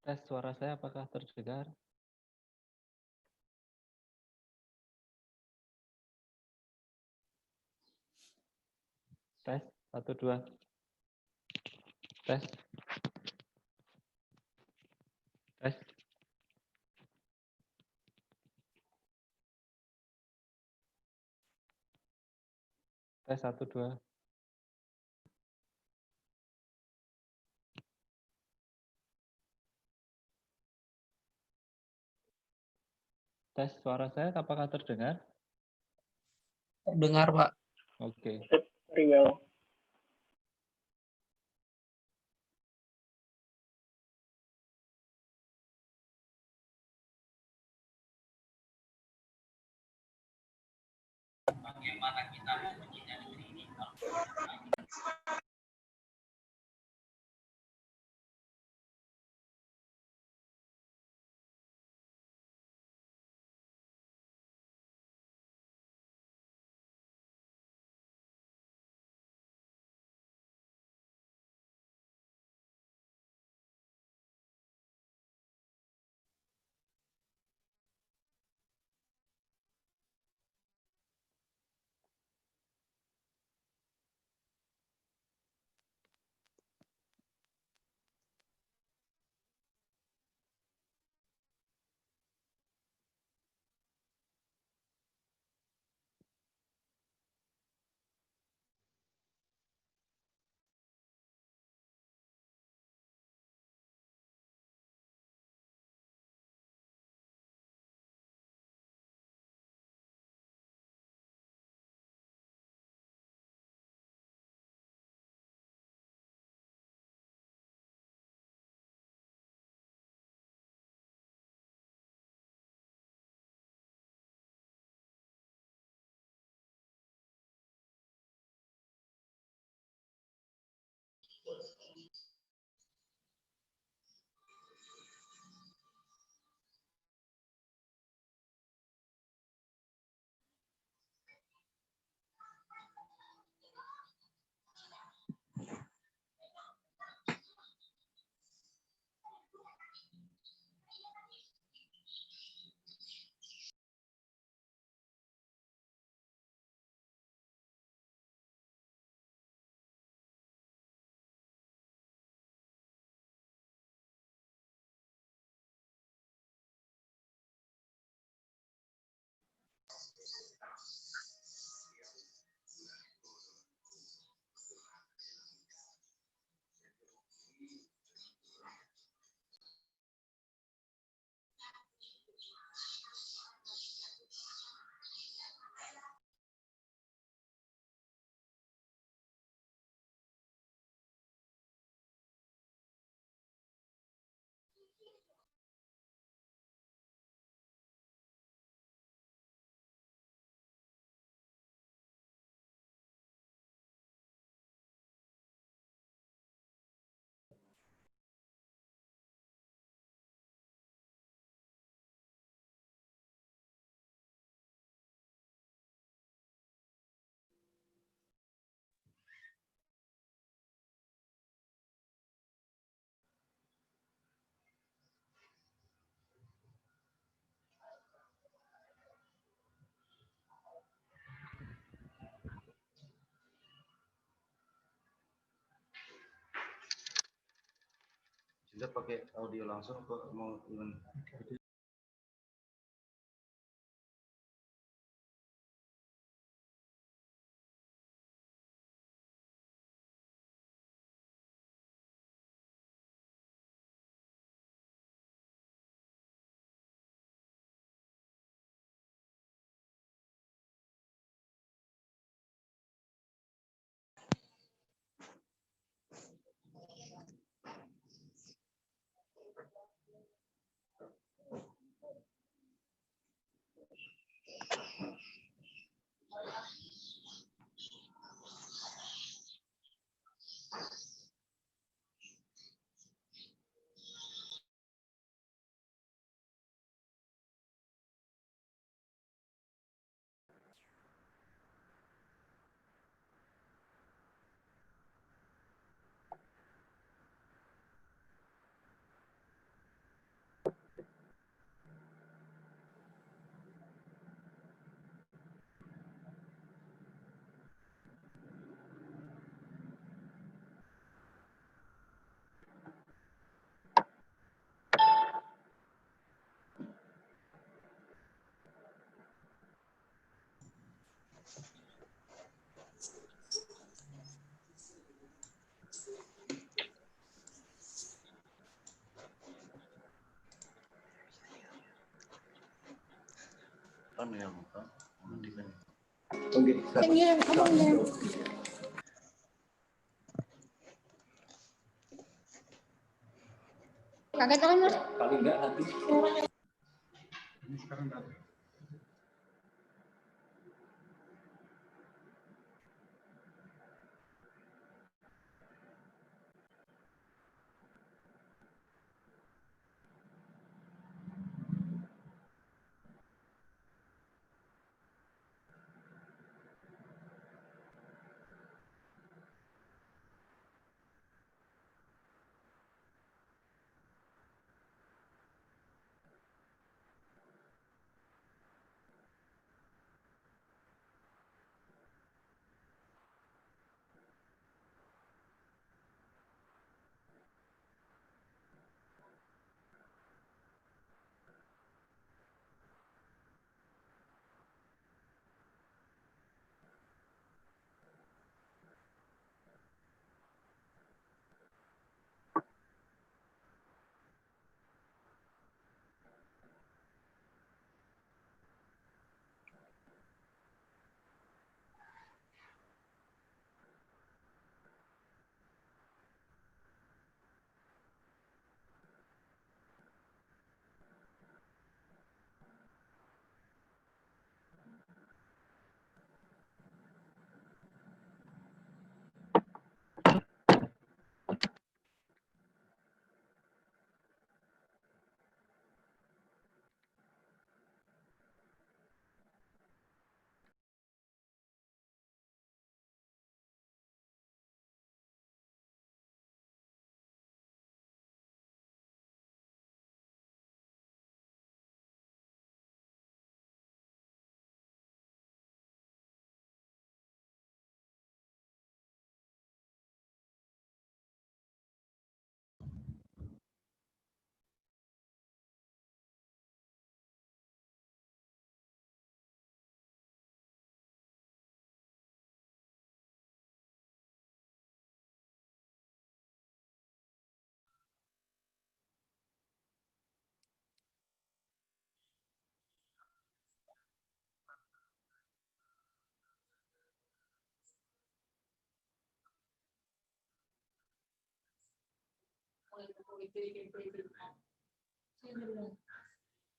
Tes suara saya apakah terdengar? Tes 1 2. Tes. Tes. Tes 1 2. Tes suara saya apakah terdengar? Terdengar, Pak. Oke. Very well. Bagaimana kita mempunyai negeri ini? Sudah pakai audio langsung kok mau Kan ya bukan. Nanti kan. Oke. Kaget kan mas? Paling enggak nanti. Ini sekarang nggak ada.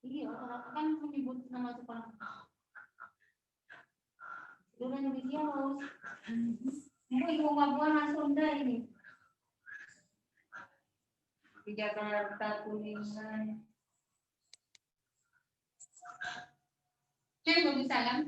Iya, orang kan menyebut nama sekolah. Dulu Indonesia harus. Mau ibu ngabuan Sunda ini. Di Jakarta Kuningan. Saya belum bisa kan?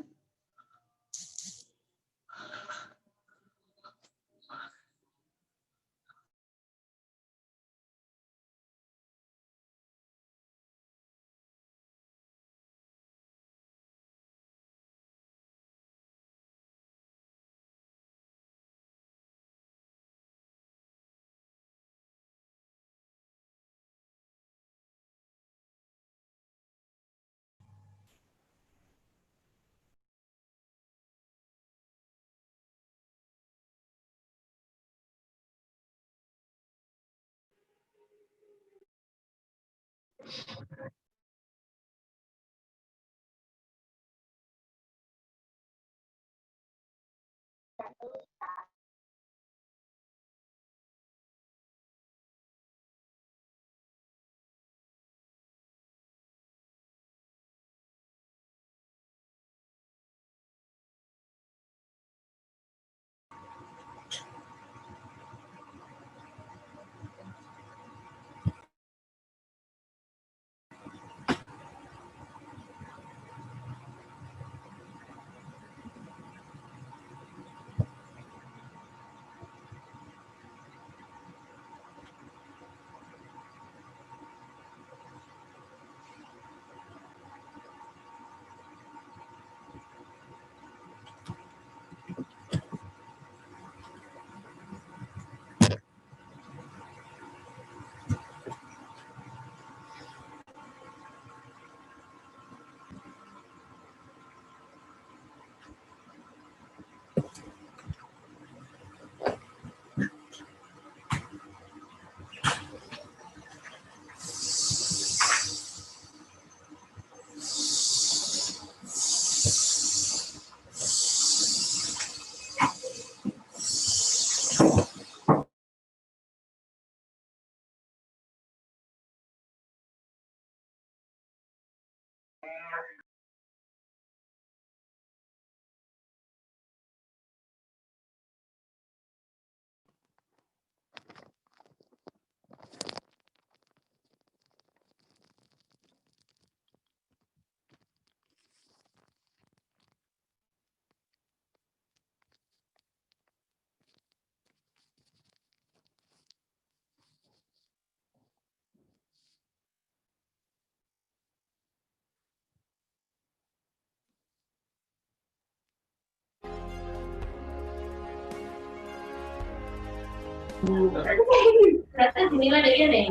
Berarti dinilai dari ini.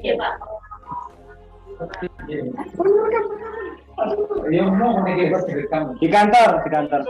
Iya, Pak. Di kantor, di kantor.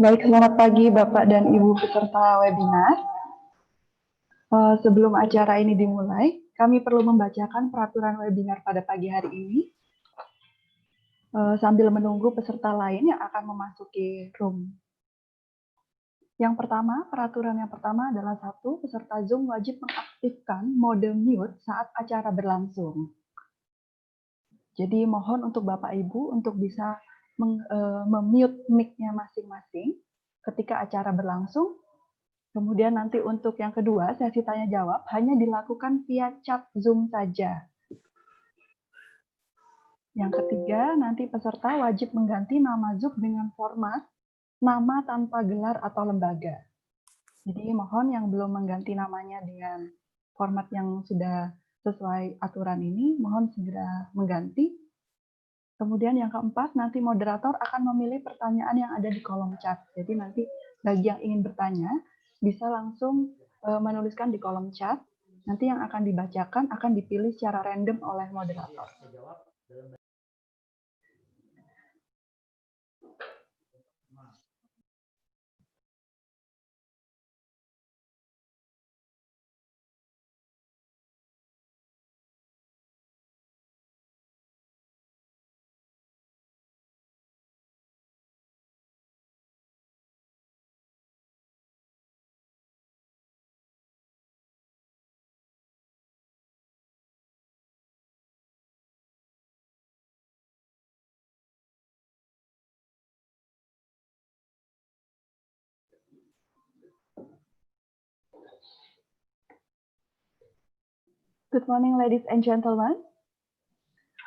Baik, selamat pagi Bapak dan Ibu peserta webinar. Sebelum acara ini dimulai, kami perlu membacakan peraturan webinar pada pagi hari ini sambil menunggu peserta lain yang akan memasuki room. Yang pertama, peraturan yang pertama adalah 1, peserta Zoom wajib mengaktifkan mode mute saat acara berlangsung. Jadi mohon untuk Bapak Ibu untuk bisa memute mic-nya masing-masing ketika acara berlangsung. Kemudian nanti untuk yang kedua, sesi tanya jawab hanya dilakukan via chat Zoom saja. Yang ketiga, nanti peserta wajib mengganti nama Zoom dengan format nama tanpa gelar atau lembaga. Jadi mohon yang belum mengganti namanya dengan format yang sudah sesuai aturan ini, mohon segera mengganti. Kemudian yang keempat, nanti moderator akan memilih pertanyaan yang ada di kolom chat. Jadi nanti bagi yang ingin bertanya, bisa langsung menuliskan di kolom chat. Nanti yang akan dibacakan akan dipilih secara random oleh moderator. Good morning, ladies and gentlemen.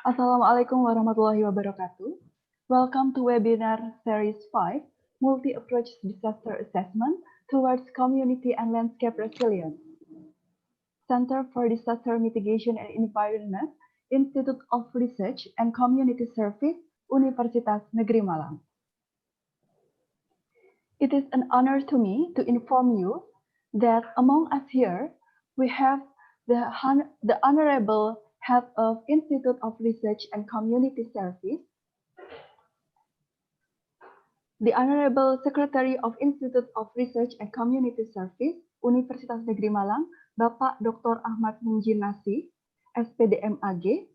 Assalamualaikum warahmatullahi wabarakatuh. Welcome to webinar series 5, Multi-Approach Disaster Assessment Towards Community and Landscape Resilience. Center for Disaster Mitigation and Environment, Institute of Research and Community Service, Universitas Negeri Malang. It is an honor to me to inform you that among us here, we have the Honorable Head of Institute of Research and Community Service, the Honorable Secretary of Institute of Research and Community Service, Universitas Negeri Malang, Bapak Dr. Ahmad Munjinasi, SPDM AG,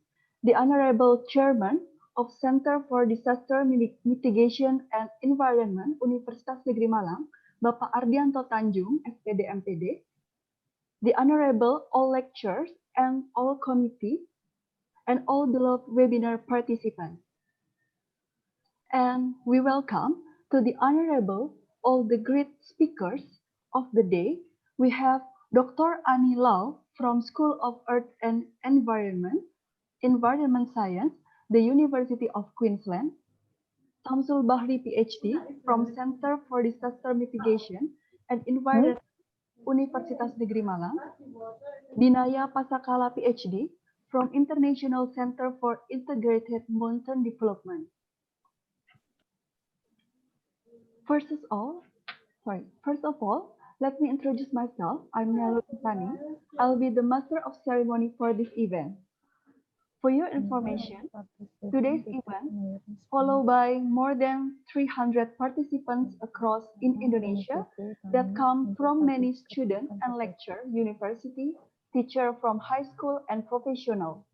the Honorable Chairman of Center for Disaster Mitigation and Environment, Universitas Negeri Malang, Bapak Ardianto Tanjung, SPDM PD, the Honorable all lecturers and all committee, and all beloved webinar participants. And we welcome to the Honorable all the great speakers of the day. We have Dr. Ani Lau from School of Earth and Environment Science, the University of Queensland, Samsul Bahri PhD from Center for Disaster Mitigation and Environment, Universitas Negeri Malang, Binaya Pasakala PhD from International Center for Integrated Mountain Development. First of all, Let me introduce myself. I'm Lantang. I'll be the master of ceremony for this event. For your information, today's event, followed by more than 300 participants across in Indonesia that come from many students and lecture, university, teacher from high school and professional.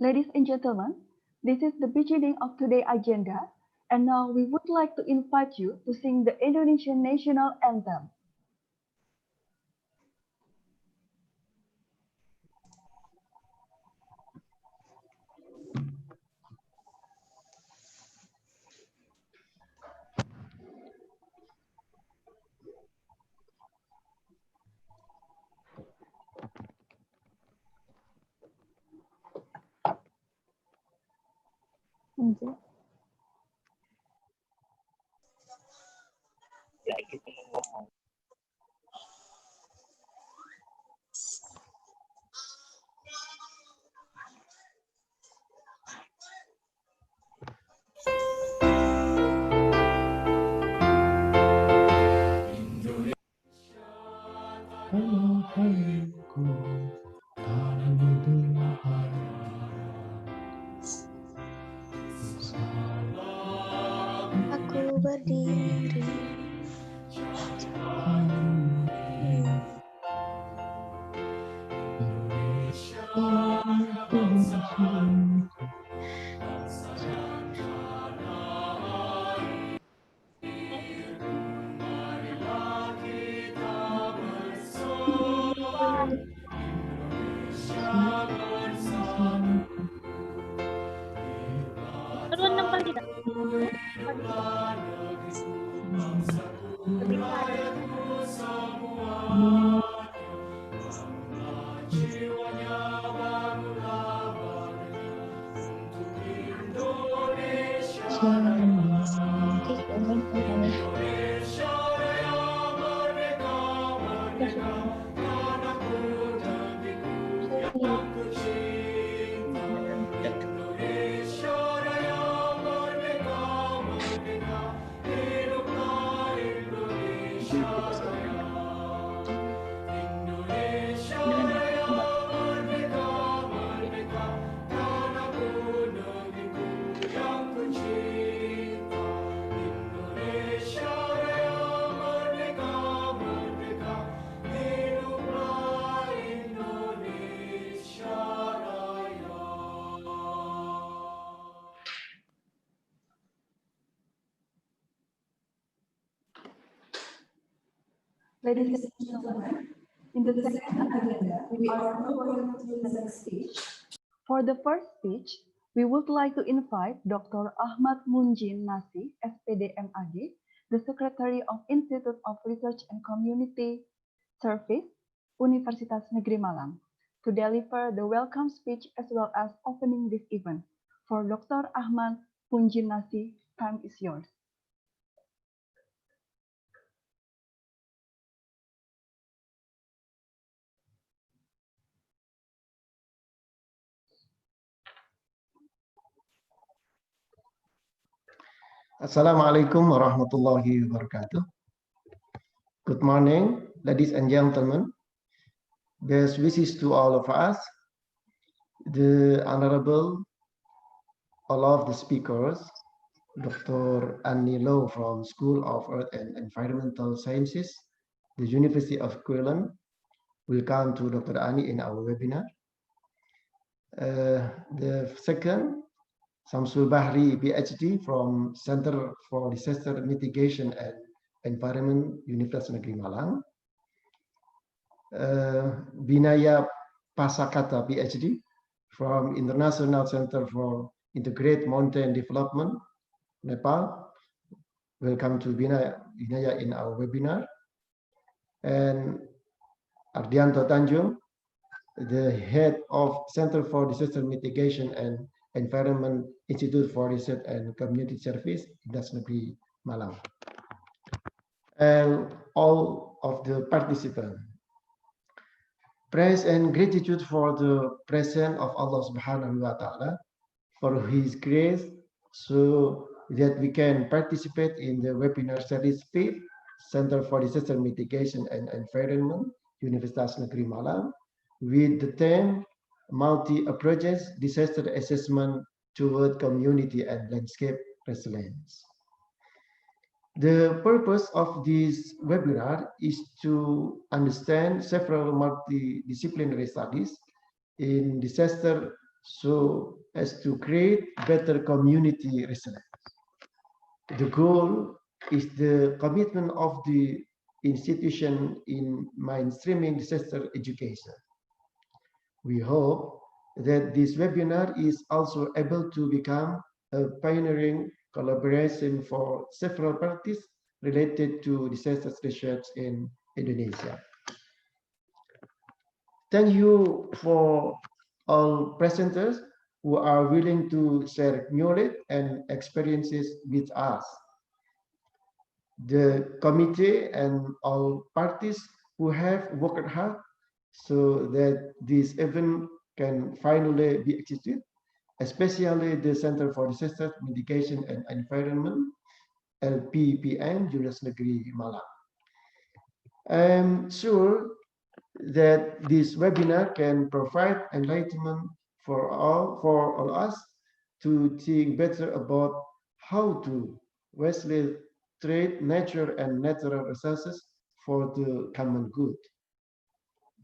Ladies and gentlemen, this is the beginning of today's agenda, and now we would like to invite you to sing the Indonesian national anthem. Aku berdiri. Ladies and gentlemen, in the second agenda, we are now going to the next speech. For the first speech, we would like to invite Dr. Ahmad Munjin Nasi, SPD MAG, the Secretary of Institute of Research and Community Service, Universitas Negeri Malang, to deliver the welcome speech as well as opening this event. For Dr. Ahmad Munjin Nasi, time is yours. Assalamualaikum warahmatullahi wabarakatuh. Good morning, ladies and gentlemen. Best wishes to all of us, the Honorable, all of the speakers, Dr. Annie Low from School of Earth and Environmental Sciences, the University of Queensland. Welcome to Dr. Annie in our webinar. The second, Samsul Bahri, PhD from Center for Disaster Mitigation and Environment, Universitas Negeri Malang. Binaya Pasakata, PhD from International Center for Integrated Mountain Development, Nepal. Welcome to Binaya in our webinar. And Ardianto Tanjung, the head of Center for Disaster Mitigation and Environment, Institute for Research and Community Service, Universitas Negeri Malang. And all of the participants. Praise and gratitude for the presence of Allah Subhanahu wa Ta'ala, for His grace, so that we can participate in the webinar series PIP, Center for Disaster Mitigation and Environment, Universitas Negeri Malang, with the theme Multi-Approaches Disaster Assessment Toward Community and Landscape Resilience. The purpose of this webinar is to understand several multidisciplinary studies in disaster so as to create better community resilience. The goal is the commitment of the institution in mainstreaming disaster education. We hope that this webinar is also able to become a pioneering collaboration for several parties related to disaster research in Indonesia. Thank you for all presenters who are willing to share knowledge and experiences with us. The committee and all parties who have worked hard so that this event can finally be executed, especially the Center for Disaster Mitigation and Environment, LP2M, Universitas Negeri Malang. I'm sure that this webinar can provide enlightenment for all us to think better about how to wisely trade nature and natural resources for the common good.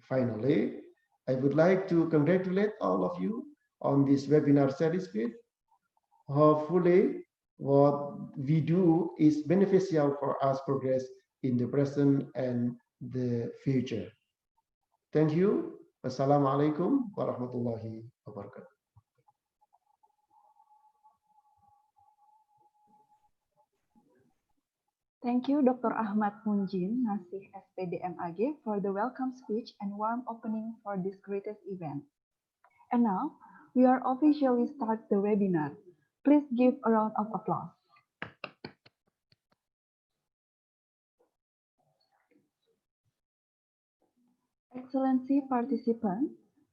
Finally, I would like to congratulate all of you on this webinar series. Hopefully, what we do is beneficial for us progress in the present and the future. Thank you. Wassalamualaikum warahmatullahi wabarakatuh. Thank you, Dr. Ahmad Munjin, Nasih SPDMAG, for the welcome speech and warm opening for this greatest event. And now, we are officially start the webinar. Please give a round of applause. Excellency participants,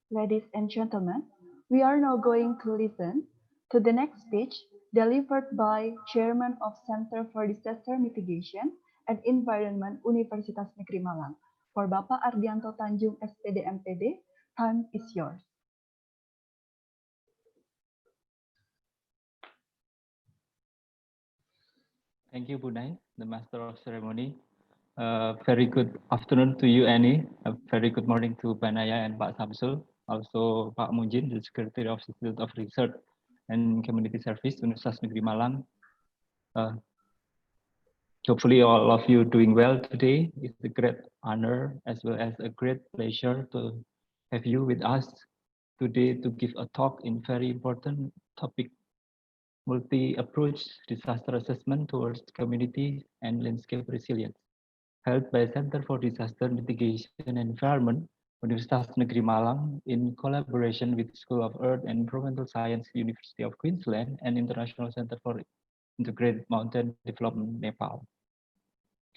ladies and gentlemen, we are now going to listen to the next speech delivered by Chairman of Center for Disaster Mitigation and Environment Universitas Negeri Malang. For Bapak Ardianto Tanjung, SPD MPD, time is yours. Thank you, Bunai, the Master of Ceremony. Very good afternoon to you, Annie. A very good morning to Banaya and Pak Samsul. Also, Pak Munjin, the Secretary of Institute of Research and Community Service, Universitas Negeri Malang. Hopefully all of you doing well today. It's a great honor as well as a great pleasure to have you with us today to give a talk in very important topic, multi-approach disaster assessment towards community and landscape resilience, held by Center for Disaster Mitigation and Environment, Universitas Negeri Malang, in collaboration with School of Earth and Environmental Science, University of Queensland, and International Center for Integrated Mountain Development, Nepal.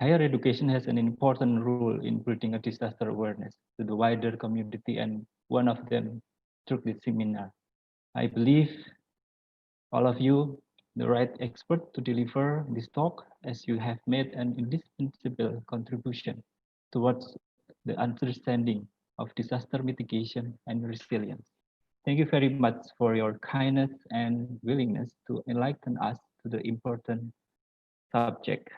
Higher education has an important role in building a disaster awareness to the wider community, and one of them through this seminar. I believe all of you the right expert to deliver this talk, as you have made an indispensable contribution towards the understanding of disaster mitigation and resilience. Thank you very much for your kindness and willingness to enlighten us to the important subject.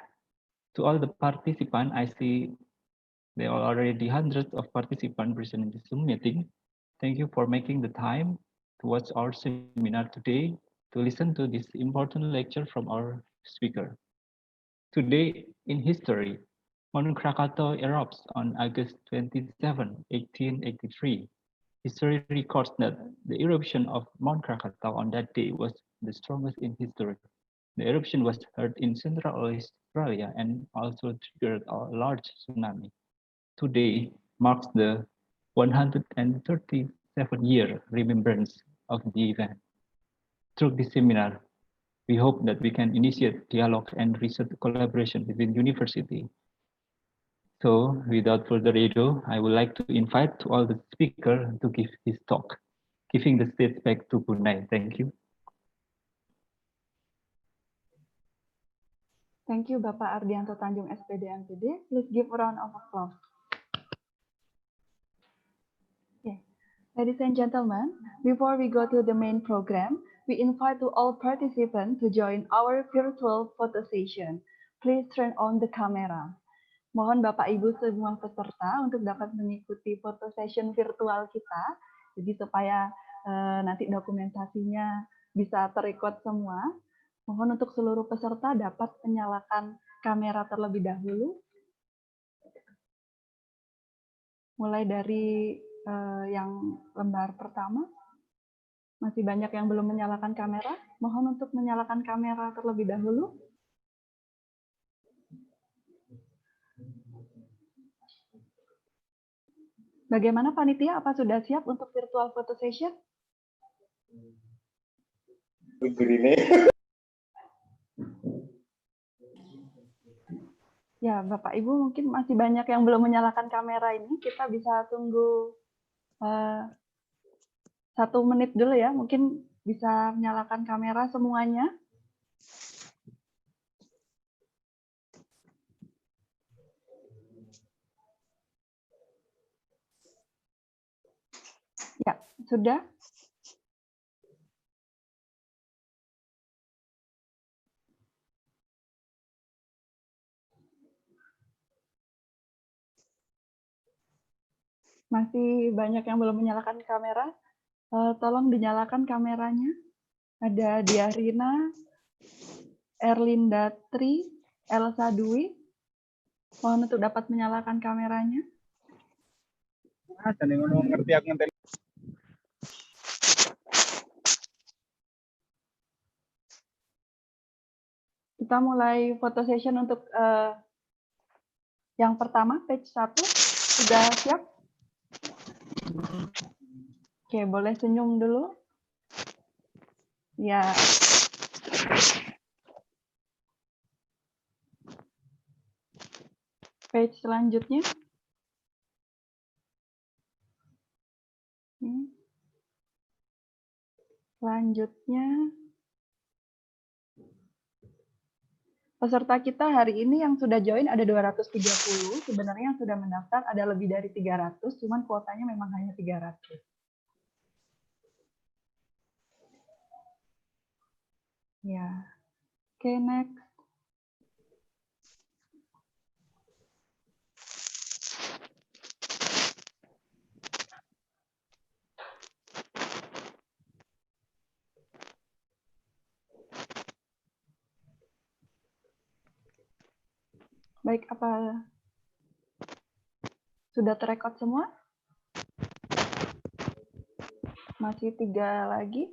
To all the participants, I see there are already hundreds of participants present in this Zoom meeting. Thank you for making the time to watch our seminar today, to listen to this important lecture from our speaker. Today in history, Mount Krakatau erupts on August 27, 1883. History records that the eruption of Mount Krakatau on that day was the strongest in history. The eruption was heard in Central Australia and also triggered a large tsunami. Today marks the 137-year remembrance of the event. Through this seminar, we hope that we can initiate dialogue and research collaboration between university, So without further ado, I would like to invite all the speaker to give his talk, giving the stage back to Punai. Thank you. Thank you, Bapak Ardianto Tanjung, SPD MPD. Please give a round of applause. Okay. Ladies and gentlemen, before we go to the main program, we invite to all participants to join our virtual photo session. Please turn on the camera. Mohon Bapak Ibu semua peserta untuk dapat mengikuti foto session virtual kita. Jadi supaya nanti dokumentasinya bisa terrecord semua. Mohon untuk seluruh peserta dapat menyalakan kamera terlebih dahulu. Mulai dari yang lembar pertama. Masih banyak yang belum menyalakan kamera. Mohon untuk menyalakan kamera terlebih dahulu. Bagaimana panitia? Apa sudah siap untuk virtual photo session? Ya, Bapak Ibu mungkin masih banyak yang belum menyalakan kamera ini. Kita bisa tunggu 1 menit dulu ya. Mungkin bisa menyalakan kamera semuanya. Ya, sudah. Masih banyak yang belum menyalakan kamera. Tolong dinyalakan kameranya. Ada Diarina, Erlinda Tri, Elsa Dwi. Mohon untuk dapat menyalakan kameranya. Kita mulai foto session untuk yang pertama, page 1. Sudah siap? Oke, boleh senyum dulu. Ya. Page selanjutnya. Selanjutnya. Peserta kita hari ini yang sudah join ada 230. Sebenarnya yang sudah mendaftar ada lebih dari 300, cuman kuotanya memang hanya 300. Ya. Oke, next. Baik, apa sudah terekod semua? Masih 3 lagi.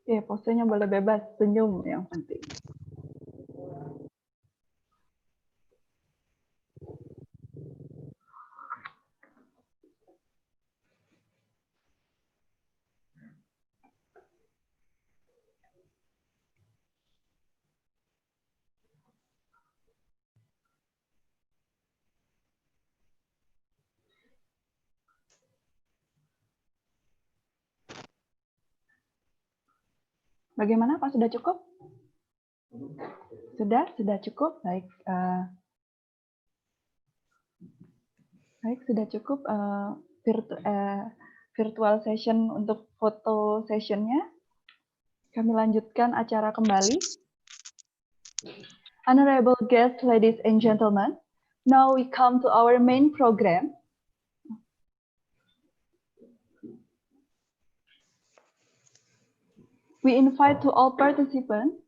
Ya, posenya boleh bebas, senyum yang penting. Bagaimana, Pak? Sudah cukup? Sudah cukup. Baik. Baik, sudah cukup virtual session untuk foto sessionnya. Kami lanjutkan acara kembali. Honorable guests, ladies and gentlemen, now we come to our main program. We invite to all participants,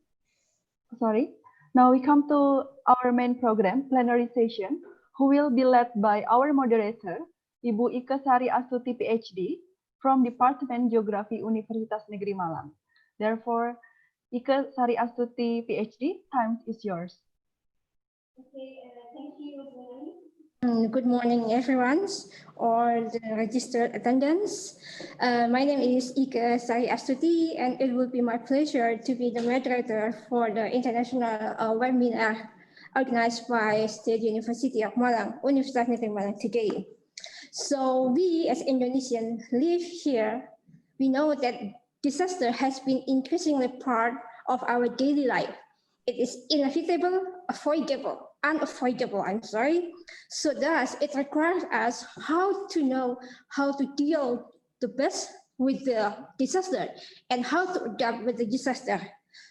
now we come to our main program, plenary session, who will be led by our moderator, Ibu Ika Sari Astuti, PhD, from Department Geografi Universitas Negeri Malang. Therefore, Ike Sari Astuti, PhD, time is yours. Okay, thank you. Good morning, everyone, or the registered attendants. My name is Ike Sari Astuti, and it will be my pleasure to be the moderator for the international webinar organized by State University of Malang, Universitas Negeri Malang today. So we as Indonesians live here, we know that disaster has been increasingly part of our daily life. It is inevitable, unavoidable, I'm sorry. So thus, it requires us how to know how to deal the best with the disaster and how to adapt with the disaster.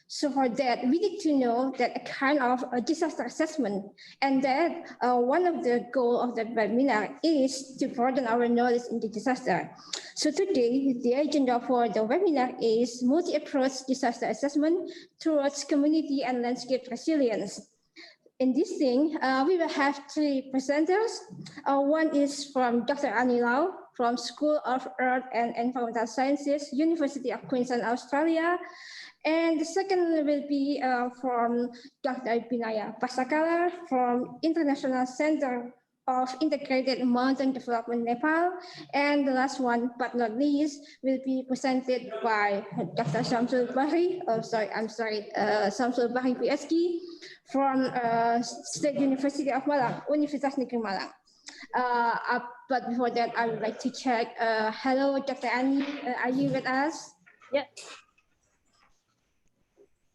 So for that, we need to know that a kind of a disaster assessment, and that one of the goals of the webinar is to broaden our knowledge in the disaster. So today, the agenda for the webinar is multi-approach disaster assessment towards community and landscape resilience. In this thing, we will have three presenters. One is from Dr. Annie Lau from School of Earth and Environmental Sciences, University of Queensland, Australia. And the second will be from Dr. Binaya Pasakala from International Center of Integrated Mountain Development, Nepal. And the last one, but not least, will be presented by Dr. Samsul Bahri, Samsul Bahri PhD from State University of Malang, Universitas Negeri Malang. But before that, I would like to check. Hello, Dr. Annie, are you with us? Yeah.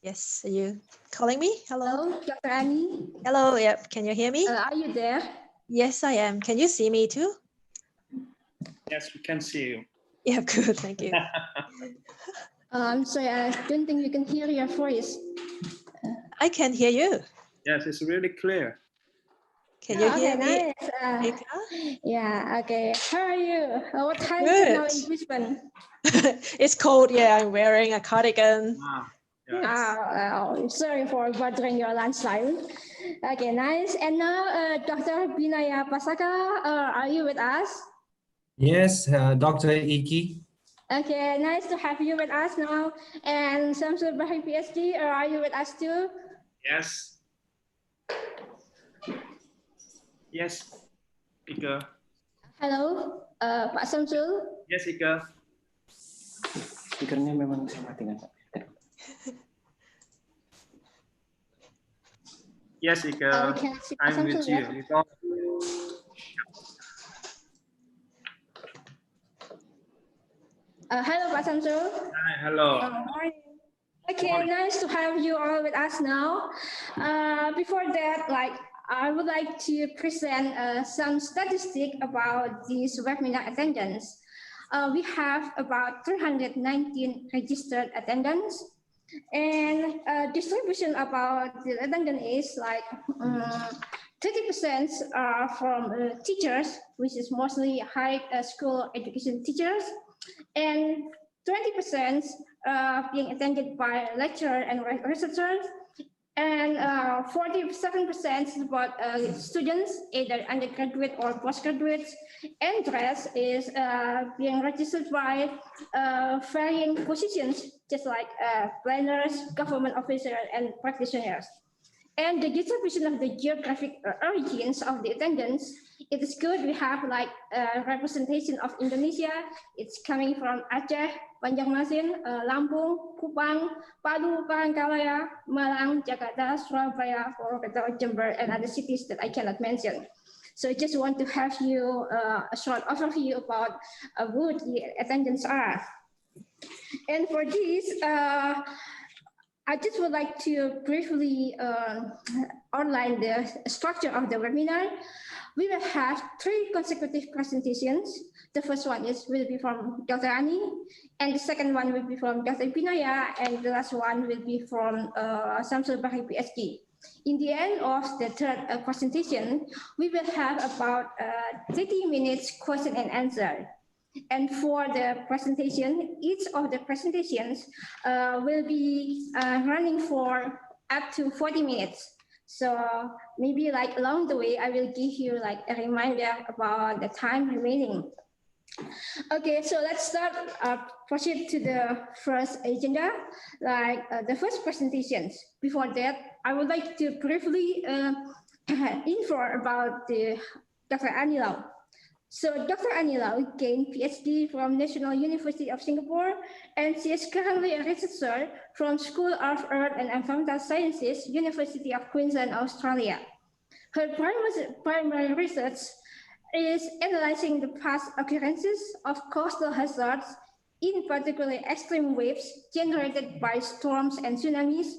Yes, are you calling me? Hello? Hello, Dr. Annie. Hello, yep. Can you hear me? Are you there? Yes, I am. Can you see me too? Yes, we can see you. Yeah, good. Thank you. I'm sorry, I don't think we can hear your voice. I can hear you. Yes, it's really clear. Can you hear Okay, me? nice. Yeah, okay. How are you? What time is it now in Brisbane? It's cold. Yeah, I'm wearing a cardigan. Wow. Sorry for bothering your lunchtime. Okay, nice. And now, Dr. Binaya Pasaka, are you with us? Yes, Dr. Iki. Okay, nice to have you with us now. And Samsul Bahri PhD, are you with us too? Yes. Yes, Ika. Halo, Pak Samsul. Yes, Ika. Speakernya memang sama dengan Pak. Yes, Ika. I'm with you. Hello, Pak Samsul. Hi, hello. Okay, nice to have you all with us now. Before that, I would like to present some statistics about this webinar attendance. We have about 319 registered attendants, and distribution about the attendance is 30% are from teachers, which is mostly high school education teachers, and 20% being attended by lecturers and researchers, and 47% is about students, either undergraduate or postgraduates, and the rest is being registered by varying positions, just like planners, government officers, and practitioners. And the distribution of the geographic origins of the attendance, it is good. We have representation of Indonesia. It's coming from Aceh, Banjarmasin, Lampung, Kupang, Padu, Palangkaraya, Malang, Jakarta, Surabaya, Purwokerto, Jember, and other cities that I cannot mention. So I just want to have you a short overview about who the attendants are. And for this, I just would like to briefly outline the structure of the webinar. We will have 3 consecutive presentations. The first one will be from Dr. Annie, and the second one will be from Dr. Binaya, and the last one will be from Samsul Bahri PhD. In the end of the third presentation, we will have about 30 minutes question and answer. And for the presentation, each of the presentations will be running for up to 40 minutes. So maybe along the way, I will give you a reminder about the time remaining. Okay, so let's start, proceed to the first agenda, like the first presentations. Before that, I would like to briefly inform about Dr. Annie Lau. So Dr. Annie Lau gained PhD from National University of Singapore, and she is currently a researcher from School of Earth and Environmental Sciences, University of Queensland, Australia. Her primary research is analyzing the past occurrences of coastal hazards, in particular extreme waves generated by storms and tsunamis,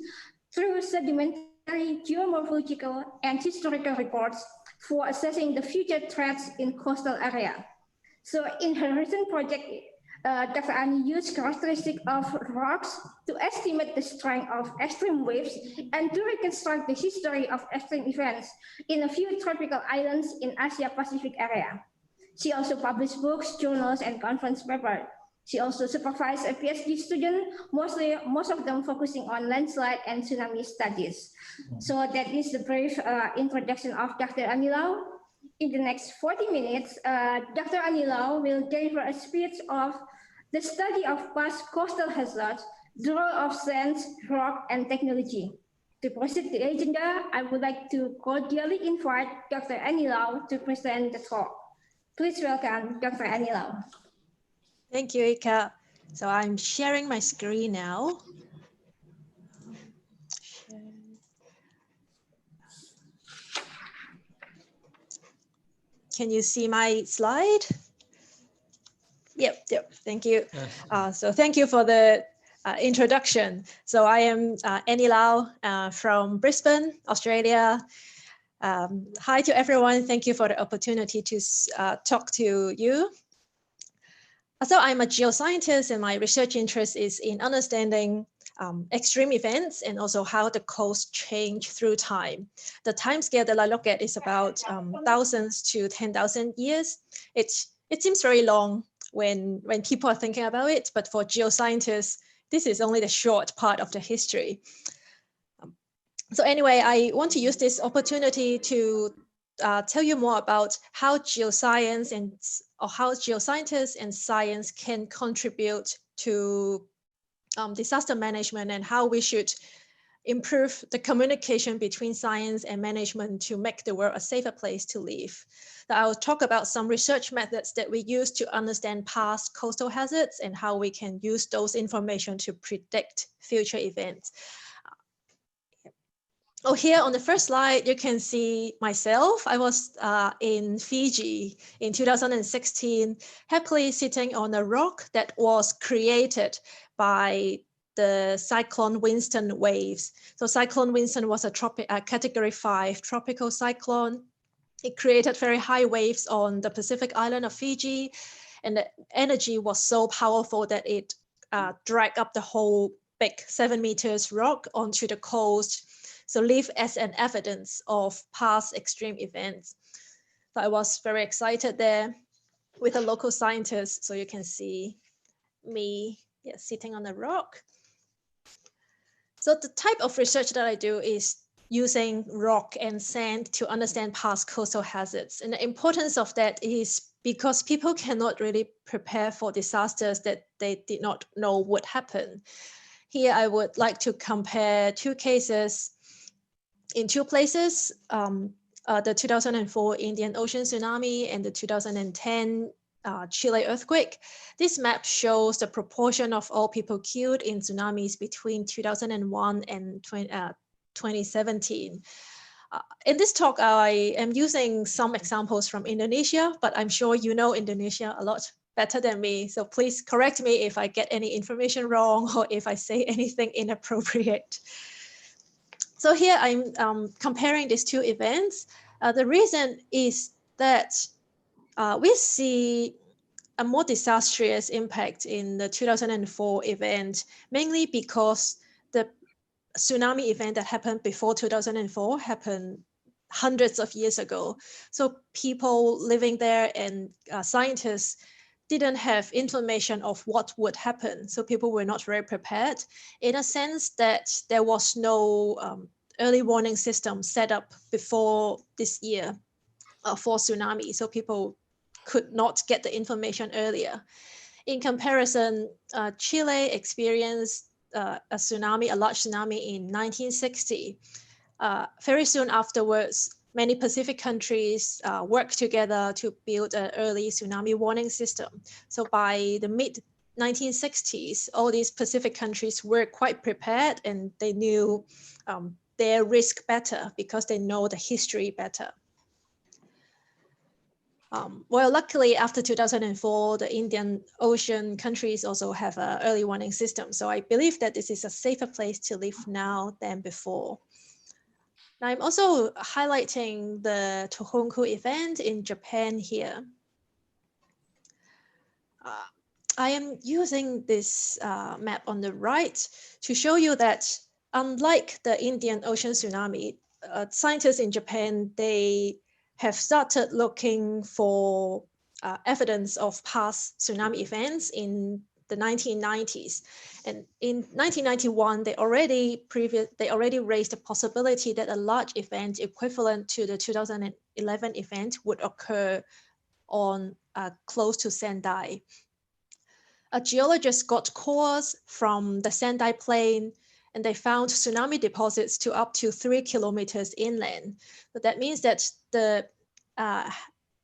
through sedimentary, geomorphological, and historical reports for assessing the future threats in coastal area. So in her recent project, Dr. Annie used characteristics of rocks to estimate the strength of extreme waves and to reconstruct the history of extreme events in a few tropical islands in Asia-Pacific area. She also published books, journals, and conference papers. She also supervised a PhD student, most of them focusing on landslide and tsunami studies. So that is the brief introduction of Dr. Annie Lau. In the next 40 minutes, Dr. Annie Lau will deliver a speech of the study of past coastal hazards, the role of science, rock, and technology. To proceed the agenda, I would like to cordially invite Dr. Annie Lau to present the talk. Please welcome Dr. Annie Lau. Thank you, Ika. So I'm sharing my screen now. Can you see my slide? Yep, thank you. So thank you for the introduction. So I am Annie Lau from Brisbane, Australia. Hi to everyone. Thank you for the opportunity to talk to you. So I'm a geoscientist, and my research interest is in understanding extreme events and also how the coast change through time. The time scale that I look at is about thousands to 10,000 years. It seems very long when people are thinking about it, but for geoscientists, this is only the short part of the history. So anyway, I want to use this opportunity to tell you more about how geoscience or how geoscientists and science can contribute to disaster management, and how we should improve the communication between science and management to make the world a safer place to live. So I'll talk about some research methods that we use to understand past coastal hazards and how we can use those information to predict future events. Oh, here on the first slide, you can see myself. I was in Fiji in 2016, happily sitting on a rock that was created by the Cyclone Winston waves. So Cyclone Winston was a category 5 tropical cyclone. It created very high waves on the Pacific island of Fiji, and the energy was so powerful that it dragged up the whole big 7 meters rock onto the coast. So leave as an evidence of past extreme events. So I was very excited there with a local scientist. So you can see me sitting on a rock. So the type of research that I do is using rock and sand to understand past coastal hazards. And the importance of that is because people cannot really prepare for disasters that they did not know would happen. Here I would like to compare two cases in two places, the 2004 Indian Ocean tsunami and the 2010 Chile earthquake. This map shows the proportion of all people killed in tsunamis between 2001 and 2017. In this talk, I am using some examples from Indonesia, but I'm sure you know Indonesia a lot better than me. So please correct me if I get any information wrong or if I say anything inappropriate. So here I'm comparing these two events. The reason is that we see a more disastrous impact in the 2004 event, mainly because the tsunami event that happened before 2004 happened hundreds of years ago. So people living there and scientists didn't have information of what would happen. So people were not very prepared, in a sense that there was no early warning system set up before this year for tsunami. So people could not get the information earlier. In comparison, Chile experienced a tsunami, a large tsunami in 1960. Very soon afterwards, many Pacific countries worked together to build an early tsunami warning system. So by the mid-1960s, all these Pacific countries were quite prepared, and they knew their risk better because they know the history better. Well, luckily, after 2004, the Indian Ocean countries also have an early warning system. So I believe that this is a safer place to live now than before. Now, I'm also highlighting the Tohoku event in Japan here. I am using this map on the right to show you that unlike the Indian Ocean tsunami, scientists in Japan, they have started looking for evidence of past tsunami events in the 1990s. And in 1991, they already raised the possibility that a large event equivalent to the 2011 event would occur on close to Sendai. A geologist got cores from the Sendai Plain, and they found tsunami deposits to up to 3 kilometers inland. But that means that the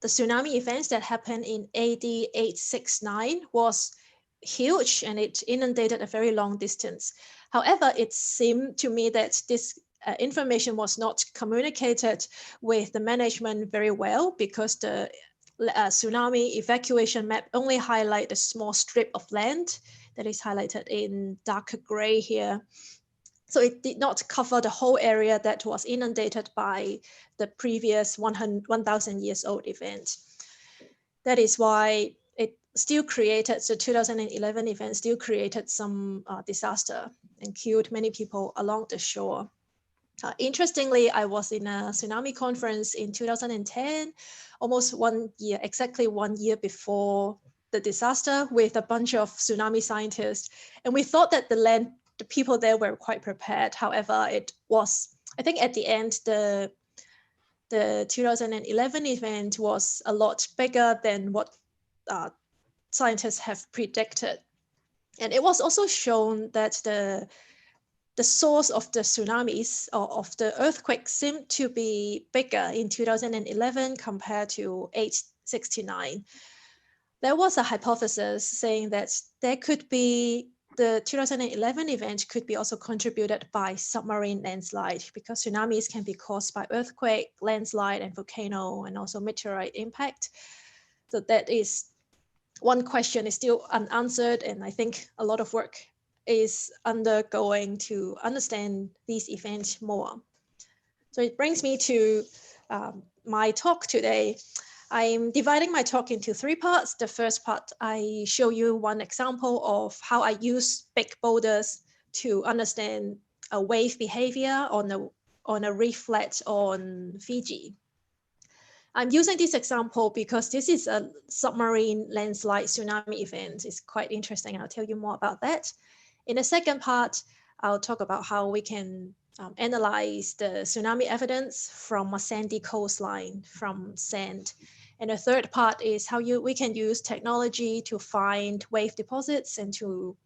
tsunami events that happened in AD 869 was huge, and it inundated a very long distance. However, it seemed to me that this information was not communicated with the management very well, because the tsunami evacuation map only highlight a small strip of land that is highlighted in darker gray here. So it did not cover the whole area that was inundated by the previous 1,000 years old event. That is why it still created, the 2011 event still created some disaster and killed many people along the shore. Interestingly, I was in a tsunami conference in 2010, almost 1 year, exactly 1 year before the disaster, with a bunch of tsunami scientists. And we thought that the people there were quite prepared. However, it was, I think at the end, the 2011 event was a lot bigger than what scientists have predicted. And it was also shown that the source of the tsunamis or of the earthquake seemed to be bigger in 2011 compared to 869. There was a hypothesis saying that there could be, the 2011 event could be also contributed by submarine landslide, because tsunamis can be caused by earthquake, landslide, and volcano, and also meteorite impact. So that is one question is still unanswered, and I think a lot of work is undergoing to understand these events more. So it brings me to my talk today. I'm dividing my talk into 3 parts. The first part, I show you one example of how I use big boulders to understand a wave behavior on a reef flat on Fiji. I'm using this example because this is a submarine landslide tsunami event. It's quite interesting. I'll tell you more about that. In the second part, I'll talk about how we can analyze the tsunami evidence from a sandy coastline, from sand. And the third part is how we can use technology to find wave deposits and to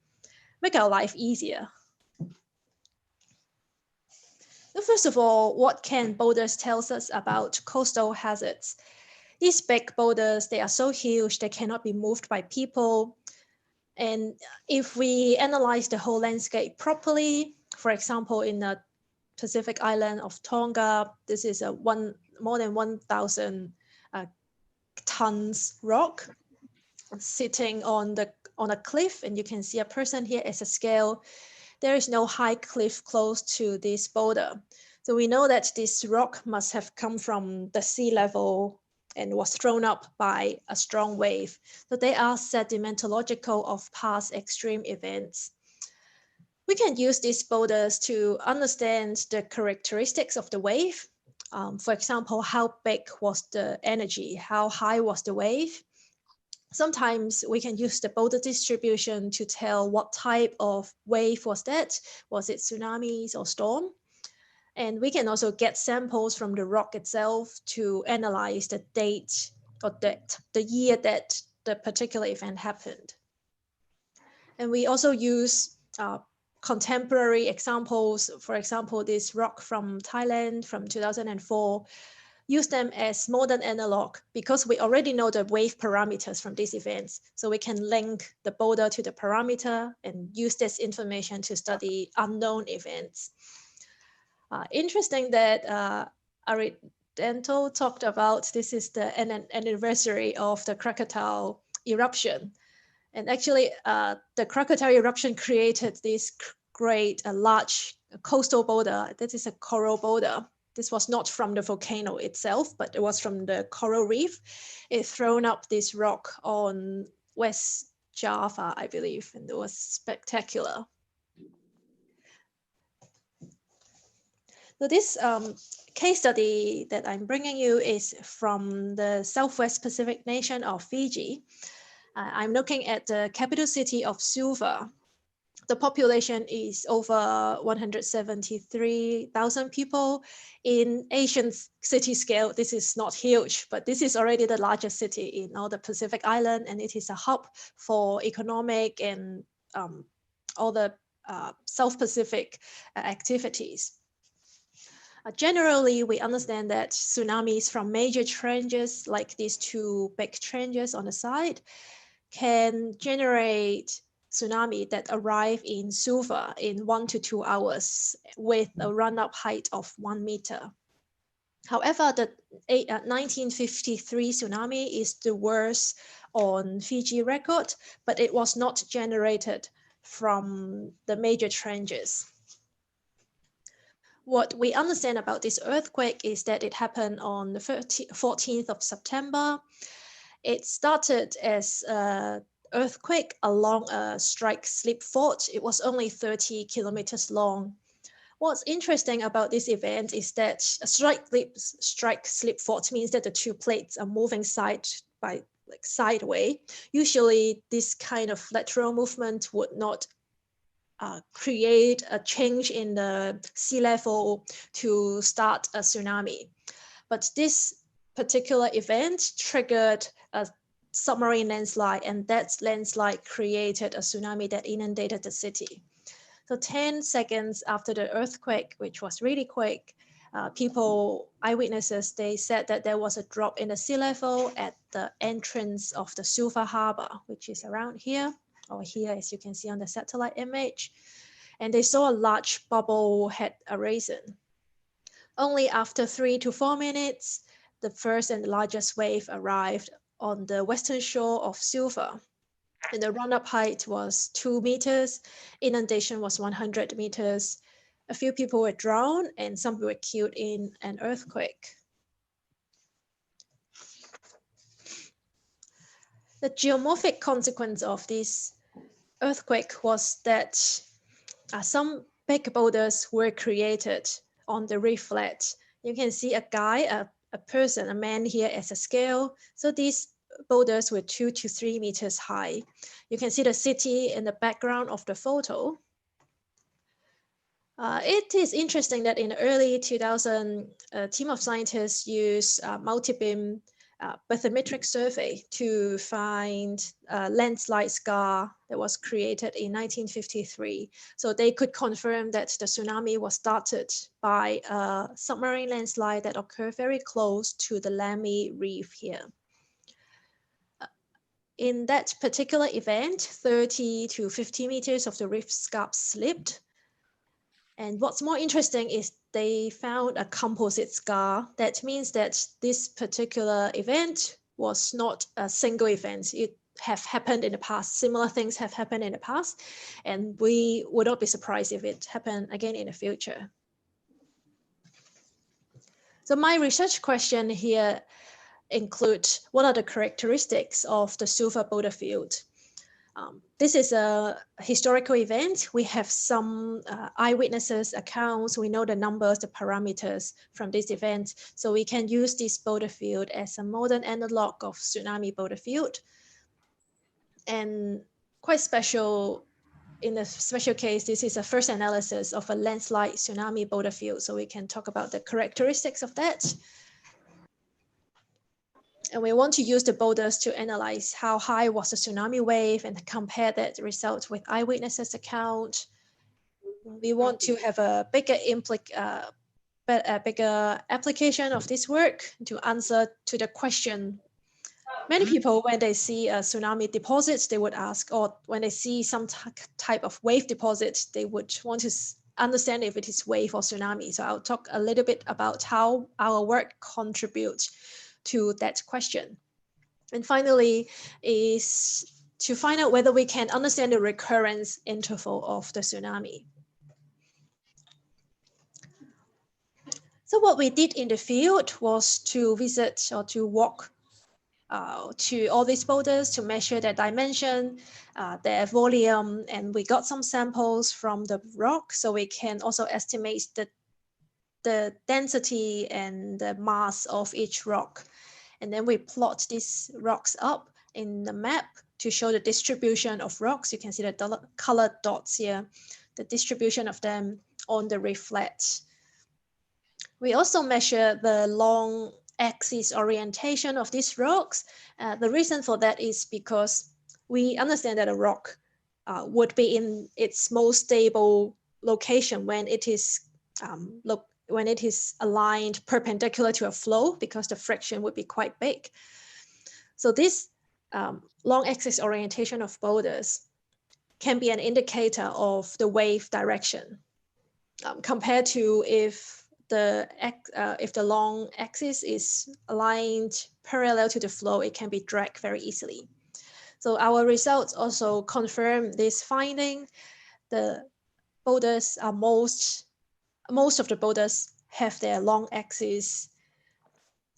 make our life easier. Now, first of all, what can boulders tell us about coastal hazards? These big boulders, they are so huge, they cannot be moved by people. And if we analyze the whole landscape properly, for example, in the Pacific island of Tonga, this is a more than 1,000 tons rock sitting on a cliff, and you can see a person here as a scale. There is no high cliff close to this boulder. So we know that this rock must have come from the sea level and was thrown up by a strong wave. So they are sedimentological of past extreme events. We can use these boulders to understand the characteristics of the wave. For example, how big was the energy? How high was the wave? Sometimes we can use the boulder distribution to tell what type of wave was that. Was it tsunamis or storm? And we can also get samples from the rock itself to analyze the date or the year that the particular event happened. And we also use contemporary examples. For example, this rock from Thailand from 2004, use them as modern analog because we already know the wave parameters from these events. So we can link the boulder to the parameter and use this information to study unknown events. Interesting that Aridanto talked about, this is the anniversary of the Krakatau eruption. And actually, the Krakatau eruption created this great, large coastal boulder. That is a coral boulder. This was not from the volcano itself, but it was from the coral reef. It thrown up this rock on West Java, I believe, and it was spectacular. So this case study that I'm bringing you is from the Southwest Pacific nation of Fiji. I'm looking at the capital city of Suva. The population is over 173,000 people. In Asian city scale, this is not huge, but this is already the largest city in all the Pacific Island, and it is a hub for economic and all the South Pacific activities. Generally, we understand that tsunamis from major trenches, like these two big trenches on the side, can generate tsunami that arrive in Suva in 1 to 2 hours with a run-up height of 1 meter. However, the 1953 tsunami is the worst on Fiji record, but it was not generated from the major trenches. What we understand about this earthquake is that it happened on the 14th of September. It started as an earthquake along a strike-slip fault. It was only 30 kilometers long. What's interesting about this event is that a strike-slip fault means that the two plates are moving sideways. Usually, this kind of lateral movement would not create a change in the sea level to start a tsunami. But this particular event triggered a submarine landslide, and that landslide created a tsunami that inundated the city. So 10 seconds after the earthquake, which was really quick, eyewitnesses, they said that there was a drop in the sea level at the entrance of the Suva harbor, which is around here, or here, as you can see on the satellite image. And they saw a large bubble had arisen. Only after 3 to 4 minutes, the first and largest wave arrived on the western shore of Suva. And the run-up height was 2 meters, inundation was 100 meters. A few people were drowned and some were killed in an earthquake. The geomorphic consequence of this earthquake was that some big boulders were created on the reef flat. You can see a guy, a person, a man here as a scale. So these boulders were 2 to 3 meters high. You can see the city in the background of the photo. It is interesting that in the early 2000, a team of scientists used multi-beam bathymetric survey to find a landslide scar that was created in 1953. So they could confirm that the tsunami was started by a submarine landslide that occurred very close to the Lamy Reef here. In that particular event, 30 to 50 meters of the reef scarp slipped. And what's more interesting is they found a composite scar. That means that this particular event was not a single event. It have happened in the past. Similar things have happened in the past, and we would not be surprised if it happened again in the future. So my research question here include what are the characteristics of the Suva boulder field? This is a historical event. We have some eyewitnesses accounts. We know the numbers, the parameters from this event. So we can use this boulder field as a modern analog of tsunami boulder field. And quite special, in a special case, this is a first analysis of a landslide tsunami boulder field. So we can talk about the characteristics of that. And we want to use the boulders to analyze how high was the tsunami wave and compare that result with eyewitnesses' account. We want to have a bigger application of this work to answer to the question. Many people, when they see a tsunami deposits, they would ask, or when they see some type of wave deposit, they would want to understand if it is wave or tsunami. So I'll talk a little bit about how our work contributes to that question. And finally is to find out whether we can understand the recurrence interval of the tsunami. So what we did in the field was to visit or to walk to all these boulders to measure their dimension, their volume, and we got some samples from the rock, so we can also estimate the density and the mass of each rock. And then we plot these rocks up in the map to show the distribution of rocks. You can see the colored dots here, the distribution of them on the reef flat. We also measure the long axis orientation of these rocks. The reason for that is because we understand that a rock would be in its most stable location when it is aligned perpendicular to a flow, because the friction would be quite big. So this long axis orientation of boulders can be an indicator of the wave direction compared to if the long axis is aligned parallel to the flow, it can be dragged very easily. So our results also confirm this finding. The boulders are most of the boulders have their long axis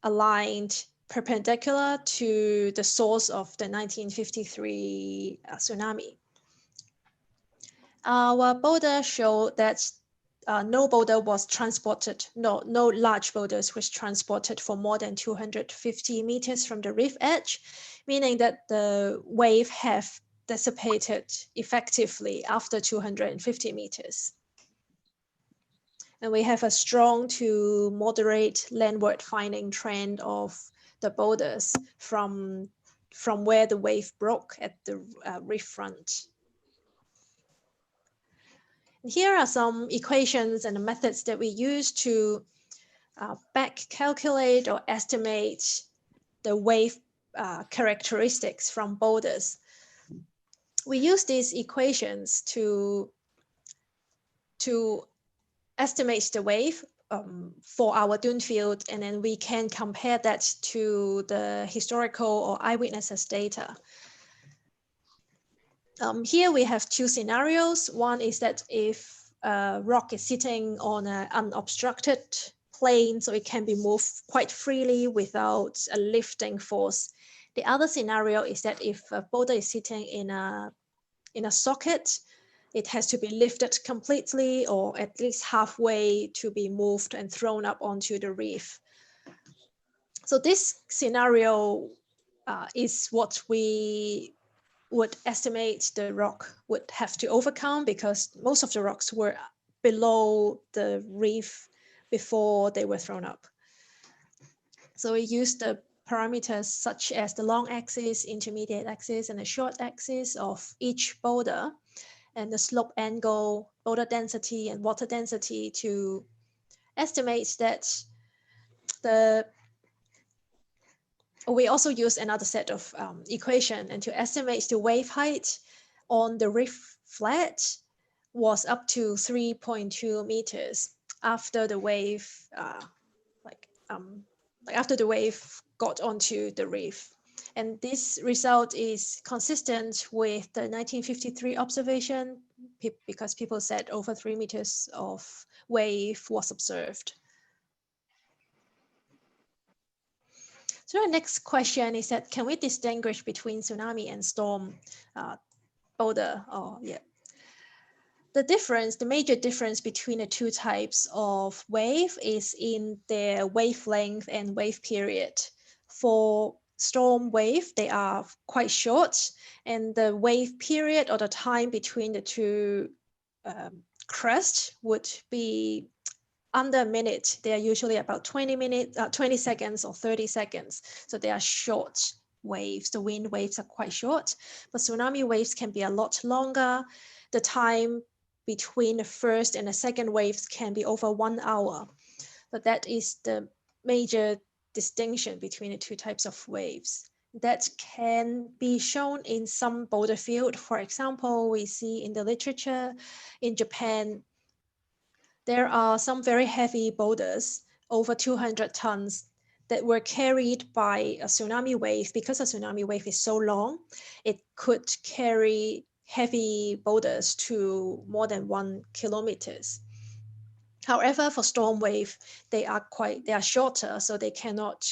aligned perpendicular to the source of the 1953 tsunami. Our boulder showed that no boulder was transported, no large boulders was transported for more than 250 meters from the reef edge, meaning that the wave have dissipated effectively after 250 meters. And we have a strong to moderate landward finding trend of the boulders from where the wave broke at the reef front. Here are some equations and the methods that we use to back calculate or estimate the wave characteristics from boulders. We use these equations to estimate the wave for our dune field, and then we can compare that to the historical or eyewitnesses data. Here we have two scenarios. One is that if a rock is sitting on an unobstructed plane, so it can be moved quite freely without a lifting force. The other scenario is that if a boulder is sitting in a socket, it has to be lifted completely or at least halfway to be moved and thrown up onto the reef. So this scenario is what we would estimate the rock would have to overcome, because most of the rocks were below the reef before they were thrown up. So we used the parameters such as the long axis, intermediate axis, and the short axis of each boulder, and the slope angle, boulder density, and water density to estimate that we also use another set of equation, and to estimate the wave height on the reef flat was up to 3.2 meters after the wave, after the wave got onto the reef. And this result is consistent with the 1953 observation, because people said over 3 meters of wave was observed. So the next question is that, can we distinguish between tsunami and storm boulder? The major difference between the two types of wave is in their wavelength and wave period. For storm wave, they are quite short, and the wave period or the time between the two crests would be under a minute. They are usually about 20 seconds or 30 seconds. So they are short waves. The wind waves are quite short, but tsunami waves can be a lot longer. The time between the first and the second waves can be over 1 hour. But that is the major distinction between the two types of waves. That can be shown in some boulder field. For example, we see in the literature in Japan, there are some very heavy boulders, over 200 tons, that were carried by a tsunami wave. Because a tsunami wave is so long, it could carry heavy boulders to more than 1 kilometers. However, for storm wave, they are shorter, so they cannot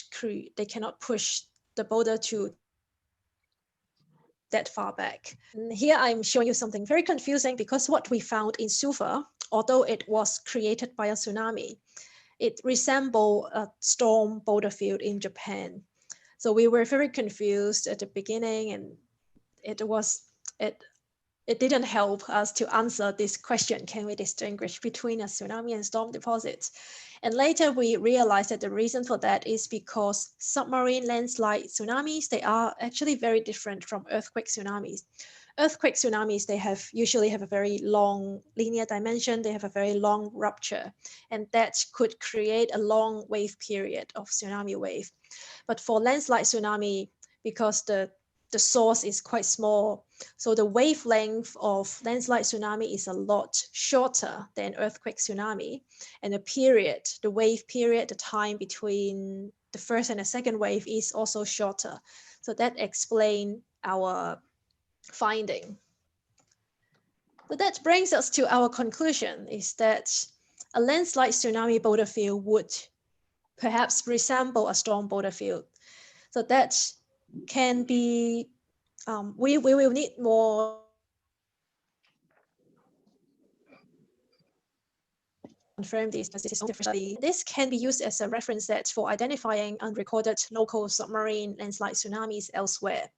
push the boulder to that far back. And here I'm showing you something very confusing, because what we found in Suva, although it was created by a tsunami, it resembled a storm boulder field in Japan. So we were very confused at the beginning, and it didn't help us to answer this question: can we distinguish between a tsunami and storm deposits? And later we realized that the reason for that is because submarine landslide tsunamis, they are actually very different from earthquake tsunamis. Earthquake tsunamis, they usually have a very long linear dimension, they have a very long rupture, and that could create a long wave period of tsunami wave. But for landslide tsunami, because the source is quite small, so the wavelength of landslide tsunami is a lot shorter than earthquake tsunami. And the wave period, the time between the first and the second wave is also shorter. So that explains our finding. So that brings us to our conclusion, is that a landslide tsunami boulder field would perhaps resemble a storm boulder field. So that can be, we will need more confirm this, as this is a different study. This can be used as a reference set for identifying unrecorded local submarine landslide tsunamis elsewhere.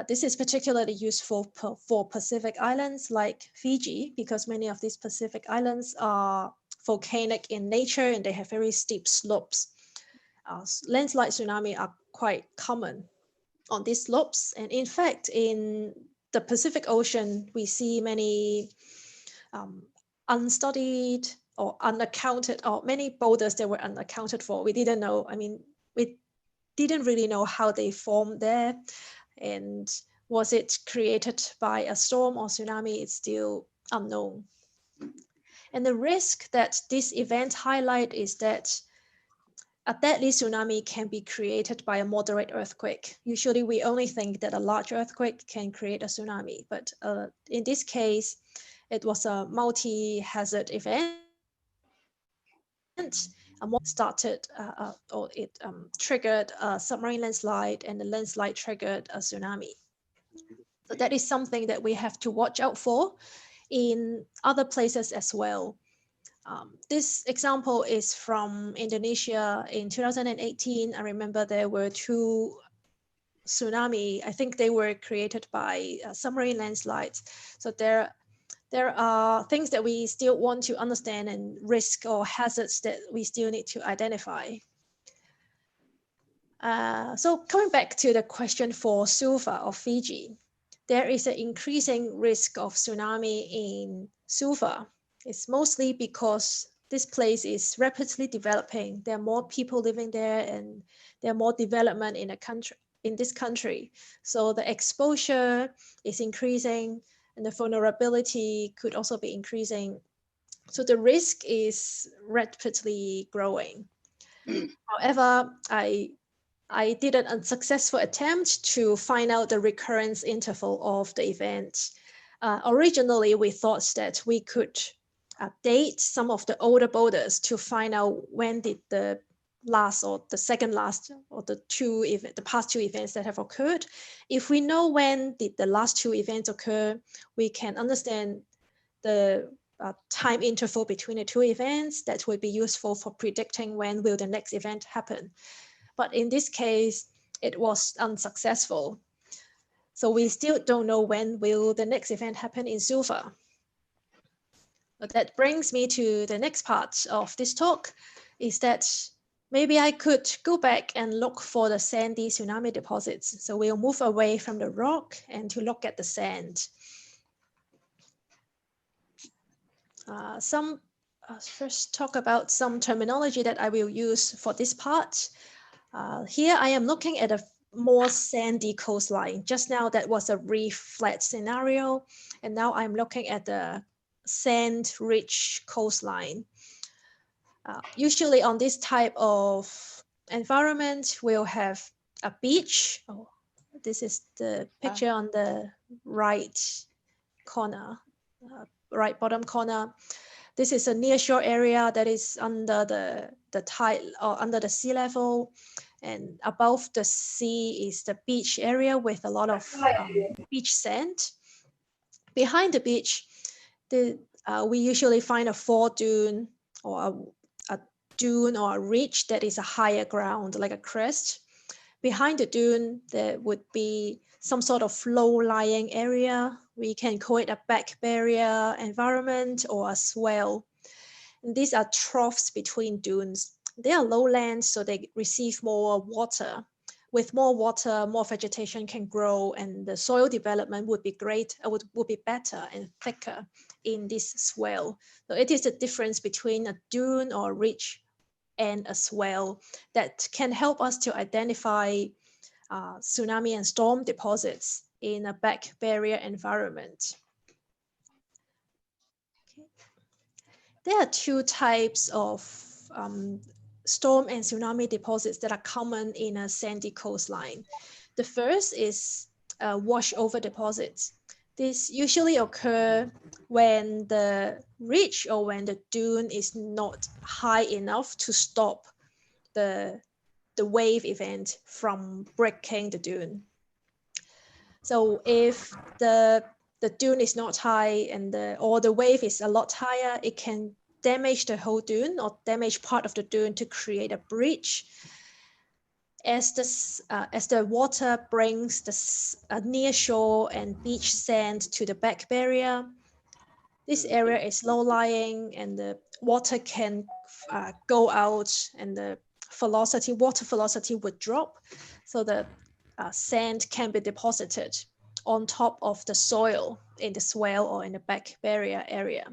This is particularly useful for Pacific islands like Fiji, because many of these Pacific islands are volcanic in nature and they have very steep slopes. Landslide tsunami are quite common on these slopes. And in fact, in the Pacific Ocean, we see many unstudied or unaccounted, or many boulders that were unaccounted for. We didn't know, we didn't really know how they formed there. And was it created by a storm or tsunami? It's still unknown. And the risk that this event highlight is that a deadly tsunami can be created by a moderate earthquake. Usually we only think that a large earthquake can create a tsunami, but in this case, it was a multi-hazard event. Triggered a submarine landslide, and the landslide triggered a tsunami. So that is something that we have to watch out for in other places as well. This example is from Indonesia in 2018. I remember there were 2 tsunami. I think they were created by submarine landslides. So there are things that we still want to understand, and risk or hazards that we still need to identify. So coming back to the question for Suva or Fiji, there is an increasing risk of tsunami in Suva. It's mostly because this place is rapidly developing. There are more people living there, and there are more development in this country. So the exposure is increasing, and the vulnerability could also be increasing. So the risk is rapidly growing. However, I did an unsuccessful attempt to find out the recurrence interval of the event. Originally, we thought that we could date some of the older boulders to find out when did the last or the second last or the past 2 events that have occurred. If we know when did the last 2 events occur, we can understand the time interval between the 2 events. That will be useful for predicting when will the next event happen. But in this case, it was unsuccessful. So we still don't know when will the next event happen in Suva. That brings me to the next part of this talk, is that maybe I could go back and look for the sandy tsunami deposits. So we'll move away from the rock and to look at the sand. First talk about some terminology that I will use for this part. Here I am looking at a more sandy coastline. Just now that was a reef flat scenario, and now I'm looking at the sand-rich coastline. Usually on this type of environment, we'll have a beach. Oh, this is the picture on the right corner, right bottom corner. This is a nearshore area that is under the tide or under the sea level, and above the sea is the beach area with a lot of beach sand. Behind the beach, we usually find a fall dune or a dune or a ridge that is a higher ground, like a crest. Behind the dune, there would be some sort of low-lying area. We can call it a back barrier environment or a swell. And these are troughs between dunes. They are lowland, so they receive more water. With more water, more vegetation can grow, and the soil development would be would be better and thicker in this swell. So it is the difference between a dune or a ridge and a swell that can help us to identify tsunami and storm deposits in a back barrier environment. Okay. There are two types of storm and tsunami deposits that are common in a sandy coastline. The first is washover deposits. These usually occur when the ridge or when the dune is not high enough to stop the wave event from breaking the dune. So if the dune is not high and or the wave is a lot higher, it can damage the whole dune or damage part of the dune to create a bridge. As the water brings the near shore and beach sand to the back barrier, this area is low-lying and the water can go out and the water velocity would drop. So the sand can be deposited on top of the soil in the swell or in the back barrier area.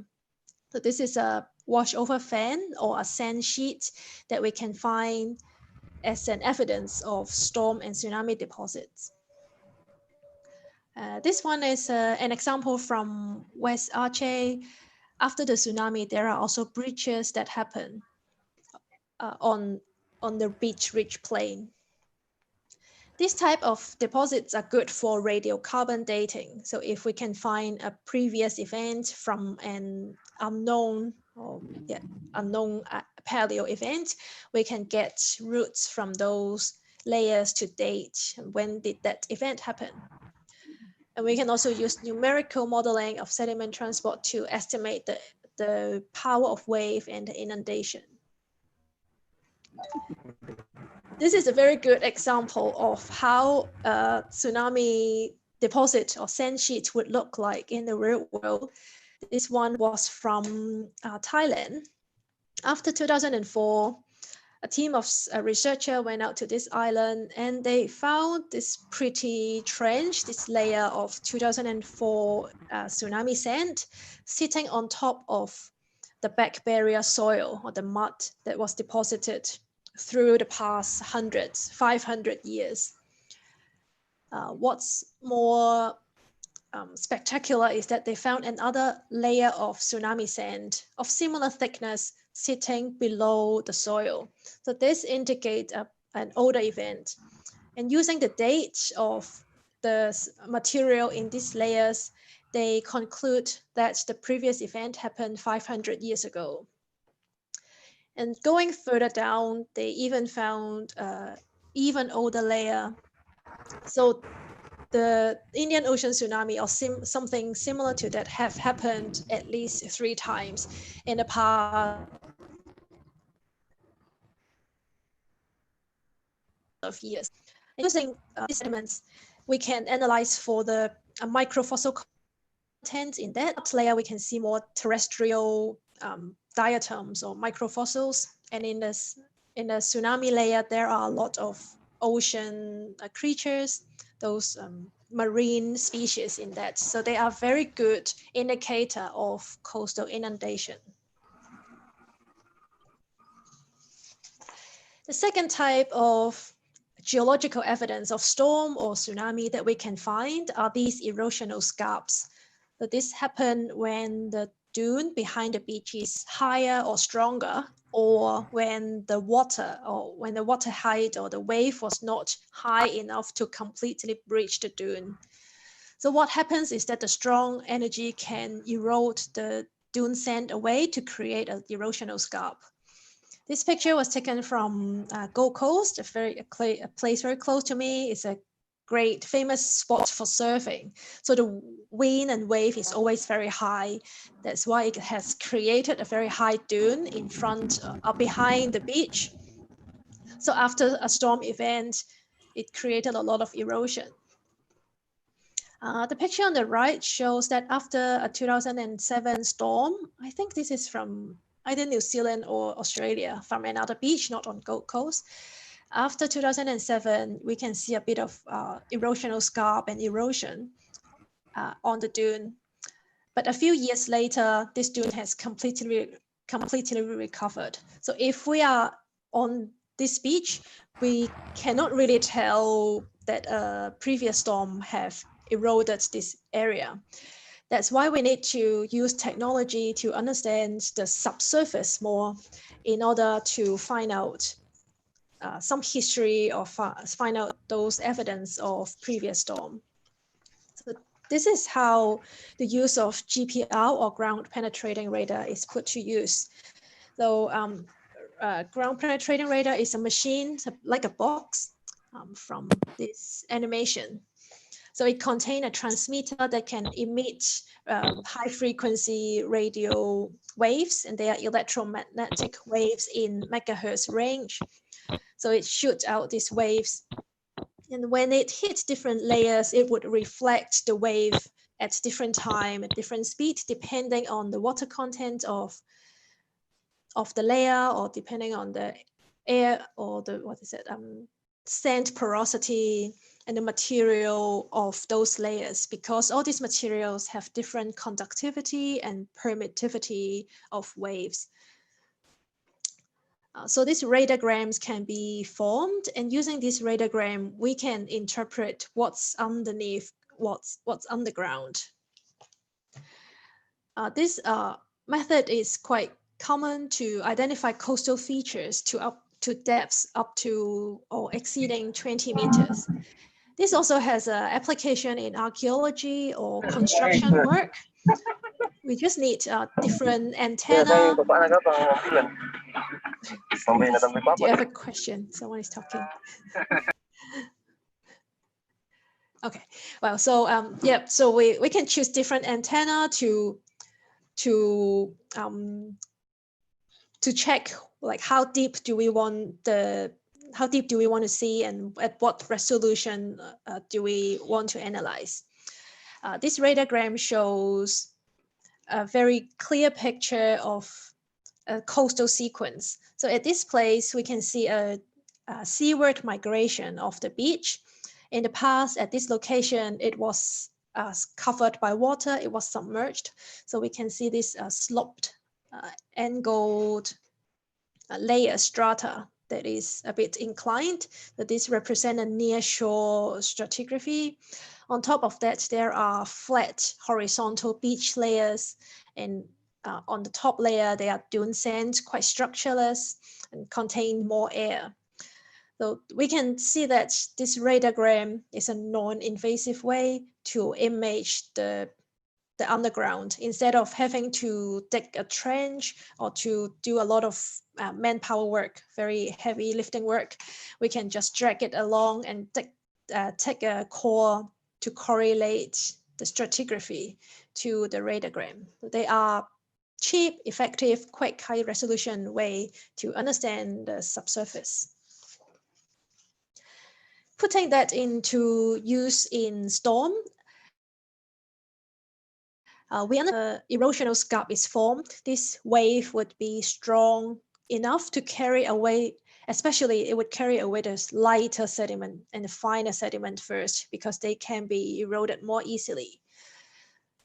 So this is a washover fan or a sand sheet that we can find as an evidence of storm and tsunami deposits. This one is an example from West Aceh. After the tsunami, there are also breaches that happen on the beach ridge plain. These type of deposits are good for radiocarbon dating. So if we can find a previous event from an unknown paleo event, we can get roots from those layers to date when did that event happen. And we can also use numerical modeling of sediment transport to estimate the power of wave and the inundation. This is a very good example of how a tsunami deposit or sand sheet would look like in the real world. This one was from Thailand. After 2004, a team of researchers went out to this island and they found this pretty trench, this layer of 2004 tsunami sand sitting on top of the back barrier soil or the mud that was deposited through the past 500 years. What's more spectacular is that they found another layer of tsunami sand of similar thickness sitting below the soil. So this indicates an older event. And using the date of the material in these layers, they conclude that the previous event happened 500 years ago. And going further down, they even found an even older layer. So the Indian Ocean tsunami or something similar to that have happened at least 3 times in the past of years. Using these sediments, we can analyze for the microfossil content in that layer, we can see more terrestrial diatoms or microfossils. And in the tsunami layer, there are a lot of ocean creatures, those marine species in that. So they are very good indicator of coastal inundation. The second type of geological evidence of storm or tsunami that we can find are these erosional scalps. So this happen when the dune behind the beach is higher or stronger, or when the water height or the wave was not high enough to completely breach the dune. So what happens is that the strong energy can erode the dune sand away to create an erosional scalp. This picture was taken from Gold Coast, a place very close to me. It's a great famous spot for surfing. So the wind and wave is always very high. That's why it has created a very high dune in front or behind the beach. So after a storm event, it created a lot of erosion. The picture on the right shows that after a 2007 storm, I think this is from either New Zealand or Australia, from another beach, not on Gold Coast. After 2007, we can see a bit of erosional scalp and erosion on the dune. But a few years later, this dune has completely recovered. So if we are on this beach, we cannot really tell that a previous storm have eroded this area. That's why we need to use technology to understand the subsurface more in order to find out some history or find out those evidence of previous storm. So this is how the use of GPR or ground penetrating radar is put to use. So ground penetrating radar is a machine like a box from this animation. So it contains a transmitter that can emit high frequency radio waves, and they are electromagnetic waves in megahertz range. So it shoots out these waves. And when it hits different layers, it would reflect the wave at different time, at different speed, depending on the water content of the layer, or depending on the air or the, sand porosity and the material of those layers, because all these materials have different conductivity and permittivity of waves. So these radograms can be formed, and using this radogram, we can interpret what's underneath, what's underground. This method is quite common to identify coastal features to depths up to or exceeding 20 meters. This also has an application in archaeology or construction work. We just need different antenna. Do you have a question? Someone is talking. Okay, well, so yeah, so we can choose different antenna to check like how deep do we want to see, and at what resolution do we want to analyze. This radargram shows a very clear picture of a coastal sequence. So at this place, we can see a seaward migration of the beach. In the past, at this location, it was covered by water, it was submerged. So we can see this sloped, angled layer strata that is a bit inclined, that this represent a near shore stratigraphy. On top of that, there are flat horizontal beach layers, and on the top layer, they are dune sands, quite structureless and contain more air. So we can see that this radargram is a non-invasive way to image the underground. Instead of having to dig a trench or to do a lot of manpower work, very heavy lifting work, we can just drag it along and take a core to correlate the stratigraphy to the radargram. They are cheap, effective, quite high resolution way to understand the subsurface. Putting that into use in storm, when the erosional scalp is formed, this wave would be strong enough to carry away, especially it would carry away the lighter sediment and the finer sediment first, because they can be eroded more easily.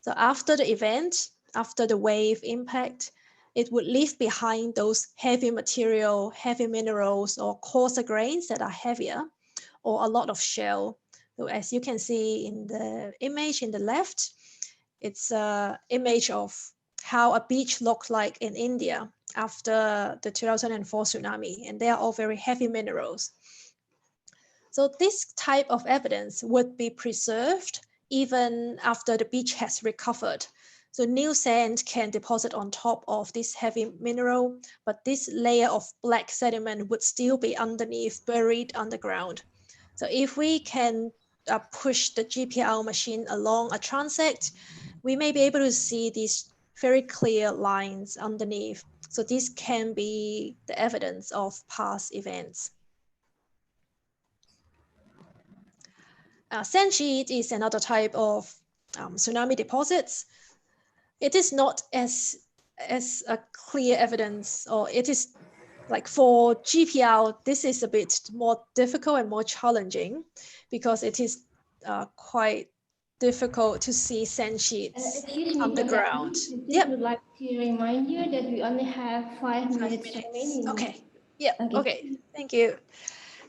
So after the event, after the wave impact, it would leave behind those heavy material, heavy minerals, or coarser grains that are heavier, or a lot of shell. So as you can see in the image in the left, it's an image of how a beach looked like in India after the 2004 tsunami, and they are all very heavy minerals. So this type of evidence would be preserved even after the beach has recovered. So new sand can deposit on top of this heavy mineral, but this layer of black sediment would still be underneath, buried underground. So if we can push the GPL machine along a transect, we may be able to see these very clear lines underneath. So this can be the evidence of past events. Sand sheet is another type of tsunami deposits. It is not as a clear evidence, or it is like for GPL, this is a bit more difficult and more challenging because it is quite difficult to see sand sheets underground. Yep. I would like to remind you that we only have 5 minutes remaining. Okay. Yeah. Okay. Thank you.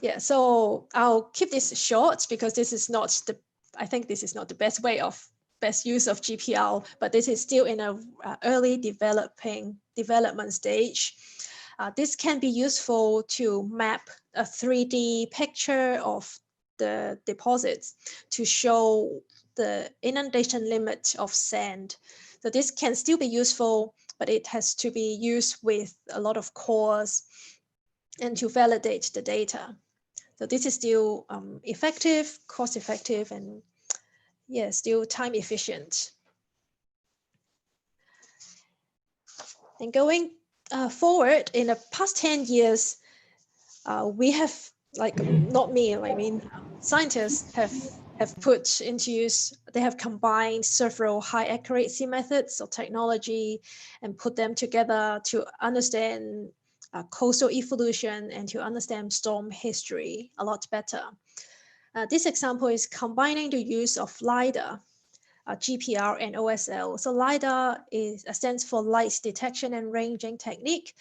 Yeah. So I'll keep this short because this is not the. I think this is not the best use of GPL, but this is still in a early development stage. This can be useful to map a 3D picture of the deposits to show the inundation limit of sand. So this can still be useful, but it has to be used with a lot of cores and to validate the data. So this is still effective, cost effective, and yeah, still time efficient. And going forward, in the past 10 years, we have, like, not me, I mean, scientists have put into use, they have combined several high accuracy methods or technology and put them together to understand coastal evolution and to understand storm history a lot better. This example is combining the use of LiDAR, GPR and OSL. So LiDAR stands for Light Detection and Ranging Technique.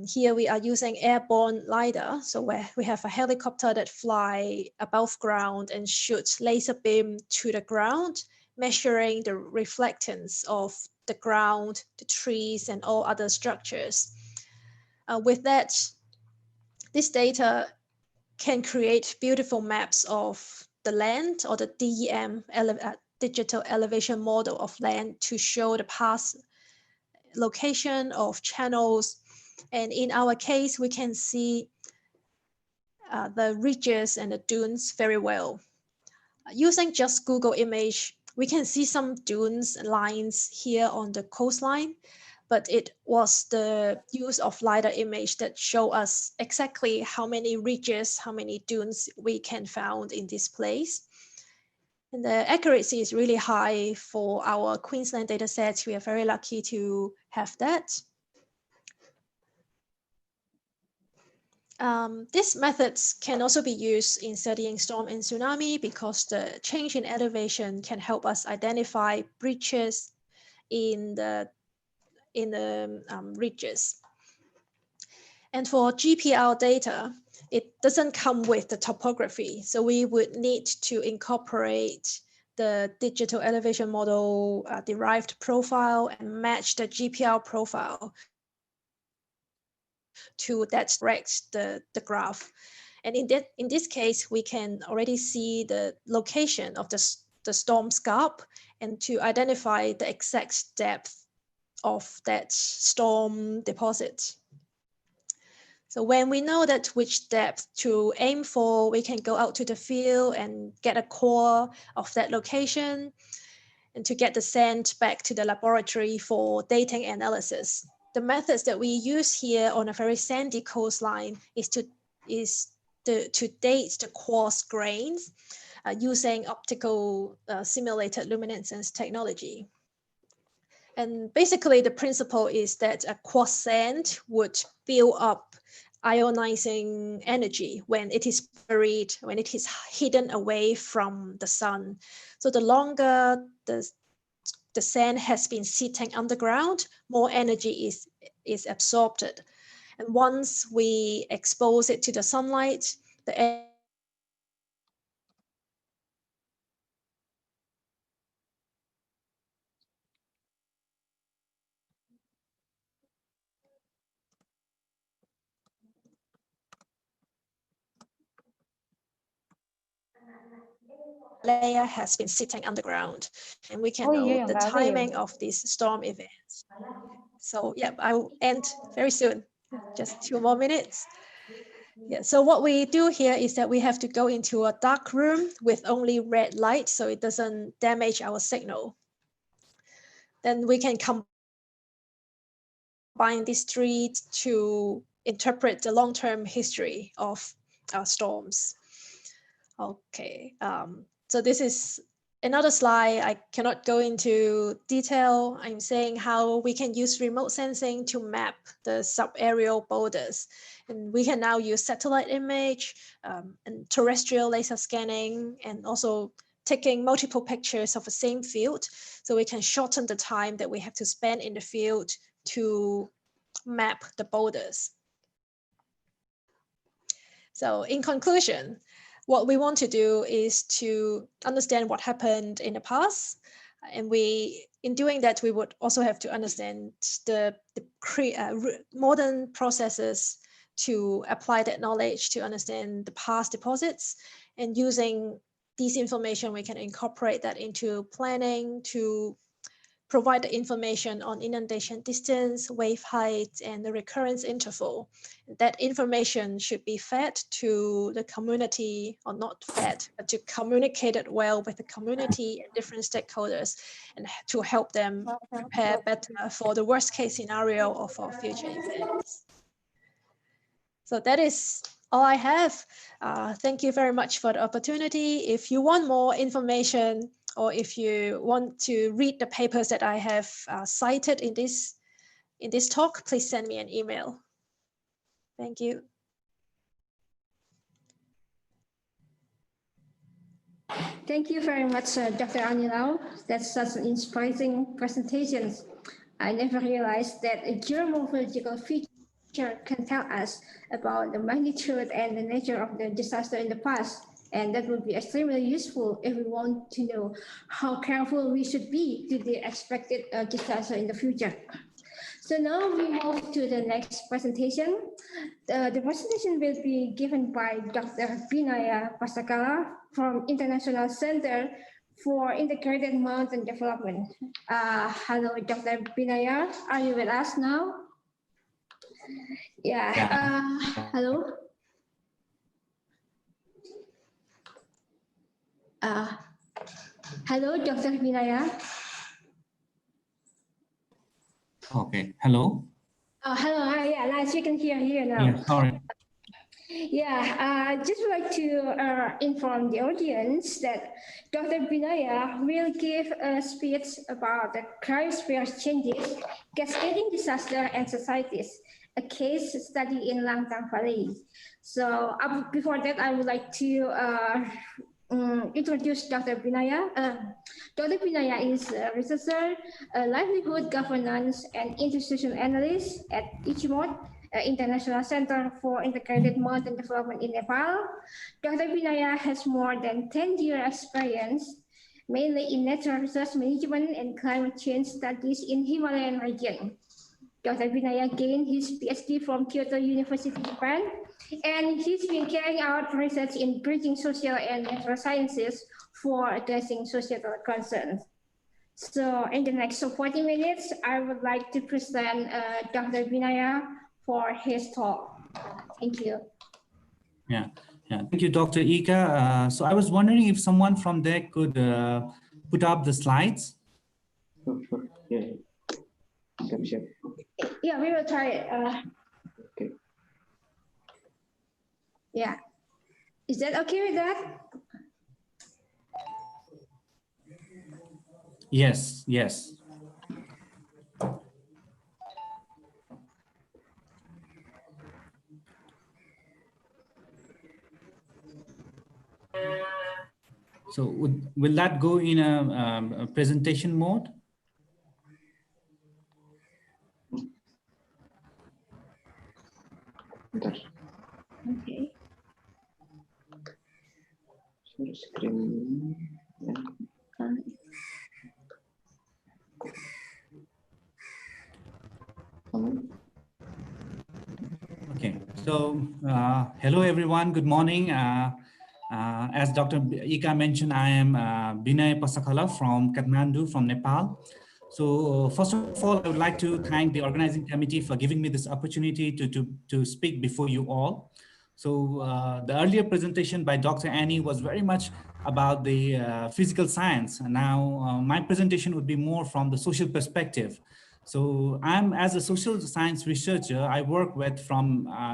Here we are using airborne LiDAR, so where we have a helicopter that fly above ground and shoots laser beam to the ground, measuring the reflectance of the ground, the trees, and all other structures. With that, this data can create beautiful maps of the land, or the DEM, digital elevation model of land, to show the past location of channels. And in our case, we can see the ridges and the dunes very well. Using just Google image, we can see some dunes lines here on the coastline, but it was the use of LiDAR image that show us exactly how many ridges, how many dunes we can find in this place. And the accuracy is really high for our Queensland data sets. We are very lucky to have that. These methods can also be used in studying storm and tsunami because the change in elevation can help us identify breaches in the ridges. And for GPL data, it doesn't come with the topography. So we would need to incorporate the digital elevation model derived profile and match the GPL profile to that direct the graph. And in this case, we can already see the location of the storm scalp and to identify the exact depth of that storm deposit. So when we know that which depth to aim for, we can go out to the field and get a core of that location and to get the sand back to the laboratory for dating analysis. The methods that we use here on a very sandy coastline is to date the coarse grains using optical simulated luminescence technology. And basically the principle is that a quartz sand would build up ionizing energy when it is buried, when it is hidden away from the sun. So the longer the sand has been sitting underground, more energy is absorbed. And once we expose it to the sunlight, the layer has been sitting underground, and we can know the timing of these storm events. So yeah, I will end very soon, just 2 more minutes. Yeah, so what we do here is that we have to go into a dark room with only red light so it doesn't damage our signal. Then we can combine these three to interpret the long-term history of storms. Okay, so this is another slide. I cannot go into detail. I'm saying how we can use remote sensing to map the subaerial boulders. And we can now use satellite image and terrestrial laser scanning, and also taking multiple pictures of the same field. So we can shorten the time that we have to spend in the field to map the boulders. So in conclusion, what we want to do is to understand what happened in the past. And in doing that, we would also have to understand the modern processes to apply that knowledge to understand the past deposits. And using these information, we can incorporate that into planning to provide the information on inundation distance, wave height, and the recurrence interval. That information should be fed to the community, or not fed, but to communicate it well with the community and different stakeholders, and to help them prepare better for the worst case scenario of our future events. So that is all I have. Thank you very much for the opportunity. If you want more information, or if you want to read the papers that I have cited in this talk, please send me an email. Thank you. Thank you very much, Dr. Anilau. That's such an inspiring presentation. I never realized that a geomorphological feature can tell us about the magnitude and the nature of the disaster in the past. And that would be extremely useful if we want to know how careful we should be to the expected disaster in the future. So now we move to the next presentation. The presentation will be given by Dr. Binaya Pasakala from International Center for Integrated Mountain Development. Hello, Dr. Binaya, are you with us now? Yeah. Hello. Hello, Dr. Binaya. Okay. Hello. Hello. Yeah, nice. You can hear you now. Yeah, sorry. Yeah, I just would like to inform the audience that Dr. Binaya will give a speech about the Cryosphere changes, cascading disaster and societies, a case study in Lantang Valley. So before that, I would like to introduce Dr. Binaya. Dr. Binaya is a researcher, a livelihood governance and institutional analyst at ICMOD, International Center for Integrated Mountain Development in Nepal. Dr. Binaya has more than 10-year experience, mainly in natural resource management and climate change studies in Himalayan region. Dr. Binaya gained his PhD from Kyoto University, Japan, and he's been carrying out research in bridging social and natural sciences for addressing societal concerns. So in the next 40 minutes, I would like to present Dr. Binaya for his talk. Thank you. Yeah. Thank you, Dr. Ika. So I was wondering if someone from there could put up the slides. Sure. Yeah. Yeah, we will try it. Okay. Yeah. Is that okay with that? Yes. So will that go in a presentation mode? Okay. Screen. Okay, so hello everyone, good morning. As Dr. Ika mentioned, I am Binay Pasakala from Kathmandu, from Nepal. So first of all, I would like to thank the organizing committee for giving me this opportunity to speak before you all. So the earlier presentation by Dr. Annie was very much about the physical science. And now my presentation would be more from the social perspective. So as a social science researcher, I work with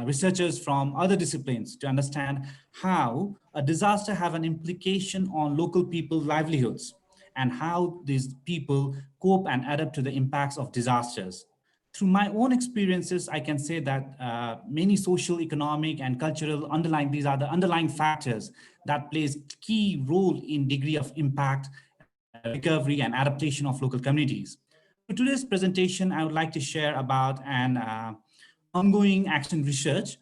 researchers from other disciplines to understand how a disaster have an implication on local people's livelihoods and how these people cope and adapt to the impacts of disasters. Through my own experiences, I can say that many social, economic, and cultural these are the underlying factors that plays key role in degree of impact, recovery, and adaptation of local communities. For today's presentation, I would like to share about an ongoing action research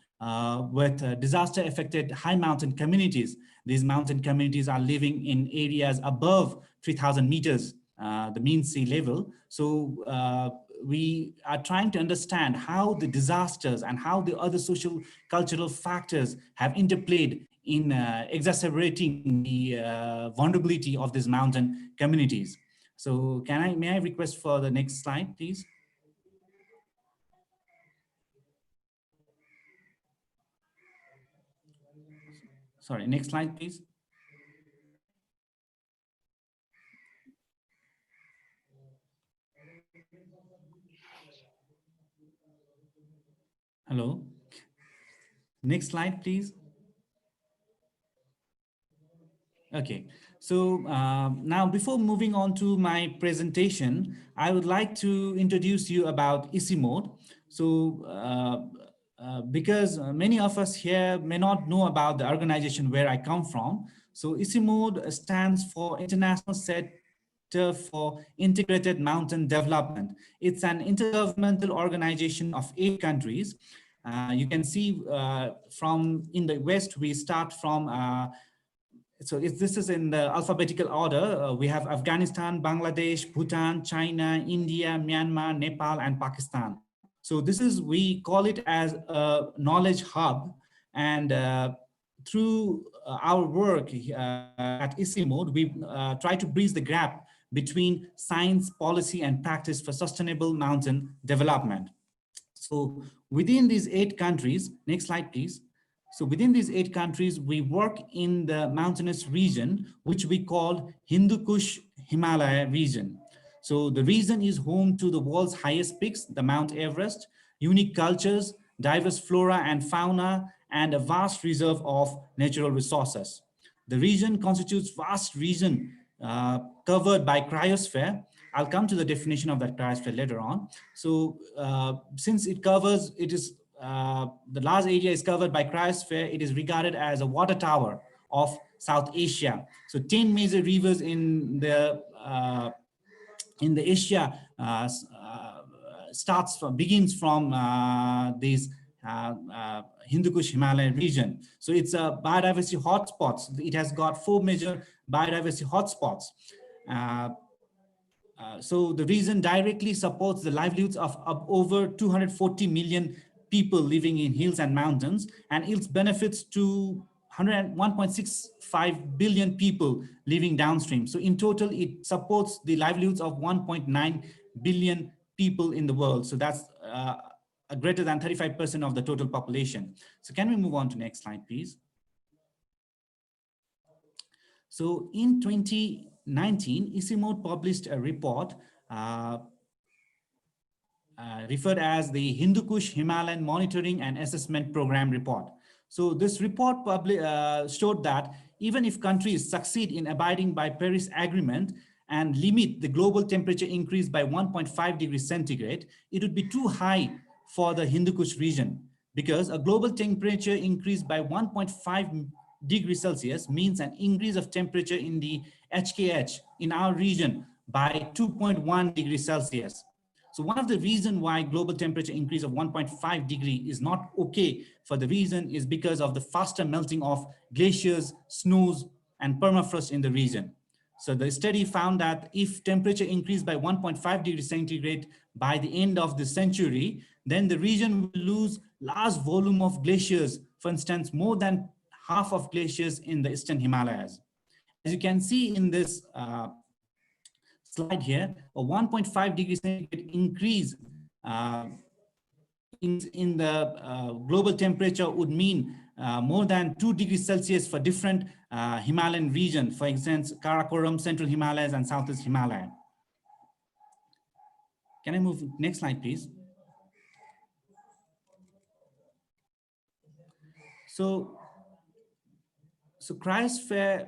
with disaster-affected high mountain communities. These mountain communities are living in areas above 3,000 meters, the mean sea level. So we are trying to understand how the disasters and how the other social cultural factors have interplayed in exacerbating the vulnerability of these mountain communities. So may I request for the next slide, please? Sorry, next slide, please. Hello. Next slide, please. Okay, so now before moving on to my presentation, I would like to introduce you about ICIMOD. So because many of us here may not know about the organization where I come from. So ICIMOD stands for International Center for Integrated Mountain Development. It's an intergovernmental organization of 8 countries. You can see from in the West, we start from this is in the alphabetical order. We have Afghanistan, Bangladesh, Bhutan, China, India, Myanmar, Nepal, and Pakistan. So we call it as a knowledge hub. And through our work at ICIMOD, we try to bridge the gap between science, policy, and practice for sustainable mountain development. So within these 8 countries, next slide, please. So within these 8 countries, we work in the mountainous region, which we call Hindu Kush Himalaya region. So the region is home to the world's highest peaks, the Mount Everest, unique cultures, diverse flora and fauna, and a vast reserve of natural resources. The region constitutes vast region covered by cryosphere. I'll come to the definition of that cryosphere later on. So since the large area is covered by cryosphere, it is regarded as a water tower of South Asia. So 10 major rivers in the Asia begins from these Hindu Kush Himalayan region. So it's a biodiversity hotspots. It has got 4 major biodiversity hotspots. So the region directly supports the livelihoods of over 240 million people living in hills and mountains, and its benefits to 1.65 billion people living downstream. So in total, it supports the livelihoods of 1.9 billion people in the world. So that's greater than 35% of the total population. So can we move on to next slide, please? So in 2019, ICIMOD published a report referred as the Hindu Kush Himalayan Monitoring and Assessment Program report. So this report showed that even if countries succeed in abiding by Paris Agreement and limit the global temperature increase by 1.5 degrees centigrade, it would be too high for the Hindu Kush region, because a global temperature increase by 1.5 degrees Celsius means an increase of temperature in the HKH in our region by 2.1 degrees Celsius. So one of the reasons why global temperature increase of 1.5 degree is not okay for the reason is because of the faster melting of glaciers, snows, and permafrost in the region. So the study found that if temperature increased by 1.5 degrees centigrade by the end of the century, then the region will lose large volume of glaciers, for instance, more than half of glaciers in the Eastern Himalayas. As you can see in this slide here, a 1.5 degrees centigrade increase in the global temperature would mean more than 2 degrees Celsius for different Himalayan region, for instance, Karakoram, Central Himalayas, and Southeast Himalaya. Can I move next slide, please? So cryosphere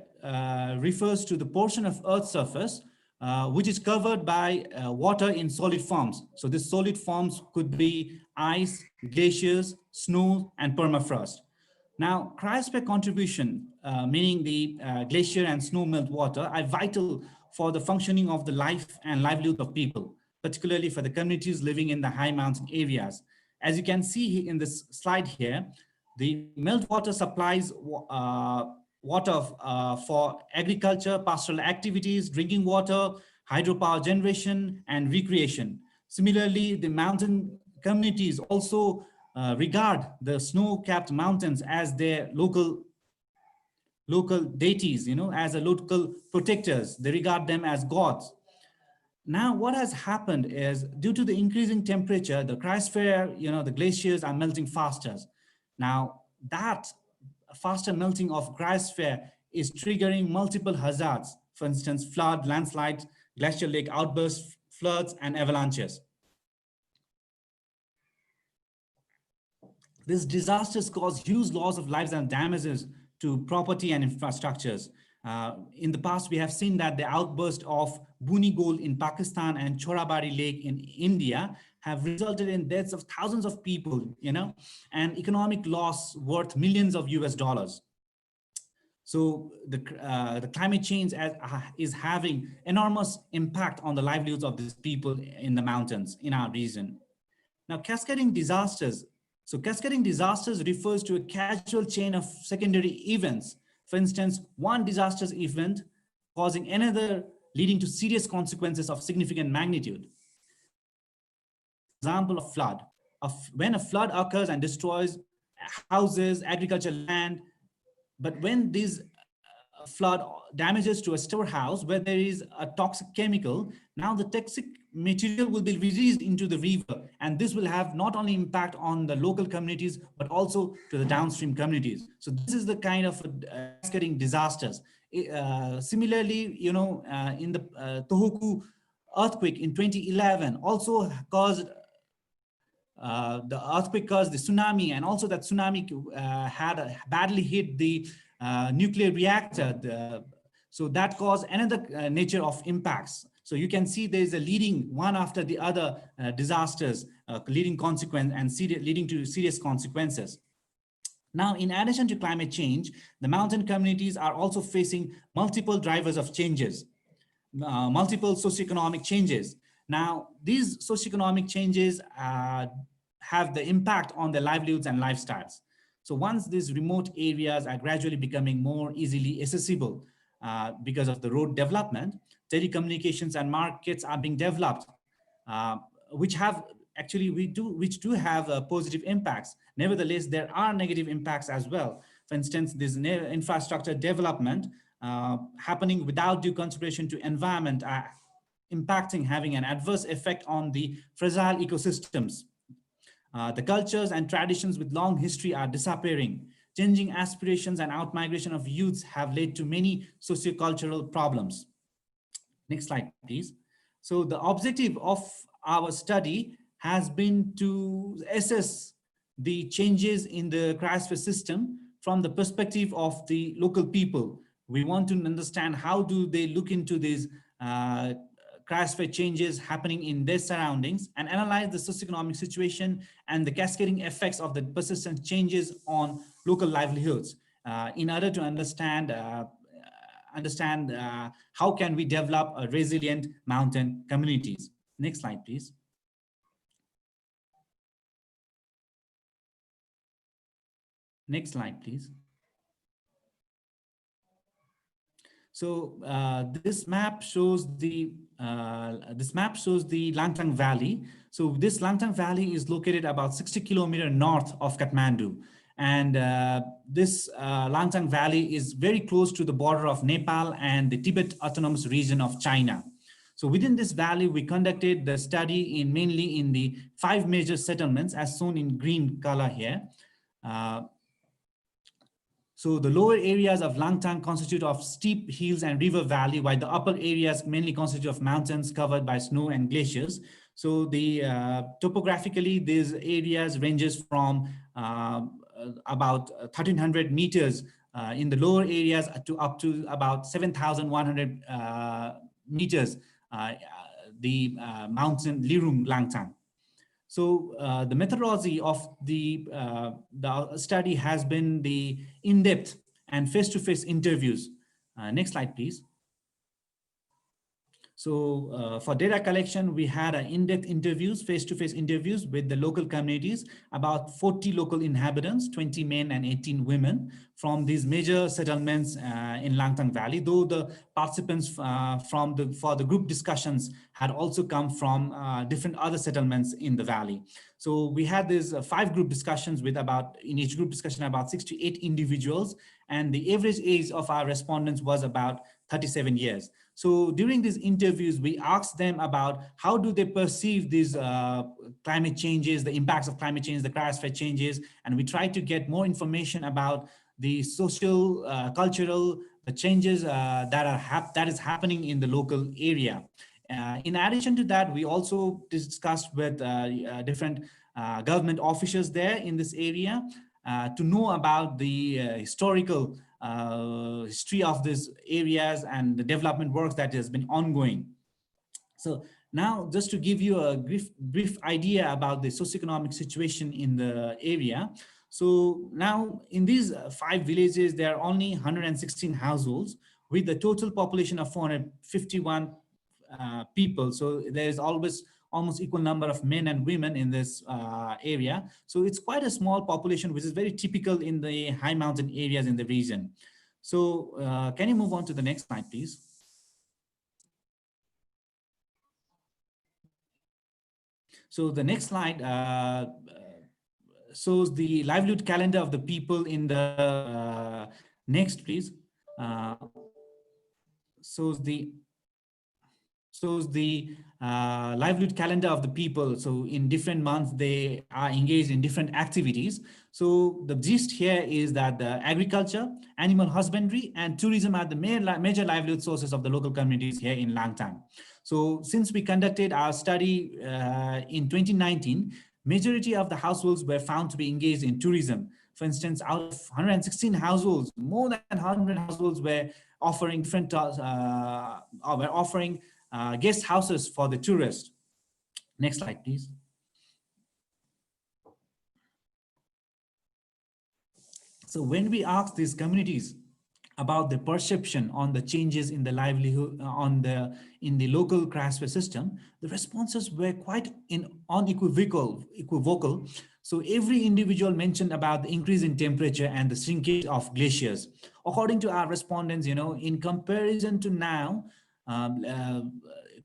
refers to the portion of Earth's surface which is covered by water in solid forms. So this solid forms could be ice, glaciers, snow, and permafrost. Now, cryosphere contribution, meaning the glacier and snow melt water, are vital for the functioning of the life and livelihood of people, particularly for the communities living in the high mountain areas. As you can see in this slide here, the meltwater supplies water for agriculture, pastoral activities, drinking water, hydropower generation, and recreation. Similarly, the mountain communities also regard the snow-capped mountains as their local deities, as a local protectors. They regard them as gods. Now, what has happened is due to the increasing temperature, the cryosphere, the glaciers are melting faster. Now, that faster melting of cryosphere is triggering multiple hazards, for instance, flood, landslides, glacial lake outbursts, floods, and avalanches. These disasters cause huge loss of lives and damages to property and infrastructures. In the past, we have seen that the outburst of Bunigol in Pakistan and Chorabari Lake in India have resulted in deaths of thousands of people, and economic loss worth millions of US dollars. So the climate change is having enormous impact on the livelihoods of these people in the mountains in our region. Now, cascading disasters. So cascading disasters refers to a casual chain of secondary events. For instance, one disastrous event causing another, leading to serious consequences of significant magnitude. Example of flood. When a flood occurs and destroys houses, agricultural land, but when this flood damages to a storehouse where there is a toxic chemical, now the toxic material will be released into the river, and this will have not only impact on the local communities but also to the downstream communities. So this is the kind of cascading disasters. Similarly, in the Tohoku earthquake in 2011 also caused the earthquake caused the tsunami, and also that tsunami had badly hit the nuclear reactor. So that caused another nature of impacts. So you can see there is a leading one after the other disasters, leading consequence and leading to serious consequences. Now, in addition to climate change, the mountain communities are also facing multiple drivers of changes, multiple socioeconomic changes. Now, these socioeconomic changes have the impact on their livelihoods and lifestyles. So once these remote areas are gradually becoming more easily accessible because of the road development, telecommunications and markets are being developed, which do have positive impacts. Nevertheless, there are negative impacts as well. For instance, this infrastructure development happening without due consideration to environment are impacting, having an adverse effect on the fragile ecosystems. The cultures and traditions with long history are disappearing. Changing aspirations and outmigration of youths have led to many sociocultural problems. Next slide, please. So the objective of our study has been to assess the changes in the cryosphere system from the perspective of the local people. We want to understand how do they look into these cryosphere changes happening in their surroundings and analyze the socioeconomic situation and the cascading effects of the persistent changes on local livelihoods. in order to understand how can we develop a resilient mountain communities. Next slide, please. Next slide, please. So this map shows the Lantang Valley. So this Lantang Valley is located about 60 kilometers north of Kathmandu. And this Lantang Valley is very close to the border of Nepal and the Tibet Autonomous Region of China. So within this valley, we conducted the study mainly in the 5 major settlements as shown in green color here. So the lower areas of Lantang constitute of steep hills and river valley, while the upper areas mainly constitute of mountains covered by snow and glaciers. So the topographically, these areas ranges from about 1,300 meters in the lower areas to up to about 7,100 meters, the mountain Lirung Lantang. So the methodology of the study has been the in-depth and face-to-face interviews. Next slide, please. So for data collection, we had in-depth interviews, face-to-face interviews with the local communities, about 40 local inhabitants, 20 men and 18 women from these major settlements in Lantang Valley, though the participants for the group discussions had also come from different other settlements in the valley. So we had these 5 group discussions with in each group discussion about 6 to 8 individuals, and the average age of our respondents was about 37 years. So during these interviews, we asked them about how do they perceive these climate changes, the impacts of climate change, the cryosphere changes, and we tried to get more information about the social, cultural changes that is happening in the local area. In addition to that, we also discussed with different government officials there in this area to know about the historical history of these areas and the development work that has been ongoing. So now, just to give you a brief idea about the socioeconomic situation in the area. So now in these 5 villages, there are only 116 households with a total population of 451 people. So there is always almost equal number of men and women in this area. So it's quite a small population, which is very typical in the high mountain areas in the region. So can you move on to the next slide, please? So the next slide shows the livelihood calendar of the people in the next, please. Shows the livelihood calendar of the people. So in different months, they are engaged in different activities. So the gist here is that the agriculture, animal husbandry, and tourism are the major livelihood sources of the local communities here in Lantang. So since we conducted our study in 2019, majority of the households were found to be engaged in tourism. For instance, out of 116 households, more than 100 households were offering different guest houses for the tourists. Next slide, please. So when we asked these communities about the perception on the changes in the livelihood in the local cryosphere system, the responses were quite unequivocal. So every individual mentioned about the increase in temperature and the shrinkage of glaciers. According to our respondents, in comparison to now,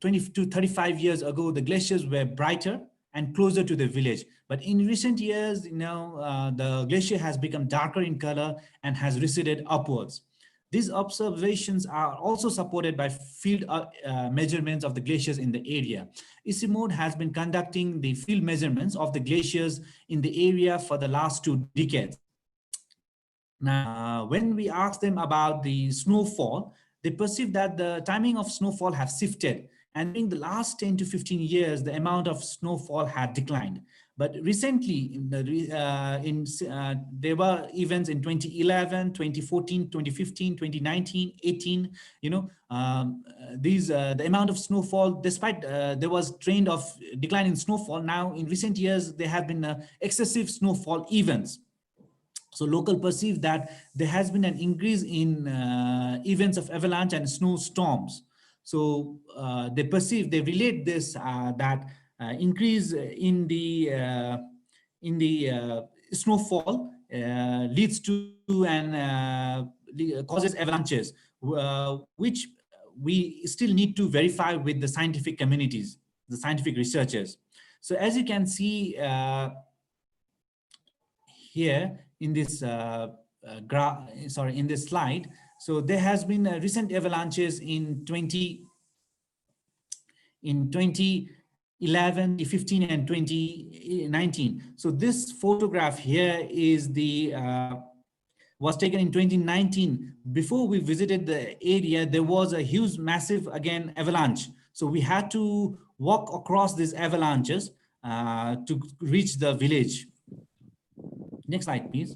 20 to 35 years ago, the glaciers were brighter and closer to the village. But in recent years, the glacier has become darker in color and has receded upwards. These observations are also supported by field measurements of the glaciers in the area. ICIMOD has been conducting the field measurements of the glaciers in the area for the last 2 decades. Now, when we asked them about the snowfall, they perceive that the timing of snowfall has shifted. And in the last 10 to 15 years, the amount of snowfall had declined. But recently, there were events in 2011, 2014, 2015, 2019, 18. The amount of snowfall, despite there was trend of decline in snowfall, now in recent years there have been excessive snowfall events. So local perceive that there has been an increase in events of avalanche and snowstorms. So they relate this that increase in the snowfall leads to and causes avalanches, which we still need to verify with the scientific communities, the scientific researchers. So as you can see here in this in this slide, so there has been recent avalanches in 2011, 2015, and 2019. So this photograph here is the was taken in 2019. Before we visited the area, there was a huge, massive, again, avalanche. So we had to walk across these avalanches to reach the village. Next slide, please.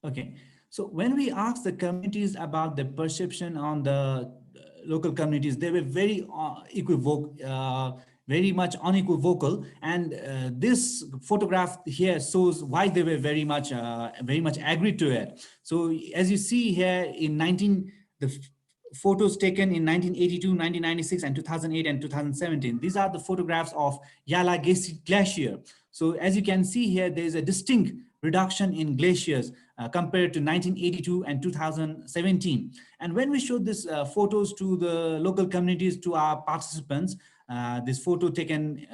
Okay, so when we asked the communities about the perception on the local communities, they were very very much unequivocal, and this photograph here shows why they were very much agreed to it. So as you see here in the photos taken in 1982, 1996, and 2008 and 2017. These are the photographs of Yala Glacier. So as you can see here, there is a distinct reduction in glaciers compared to 1982 and 2017. And when we showed these photos to the local communities, to our participants, this photo taken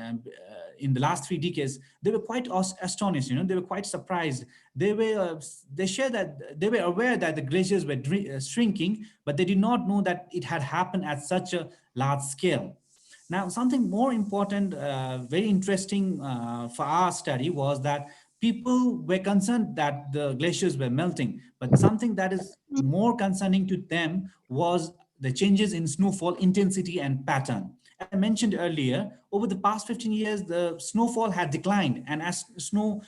in the last 3 decades, they were quite astonished. They were quite surprised. They shared that they were aware that the glaciers were shrinking, but they did not know that it had happened at such a large scale. Now, something more important, very interesting for our study was that people were concerned that the glaciers were melting, but something that is more concerning to them was the changes in snowfall intensity and pattern. As I mentioned earlier, over the past 15 years, the snowfall had declined, and as the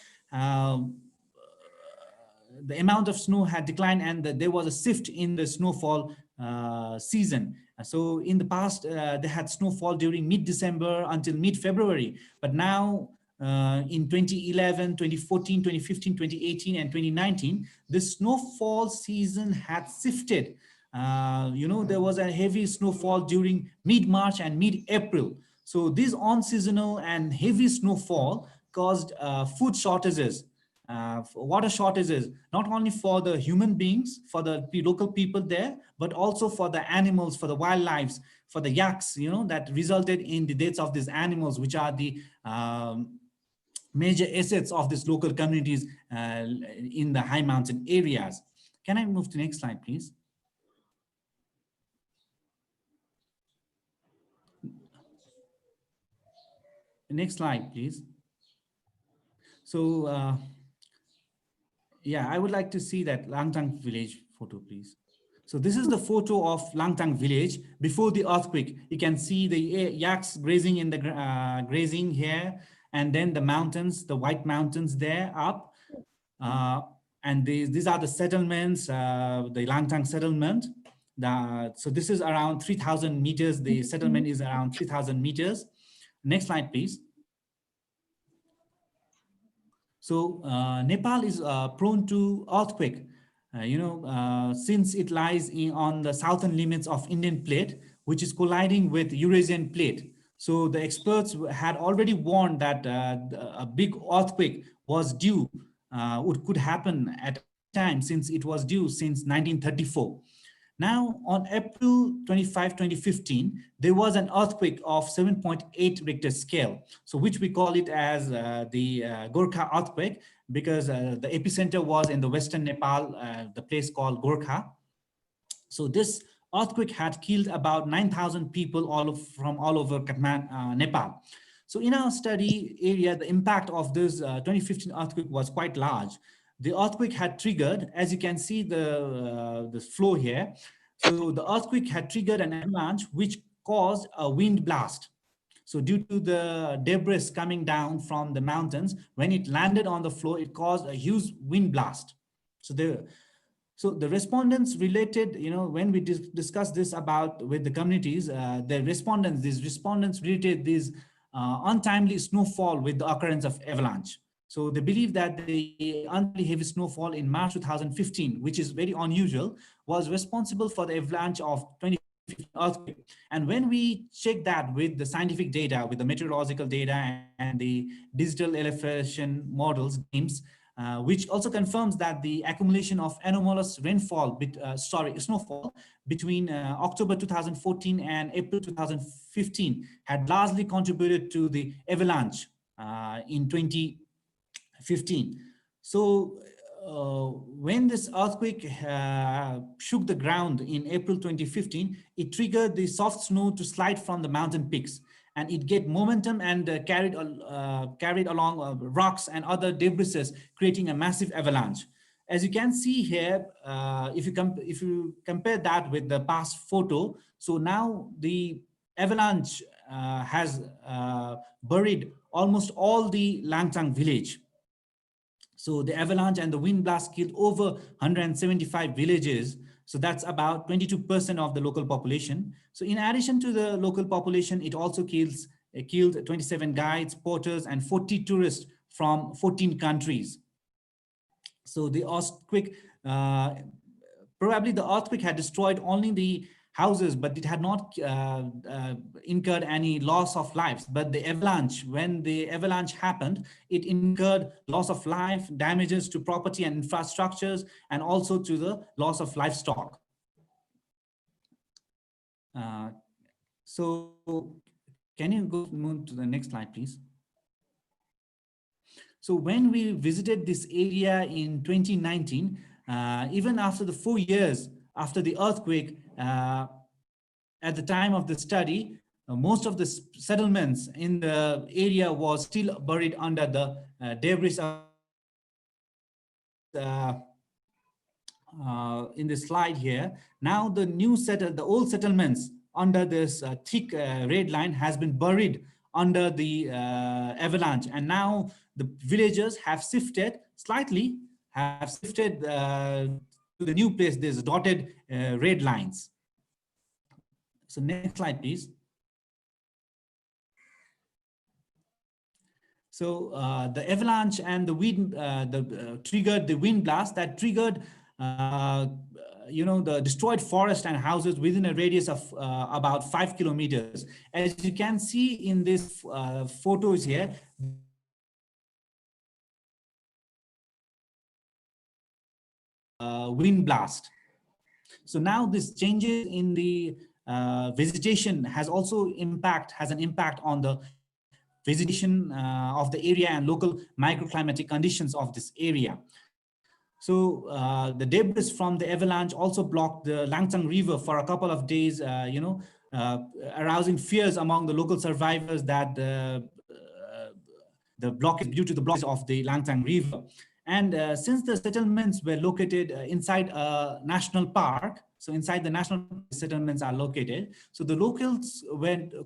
amount of snow had declined, and there was a shift in the snowfall season. So in the past, they had snowfall during mid-December until mid-February, but now in 2011, 2014, 2015, 2018, and 2019, the snowfall season had shifted. There was a heavy snowfall during mid-March and mid-April. So this on-seasonal and heavy snowfall caused food shortages, water shortages, not only for the human beings, for the local people there, but also for the animals, for the wildlife, for the yaks, that resulted in the deaths of these animals, which are the major assets of these local communities in the high mountain areas. Can I move to the next slide, please? Next slide, please. So, yeah, I would like to see that Lantang village photo, please. So this is the photo of Lantang village before the earthquake. You can see the yaks grazing in the grazing here, and then the mountains, the white mountains there up. And these are the settlements, the Lantang settlement. So this is around 3,000 meters. The settlement is around 3,000 meters. Next slide, please. So Nepal is prone to earthquake, since it lies on the southern limits of Indian plate, which is colliding with Eurasian plate. So the experts had already warned that a big earthquake was due, could happen at a time, since it was due since 1934. Now, on April 25, 2015, there was an earthquake of 7.8 Richter scale, so which we call it as the Gorkha earthquake, because the epicenter was in the western Nepal, the place called Gorkha. So this earthquake had killed about 9,000 people from all over Kathmandu, Nepal. So in our study area, the impact of this 2015 earthquake was quite large. The earthquake had triggered, as you can see the flow here. So the earthquake had triggered an avalanche, which caused a wind blast. So due to the debris coming down from the mountains, when it landed on the floor, it caused a huge wind blast. So the respondents related, when we discuss this about with the communities, these respondents related this untimely snowfall with the occurrence of avalanche. So they believe that the untimely heavy snowfall in March 2015, which is very unusual, was responsible for the avalanche of 2015 earthquake. And when we check that with the scientific data, with the meteorological data and the digital elevation models, games, which also confirms that the accumulation of anomalous rainfall, snowfall between October 2014 and April 2015 had largely contributed to the avalanche in 2015. So when this earthquake shook the ground in April 2015, it triggered the soft snow to slide from the mountain peaks, and it get momentum and carried along rocks and other debris, creating a massive avalanche. As you can see here, if you compare that with the past photo, so now the avalanche has buried almost all the Lantang village. So the avalanche and the wind blast killed over 175 villages. So that's about 22% of the local population. So in addition to the local population, it also killed 27 guides, porters, and 40 tourists from 14 countries. So the earthquake, probably the earthquake had destroyed only the houses, but it had not incurred any loss of lives. But the avalanche, when the avalanche happened, it incurred loss of life, damages to property and infrastructures, and also to the loss of livestock. So can you move to the next slide, please? So when we visited this area in 2019, even after the 4 years after the earthquake, at the time of the study, most of the settlements in the area was still buried under the debris in the slide here. Now the old settlements under this thick red line has been buried under the avalanche, and now the villagers have shifted slightly, to the new place. There's dotted red lines. So next slide, please. So the avalanche and the wind triggered the wind blast that triggered the destroyed forest and houses within a radius of about 5 kilometers. As you can see in this photos here, wind blast. So now this changes in the vegetation has an impact on the vegetation of the area and local microclimatic conditions of this area. So the debris from the avalanche also blocked the Lantang River for a couple of days, arousing fears among the local survivors that the blockage due to the blockage of the Lantang River. And since the settlements were located inside a national park, so inside the national settlements are located, so the locals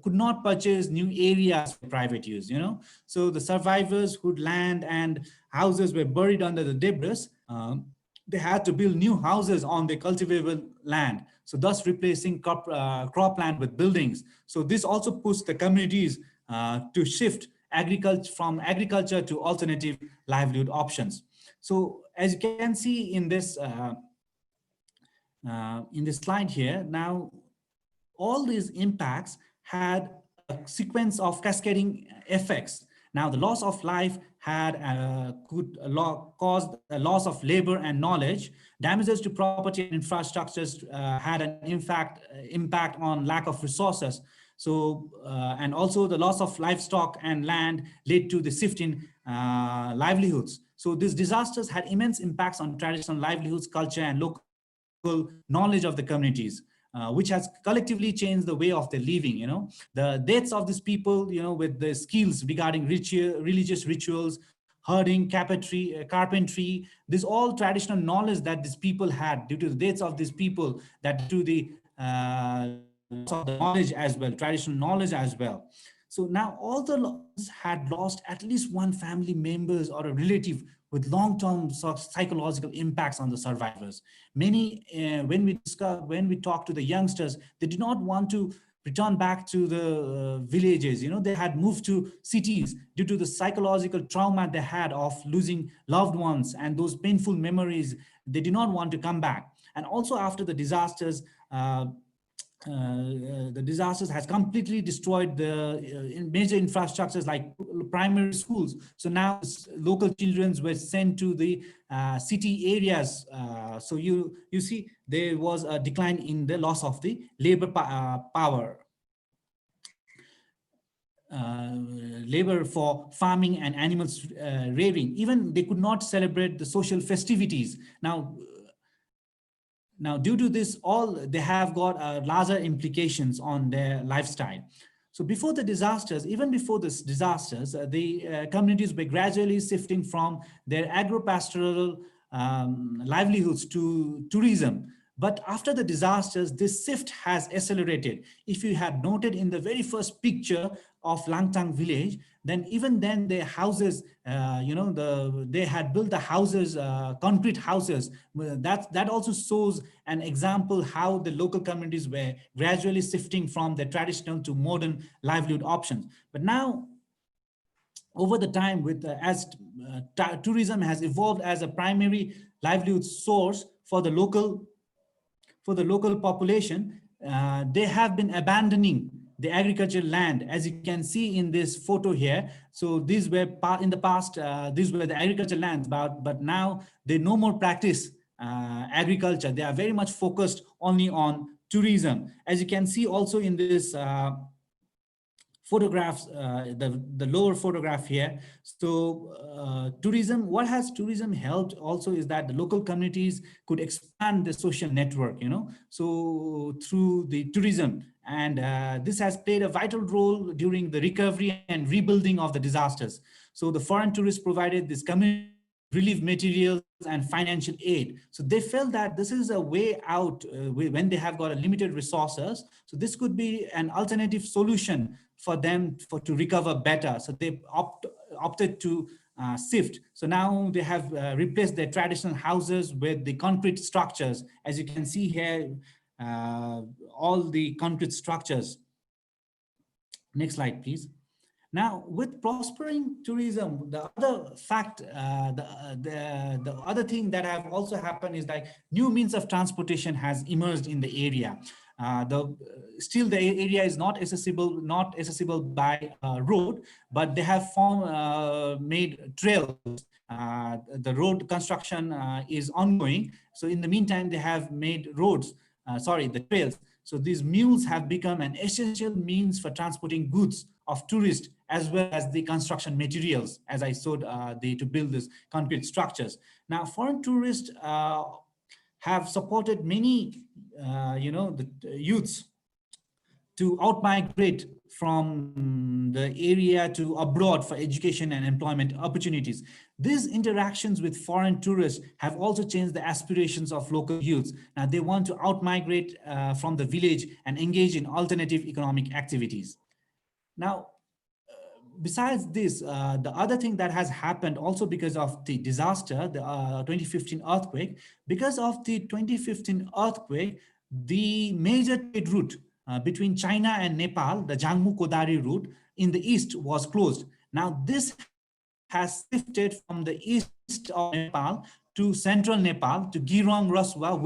could not purchase new areas for private use, So the survivors whose land and houses were buried under the debris, they had to build new houses on the cultivable land, so thus replacing cropland with buildings. So this also pushed the communities to shift from agriculture to alternative livelihood options. So as you can see in this slide here, now all these impacts had a sequence of cascading effects. Now the loss of life could cause a loss of labor and knowledge. Damages to property and infrastructures had an impact on lack of resources. So, and also the loss of livestock and land led to the shift in livelihoods. So these disasters had immense impacts on traditional livelihoods, culture, and local knowledge of the communities, which has collectively changed the way of their living. The deaths of these people, with the skills regarding religious rituals, herding, carpentry, this all traditional knowledge that these people had due to the deaths of these people, that to the loss of the knowledge as well, traditional knowledge as well. So now all the losses had lost at least one family members or a relative, with long-term psychological impacts on the survivors. Many, when we talk to the youngsters, they did not want to return back to the villages. They had moved to cities due to the psychological trauma they had of losing loved ones and those painful memories. They did not want to come back. And also after the disasters, the disasters has completely destroyed the major infrastructures like primary schools. So now local children were sent to the city areas. So you see there was a decline in the loss of the labor power. Labor for farming and animals rearing. Even they could not celebrate the social festivities. Now, due to this, they have got larger implications on their lifestyle. So before the disasters, even before the disasters, the communities were gradually shifting from their agro-pastoral livelihoods to tourism. But after the disasters, this shift has accelerated. If you had noted in the very first picture of Lantang village, then even then their houses, they had built the houses, concrete houses. That also shows an example how the local communities were gradually shifting from the traditional to modern livelihood options. But now, over the time, as tourism has evolved as a primary livelihood source for the local population, they have been abandoning the agricultural land, as you can see in this photo here. So these were in the past, these were the agricultural lands, but now they no more practice agriculture. They are very much focused only on tourism. As you can see also in this photographs, the lower photograph here. So tourism, what has tourism helped also is that the local communities could expand the social network, so through the tourism. And this has played a vital role during the recovery and rebuilding of the disasters. So the foreign tourists provided this community relief materials and financial aid. So they felt that this is a way out when they have got a limited resources. So this could be an alternative solution for them to recover better. So they opted to shift. So now they have replaced their traditional houses with the concrete structures. As you can see here, all the concrete structures. Next slide, please. Now, with prospering tourism, the other fact, the other thing that have also happened is that new means of transportation has emerged in the area. Still, the area is not accessible by road, but they have made trails. The road construction is ongoing. So in the meantime, they have made roads, the trails. So these mules have become an essential means for transporting goods of tourists, as well as the construction materials, as I showed, to build these concrete structures. Now, foreign tourists have supported many, the youths to outmigrate from the area to abroad for education and employment opportunities. These interactions with foreign tourists have also changed the aspirations of local youths. Now they want to outmigrate from the village and engage in alternative economic activities. Now, besides this, the other thing that has happened also because of the disaster, the 2015 earthquake, because of the 2015 earthquake, the major trade route between China and Nepal, the Jangmu-Kodari route in the east was closed. Now this has shifted from the east of Nepal to central Nepal, to Girong Raswa,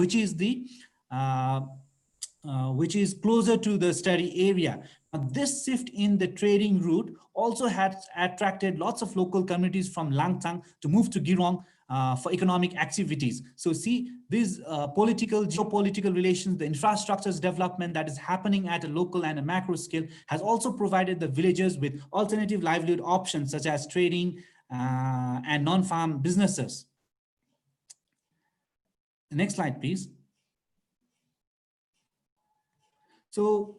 which is closer to the study area. Now, this shift in the trading route also has attracted lots of local communities from Lantang to move to Girong for economic activities. So see, these geopolitical relations, the infrastructures development that is happening at a local and a macro scale has also provided the villagers with alternative livelihood options such as trading and non-farm businesses. Next slide, please. So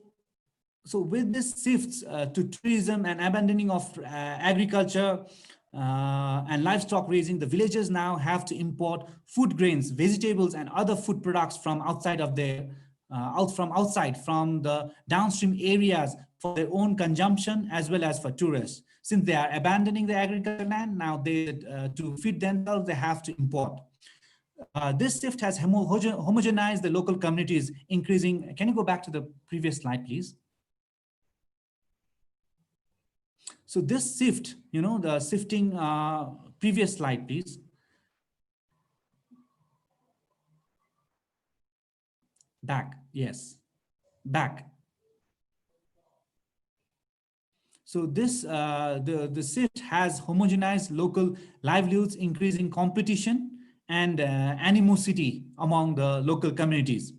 with this shifts to tourism and abandoning of agriculture and livestock raising, the villagers now have to import food grains, vegetables, and other food products from outside of their from the downstream areas for their own consumption as well as for tourists. Since they are abandoning the agricultural land, now to feed themselves, they have to import. This shift has homogenized the local communities, increasing. Can you go back to the previous slide, please? So this shift, the shifting, previous slide, please. Back, yes, back. So this, the shift has homogenized local livelihoods, increasing competition and animosity among the local communities.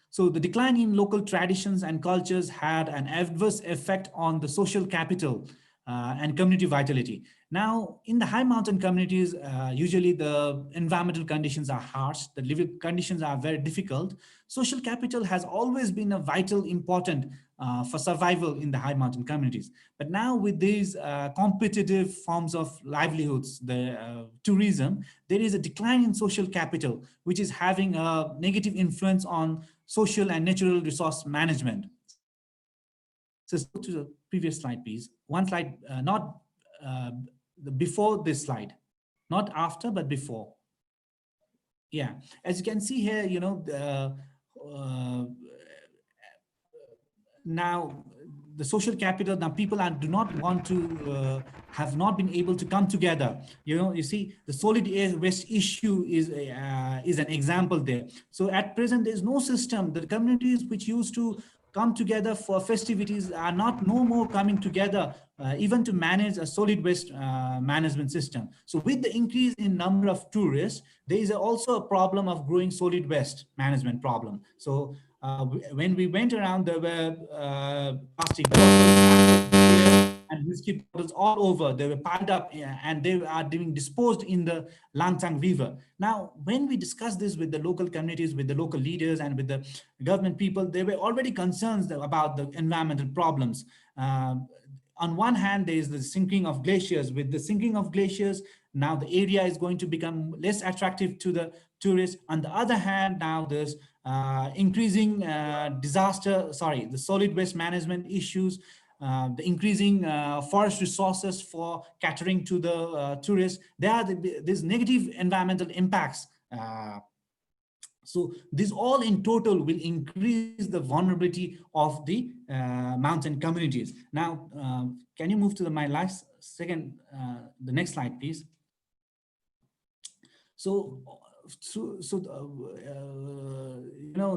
So the decline in local traditions and cultures had an adverse effect on the social capital and community vitality. Now, in the high mountain communities, usually the environmental conditions are harsh, the living conditions are very difficult. Social capital has always been a vital important for survival in the high mountain communities. But now with these competitive forms of livelihoods, the tourism, there is a decline in social capital, which is having a negative influence on social and natural resource management. So go to the previous slide, please. One slide, not before this slide, not after, but before. Yeah, as you can see here, now the social capital, now people do not want to, have not been able to come together. You see the solid waste issue is an example there. So at present, there's no system. The communities which used to come together for festivities are no more coming together, even to manage a solid waste management system. So with the increase in number of tourists, there is also a problem of growing solid waste management problem. So when we went around, there were plastic bottles and whiskey bottles all over. They were piled up and they are being disposed in the Lantang River. Now, when we discussed this with the local communities, with the local leaders and with the government people, they were already concerned about the environmental problems. On one hand, there is the sinking of glaciers. With the sinking of glaciers, now the area is going to become less attractive to the tourists. On the other hand, now there's increasing the solid waste management issues, the increasing forest resources for catering to the tourists. There's negative environmental impacts. So this all in total will increase the vulnerability of the mountain communities. Now, can you move to the next slide, please? So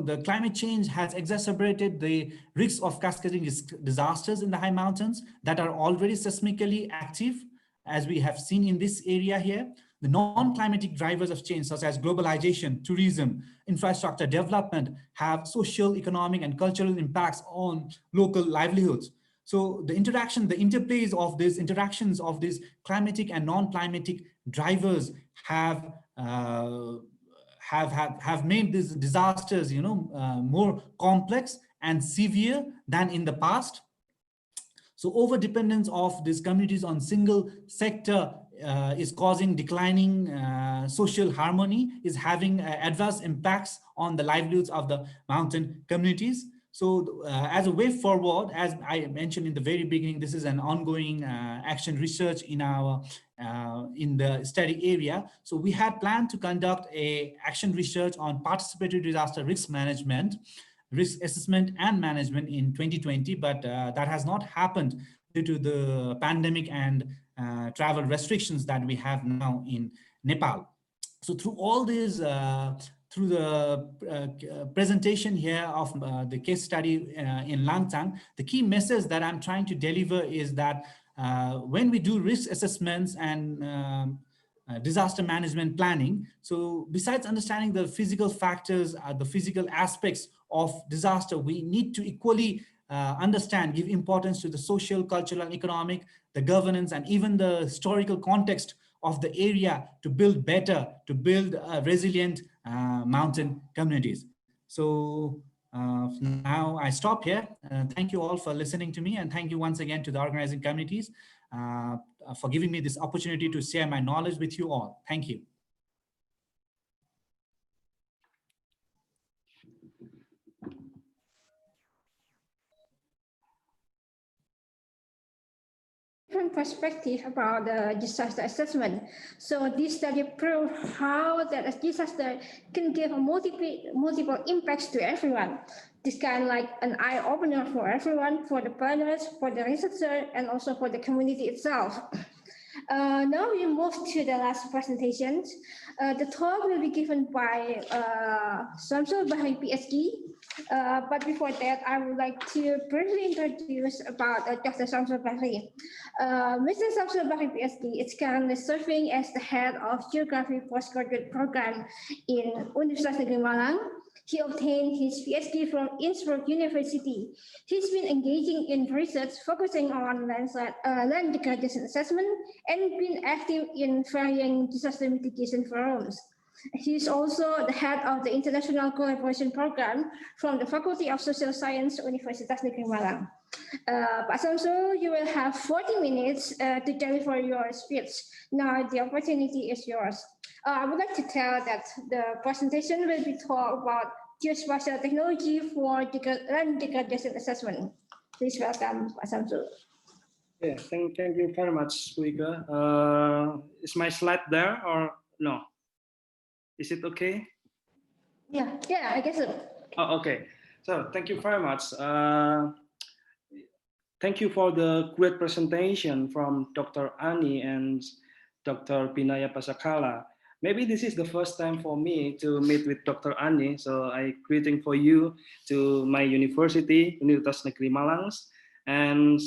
the climate change has exacerbated the risks of cascading disasters in the high mountains that are already seismically active, as we have seen in this area here. The non-climatic drivers of change, such as globalization, tourism, infrastructure development, have social, economic, and cultural impacts on local livelihoods. So the interplays of these interactions of these climatic and non-climatic drivers have made these disasters, more complex and severe than in the past. So over-dependence of these communities on single sector is causing declining social harmony, is having adverse impacts on the livelihoods of the mountain communities. So as a way forward, as I mentioned in the very beginning, this is an ongoing action research in the study area. So we had planned to conduct a action research on participatory disaster risk management, risk assessment and management in 2020, but that has not happened due to the pandemic and travel restrictions that we have now in Nepal. So through all these, through the presentation here of the case study in Lantang, the key message that I'm trying to deliver is that when we do risk assessments and disaster management planning, so besides understanding the physical factors, the physical aspects of disaster, we need to equally understand, give importance to the social, cultural, and economic, the governance, and even the historical context of the area to build better, to build resilient mountain communities. So now I stop here. Thank you all for listening to me, and thank you once again to the organizing committees for giving me this opportunity to share my knowledge with you all. Thank you. different perspective about the disaster assessment. So this study proved how that a disaster can give a multiple impacts to everyone. This kind of like an eye-opener for everyone, for the planners, for the researcher, and also for the community itself. Now we move to the last presentation. The talk will be given by Samsul Bahri, PhD. But before that, I would like to briefly introduce about Dr. Samsul Bahri. Mr. Samsul Bahri, PhD, is currently serving as the head of Geography Postgraduate Program in Universitas Negeri Malang. He obtained his PhD from Innsbruck University. He's been engaging in research focusing on land degradation assessment and been active in varying disaster mitigation forums. He's also the head of the International Collaboration Program from the Faculty of Social Science, Universitas Negeri Malang. Pak Samsul, you will have 40 minutes to deliver your speech. Now the opportunity is yours. I would like to tell that the presentation will be talk about geospatial technology for land degradation assessment. Please welcome Pak Samsul. Yeah, thank you very much, speaker. Is my slide there or no? Is it okay? Yeah, I guess so. Oh, okay. So thank you very much. Thank you for the great presentation from Dr. Ani and Dr. Binaya Pasakala. Maybe this is the first time for me to meet with Dr. Ani, so I greeting for you to my university, Universitas Negeri Malang. And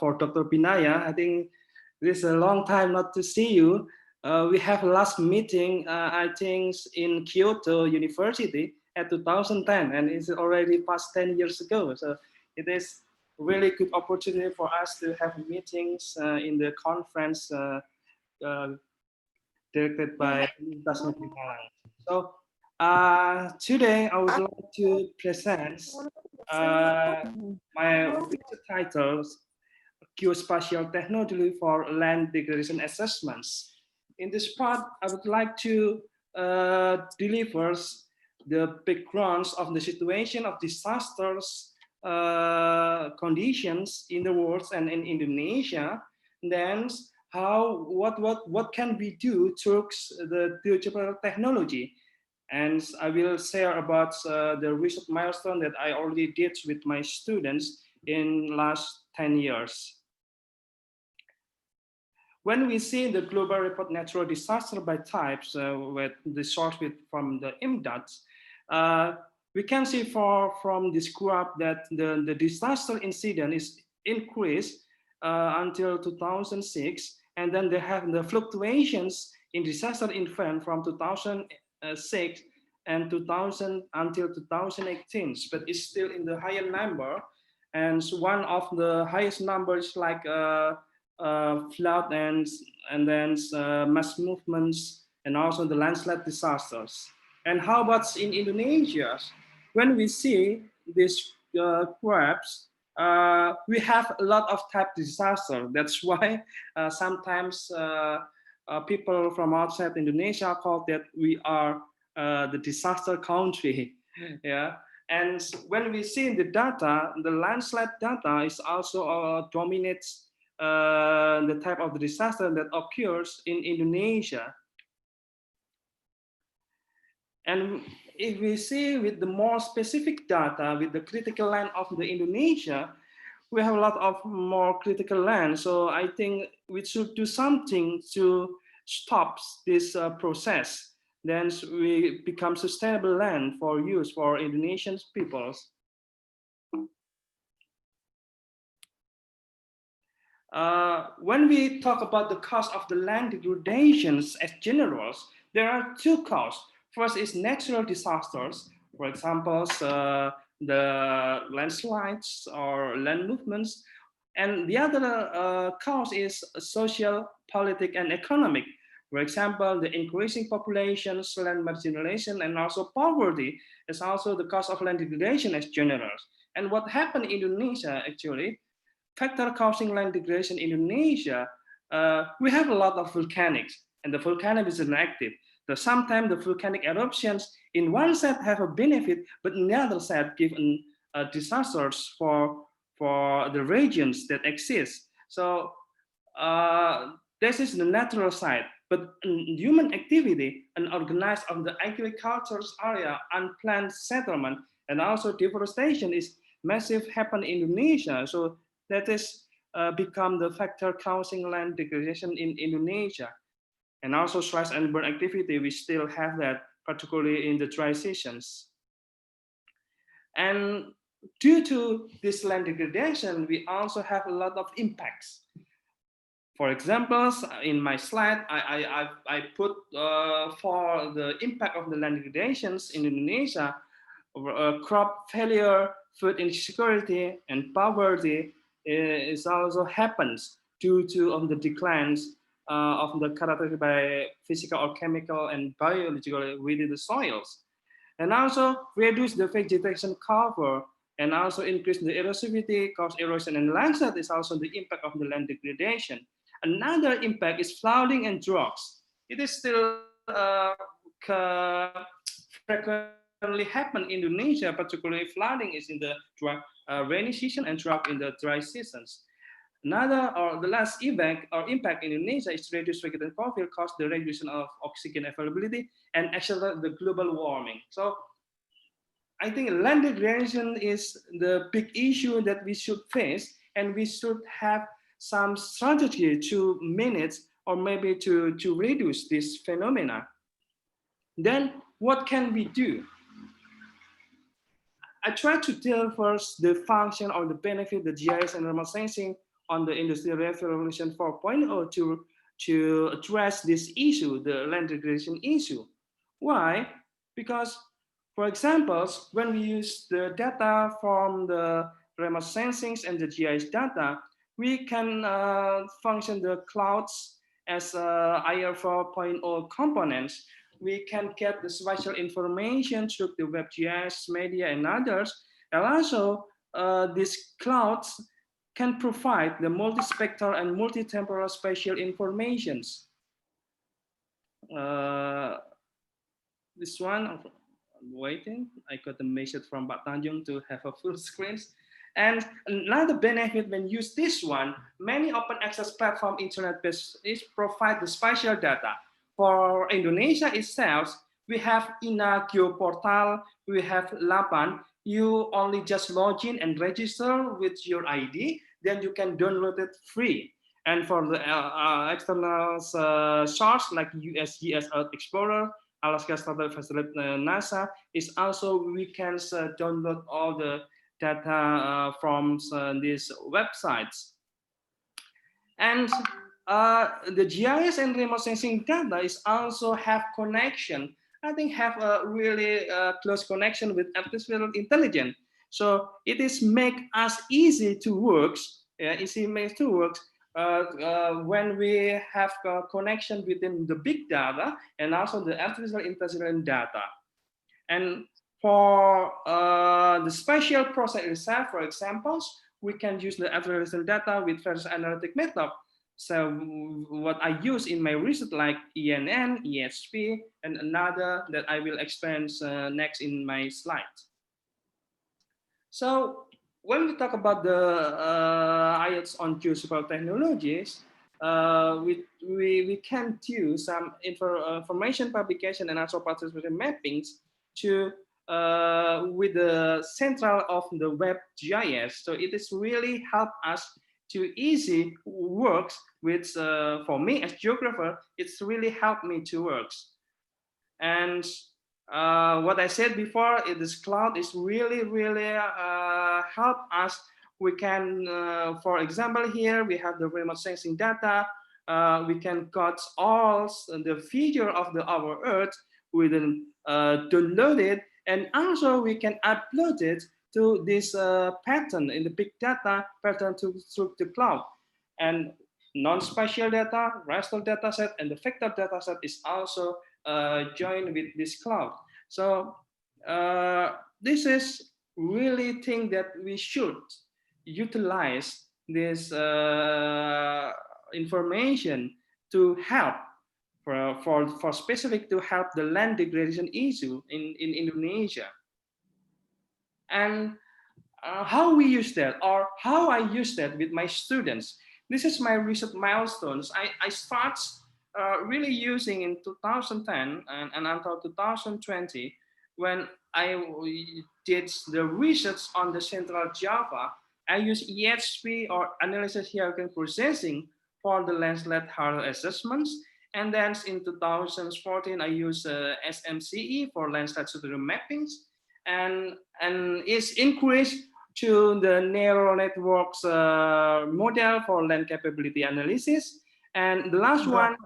for Dr. Binaya, I think this is a long time not to see you. We have last meeting, I think, in Kyoto University at 2010, and it's already past 10 years ago. So it is really good opportunity for us to have meetings in the conference directed by Universitas Negeri Malang. So today I would like to present my research titles, Geospatial Technology for Land Degradation Assessments. In this part, I would like to deliver the backgrounds of the situation of disasters conditions in the world and in Indonesia. Then what can we do to the geospatial technology? And I will share about the research milestone that I already did with my students in last 10 years. When we see the global report natural disaster by types with the source from the IMDAT, we can see from this graph that the disaster incident is increased until 2006, and then they have the fluctuations in disaster event from 2006 and 2000 until 2018, but it's still in the higher number. And one of the highest numbers like flood and then mass movements and also the landslide disasters. And how about in Indonesia? When we see these graphs, we have a lot of type disaster. That's why sometimes people from outside Indonesia call that we are the disaster country. Yeah. And when we see the data, the landslide data is also dominates the type of the disaster that occurs in Indonesia. And if we see with the more specific data, with the critical land of the Indonesia, we have a lot of more critical land. So I think we should do something to stop this process. Then we become sustainable land for use for Indonesian peoples. When we talk about the cause of the land degradations as generals, there are two causes. First is natural disasters, for example, the landslides or land movements. And the other cause is social, political, and economic. For example, the increasing populations, land marginalization, and also poverty is also the cause of land degradation as generals. And what happened in Indonesia, actually, factor causing land degradation in Indonesia, we have a lot of volcanics, and the volcanic is inactive. So sometimes the volcanic eruptions in one side have a benefit, but in the other side give disasters for the regions that exist. So this is the natural side, but human activity and organized of the agricultural area, unplanned settlement, and also deforestation is massive happen in Indonesia. So that is become the factor causing land degradation in Indonesia. And also slash and burn activity, we still have that, particularly in the dry seasons. And due to this land degradation, we also have a lot of impacts. For examples, in my slide, I put for the impact of the land degradations in Indonesia, crop failure, food insecurity, and poverty is also happens due to the declines of the characterized by physical or chemical and biological within the soils. And also reduce the vegetation cover and also increase the erosivity, cause erosion, and Lancet is also the impact of the land degradation. Another impact is flooding and droughts. It is still frequently happen in Indonesia, particularly flooding is in the rainy season and drought in the dry seasons. Another or the last event or impact in Indonesia is reduced vegetation cover, cause the reduction of oxygen availability and accelerate the global warming. So I think land degradation is the big issue that we should face, and we should have some strategy to manage or maybe to reduce this phenomena. Then what can we do? I try to tell first the function or the benefit, the GIS and remote sensing on the Industrial Revolution 4.0 to address this issue, the land degradation issue. Why? Because, for example, when we use the data from the remote sensings and the GIS data, we can function the clouds as IR 4.0 components. We can get the spatial information through the WebGIS, media, and others. And also, these clouds can provide the multispectral and multi-temporal spatial informations. This one, I'm waiting. I got a message from Pak Tanjung to have a full screen. And another benefit when use this one, many open access platform internet-based is provide the spatial data. For Indonesia itself, we have INA Geoportal, we have Lapan. You only just log in and register with your ID, then you can download it free. And for the external source like USGS Earth Explorer, Alaska Startup Facility NASA, is also we can download all the data from these websites. And the GIS and remote sensing data is also have connection. I think have a really close connection with artificial intelligence. So it is make us easy to work. When we have a connection within the big data and also the artificial intelligence data. And for the spatial process itself, for example, we can use the artificial data with various analytic method. So what I use in my research like ENN, ESP, and another that I will explain next in my slides. So when we talk about the IELTS on geospatial technologies, we can do some information publication and also participation mappings to with the central of the web GIS. So it is really help us to easy works with, for me as geographer, it's really helped me to work. And what I said before, this cloud is really help us. We can, for example, here we have the remote sensing data. We can cut all the feature of our Earth, we then download it, and also we can upload it to this pattern in the big data pattern through the cloud. And non-spatial data, raster data set, and the vector data set is also joined with this cloud. So this is really thing that we should utilize this information to help for specific to help the land degradation issue in Indonesia. And how we use that, or how I use that with my students. this is my research milestones. I start really using in 2010 and until 2020 when I did the research on the Central Java. I use EHP or analysis hierarchical processing for the landslide hazard assessments. And then in 2014, I use SMCE for landslide suitability mappings. And it's increased to the neural networks model for land capability analysis. And the last one,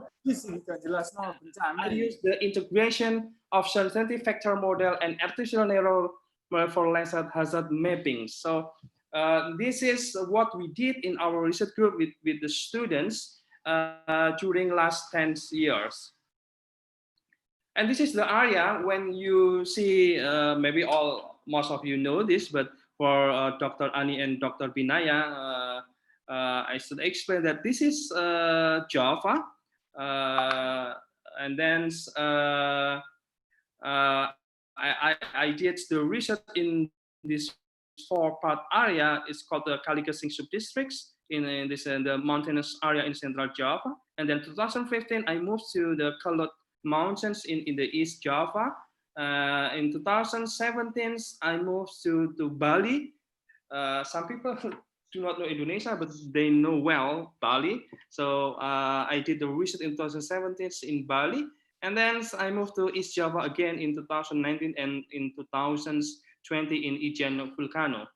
I use the integration of sensitivity factor model and artificial neural for landslide hazard mapping. So this is what we did in our research group with the students during last 10 years. And this is the area when you see, maybe most of you know this, but for Dr. Ani and Dr. Binaya, I should explain that this is Java. And then I did the research in this 4-part area. It's called the Kaligasing subdistricts in the mountainous area in Central Java. And then 2015, I moved to the Kalot Mountains in the East Java. In 2017, I moved to Bali. Some people do not know Indonesia, but they know well Bali. So I did the research in 2017 in Bali. And then I moved to East Java again in 2019 and in 2020 in Ijen Volcano.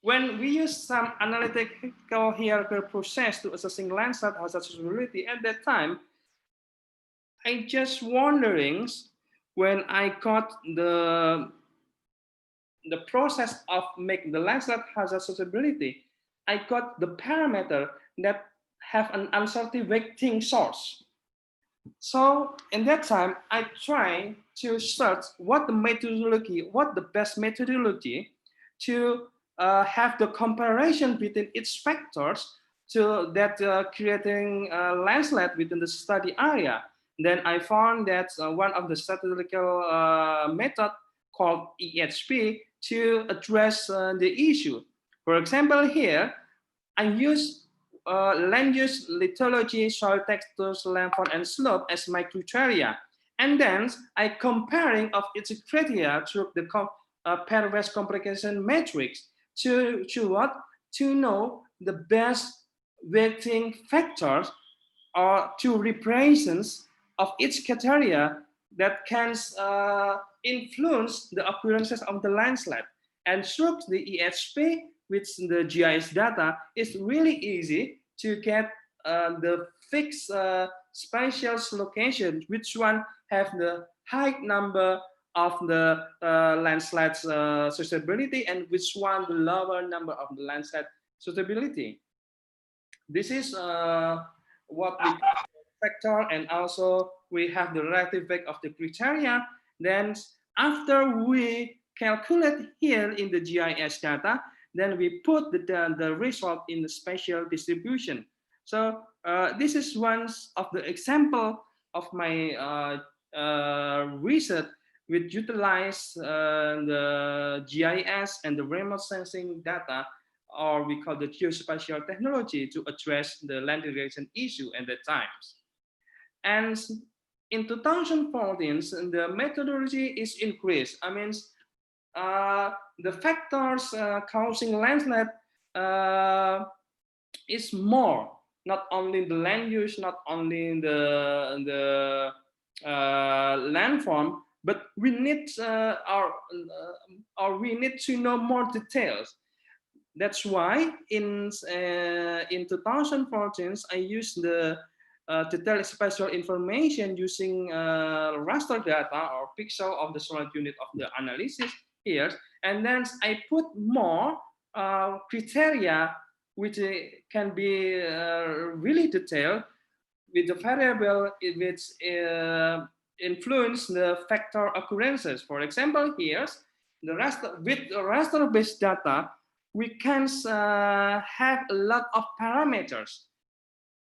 When we use some analytical hierarchical process to assessing landslide hazard suitability at that time, I just wondering when I got the process of making the landslide hazard suitability, I got the parameter that have an uncertainty weighting source. So in that time, I try to search what the best methodology to have the comparison between its factors to that creating a landslide within the study area. Then I found that one of the statistical method called EHP to address the issue. For example, here I use land use, lithology, soil textures, landform, and slope as my criteria. And then I comparing of its criteria through the pairwise complication matrix to what? To know the best weighting factors or to represents of each criteria that can influence the occurrences of the landslide. And through the EHP, with the GIS data, it's really easy to get the fixed spatial location, which one have the high number of the landslides suitability and which one the lower number of the landslide suitability. This is what we factor, and also we have the relative weight of the criteria. Then after we calculate here in the GIS data, then we put the result in the spatial distribution. So this is one of the example of my research which utilize the GIS and the remote sensing data, or we call the geospatial technology, to address the land degradation issue at that times. And in 2014, the methodology is increased. I mean, the factors causing landslide is more, not only the land use, not only the landform, but we need we need to know more details. That's why in 2014 I used the detailed spatial information using raster data or pixel of the solar unit of the analysis here, and then I put more criteria which can be really detailed with the variable which influence the factor occurrences. For example, here the raster-based data, we can have a lot of parameters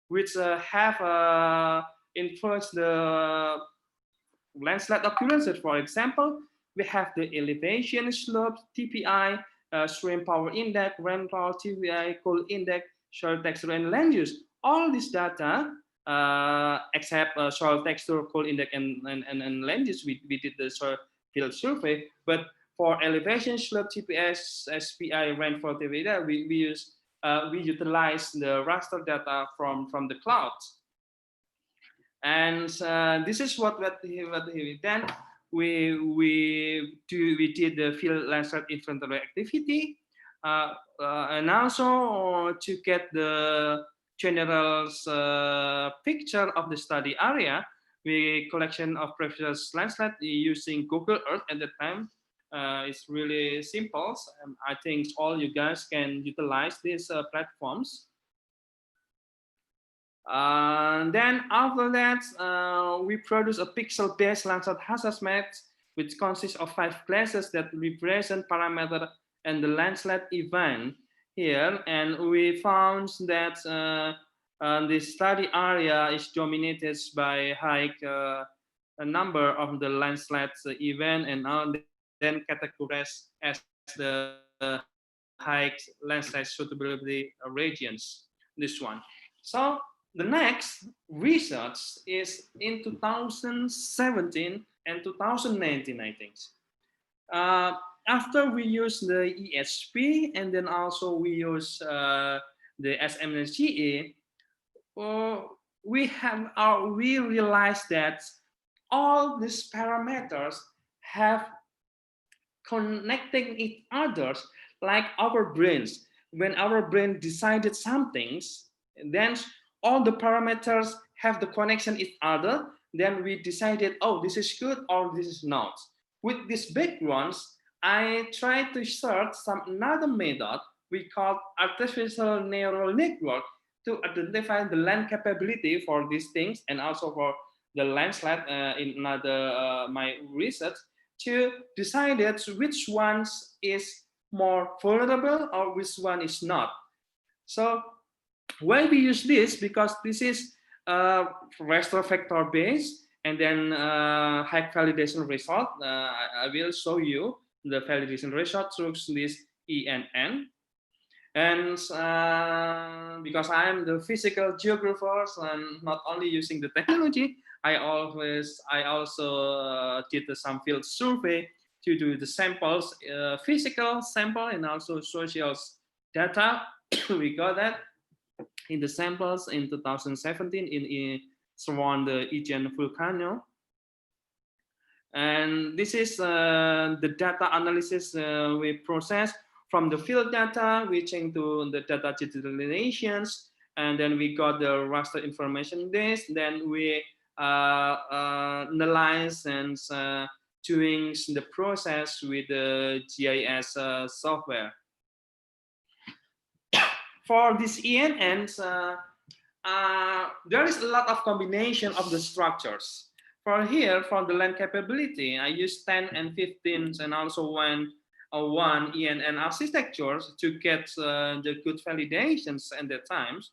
which have influenced the landslide occurrences. For example, we have the elevation, slope, TPI, stream power index, rainfall, TVI, cold index, soil texture, and land use. All this data, except soil texture, cold index, and land use, we did the soil field survey. But for elevation, slope, TPS, SPI, rainfall, TVI, we utilize the raster data from the clouds. And this is what we done. We did the field Lancet inventory activity, and also to get the general picture of the study area, we collection of previous Lancet using Google Earth at the time. It's really simple, and I think all you guys can utilize these platforms. Then after that, we produce a pixel-based Lancet assessment, which consists of 5 classes that represent parameter and the landslide event here. And we found that the study area is dominated by high number of the landslide event, and then categorized as the high landslide suitability regions. This one. So the next research is in 2017 and 2019, I think. After we use the ESP and then also we use the SMSGA, we realized that all these parameters have connecting each other like our brains. When our brain decided some things, then all the parameters have the connection each other, then we decided, oh, this is good or this is not. With these backgrounds, I tried to search another method we call artificial neural network to identify the land capability for these things and also for the landslide in another my research to decide which ones is more vulnerable or which one is not. So why we use this? Because this is raster vector based and then high validation result. I will show you the validation result through this ENN. And because I am the physical geographer and not only using the technology, I also did some field survey to do the samples, physical sample and also social data. We got that in the samples in 2017 in surround the Aegean volcano. And this is the data analysis we process from the field data, reaching to the data digitalizations, and then we got the raster information base. Then we analyze and doing the process with the GIS software. For this ENNs, there is a lot of combination of the structures. For here, for the land capability, I use 10 and 15 and also one ENN architectures to get the good validations at the times,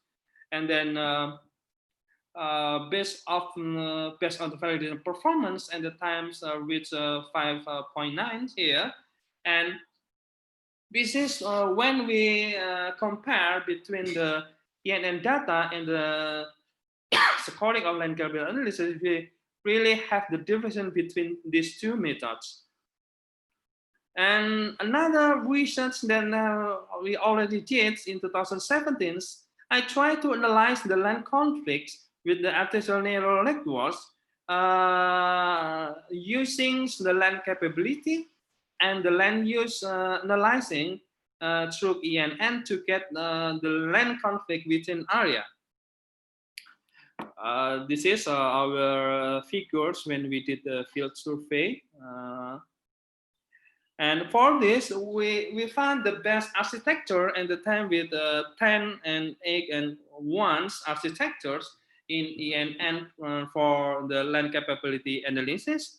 and then based on the validation performance and the times reach 5.9 here, and this is when we compare between the ENN data and the scoring of land capability analysis. We really have the difference between these two methods. And another research that we already did in 2017, I tried to analyze the land conflicts with the artificial neural networks using the land capability and the land use analyzing through ENN to get the land conflict within area. This is our figures when we did the field survey. And for this, we found the best architecture at the time with 10 and 8 and 1 architectures in ENN for the land capability analysis.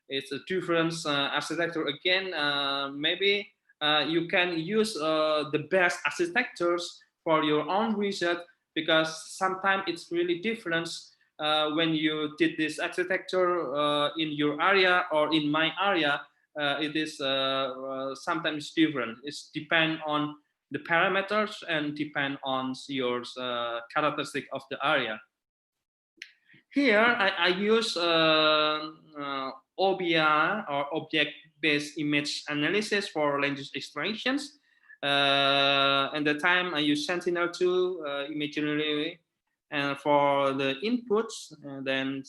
It's a different architecture again. Maybe you can use the best architectures for your own research, because sometimes it's really different when you did this architecture in your area or in my area. it is sometimes different. It's depend on the parameters and depend on your characteristic of the area. Here, I use OBR or object-based image analysis for land use extractions. At the time, I use Sentinel-2 imagery for the inputs, and then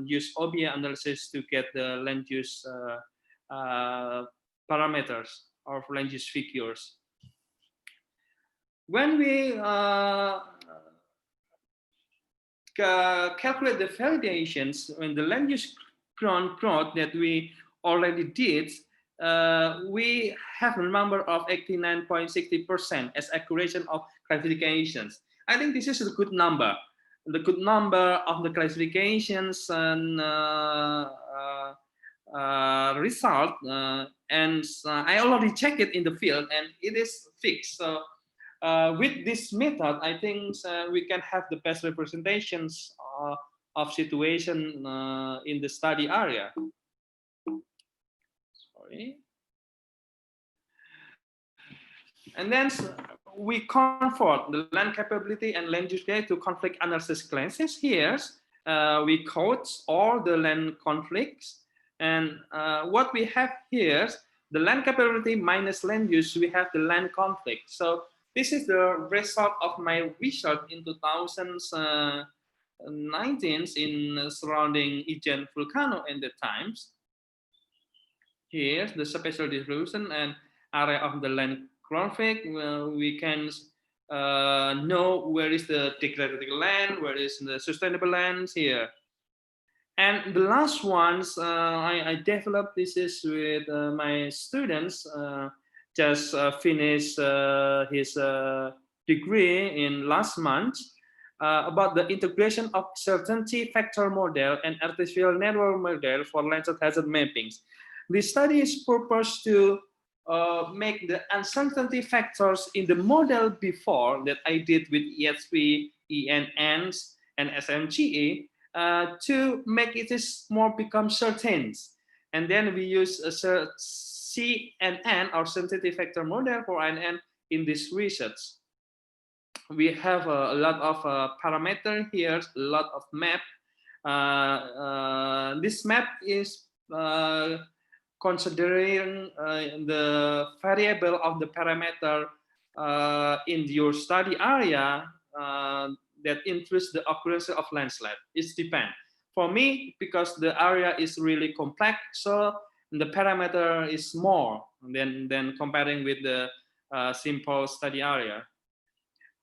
use OBR analysis to get the land use parameters or land use figures. When we calculate the validations when the land use growth that we already did, we have a number of 89.60% as accuracy of classifications. I think this is a good number. The good number of the classifications and result, and I already checked it in the field, and it is fixed. So with this method, I think we can have the best representations of situation in the study area. Sorry. And then we convert the land capability and land use data to conflict analysis classes. Here, we code all the land conflicts. And what we have here, the land capability minus land use, we have the land conflict. So this is the result of my research in 2019 in surrounding Ijen volcano at the times. Here's the spatial distribution and area of the land conflict. We can know where is the degraded land, where is the sustainable lands here. And the last ones I developed, this is with my students, just finished his degree in last month about the integration of certainty factor model and artificial network model for Lancet hazard mappings. This study is purposed to make the uncertainty factors in the model before that I did with ESP, ENNs, and SMGE to make it more become certain. And then we use a CNN or sensitivity factor model for INN in this research. We have a lot of parameter here, a lot of map. This map is considering the variable of the parameter in your study area that influence the occurrence of landslide. It depends. For me, because the area is really complex, so the parameter is more than comparing with the simple study area.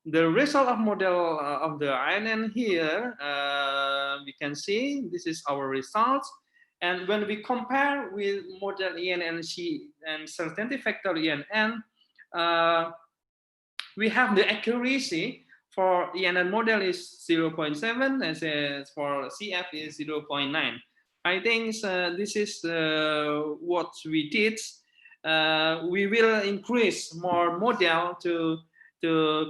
The result of model of the INN here, we can see this is our results. And when we compare with model ENNC and certainty factor ENN, we have the accuracy for ENN model is 0.7 and for CF is 0.9. I think this is what we did. We will increase more model to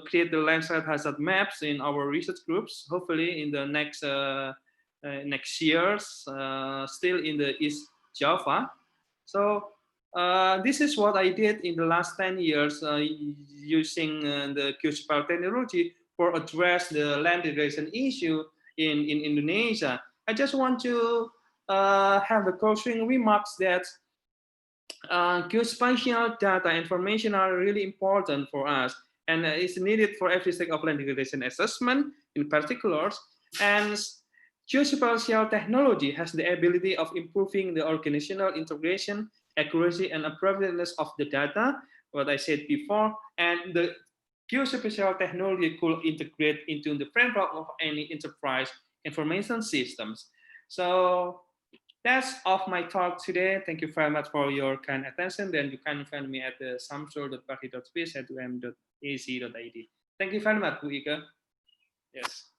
create the landslide hazard maps in our research groups, hopefully in the next years, still in the East Java. So this is what I did in the last 10 years using the Kush technology for address the land degradation issue in Indonesia. I just want to have the closing remarks that geospatial data information are really important for us, and it's needed for every stage of land degradation assessment in particular. And geospatial technology has the ability of improving the organizational integration, accuracy, and appropriateness of the data, what I said before, and the geospatial technology could integrate into the framework of any enterprise information systems. So that's of my talk today. Thank you very much for your kind attention. Then you can find me at the samsul.party.space@um.ac.id. Thank you very much, Bu Ika. Yes.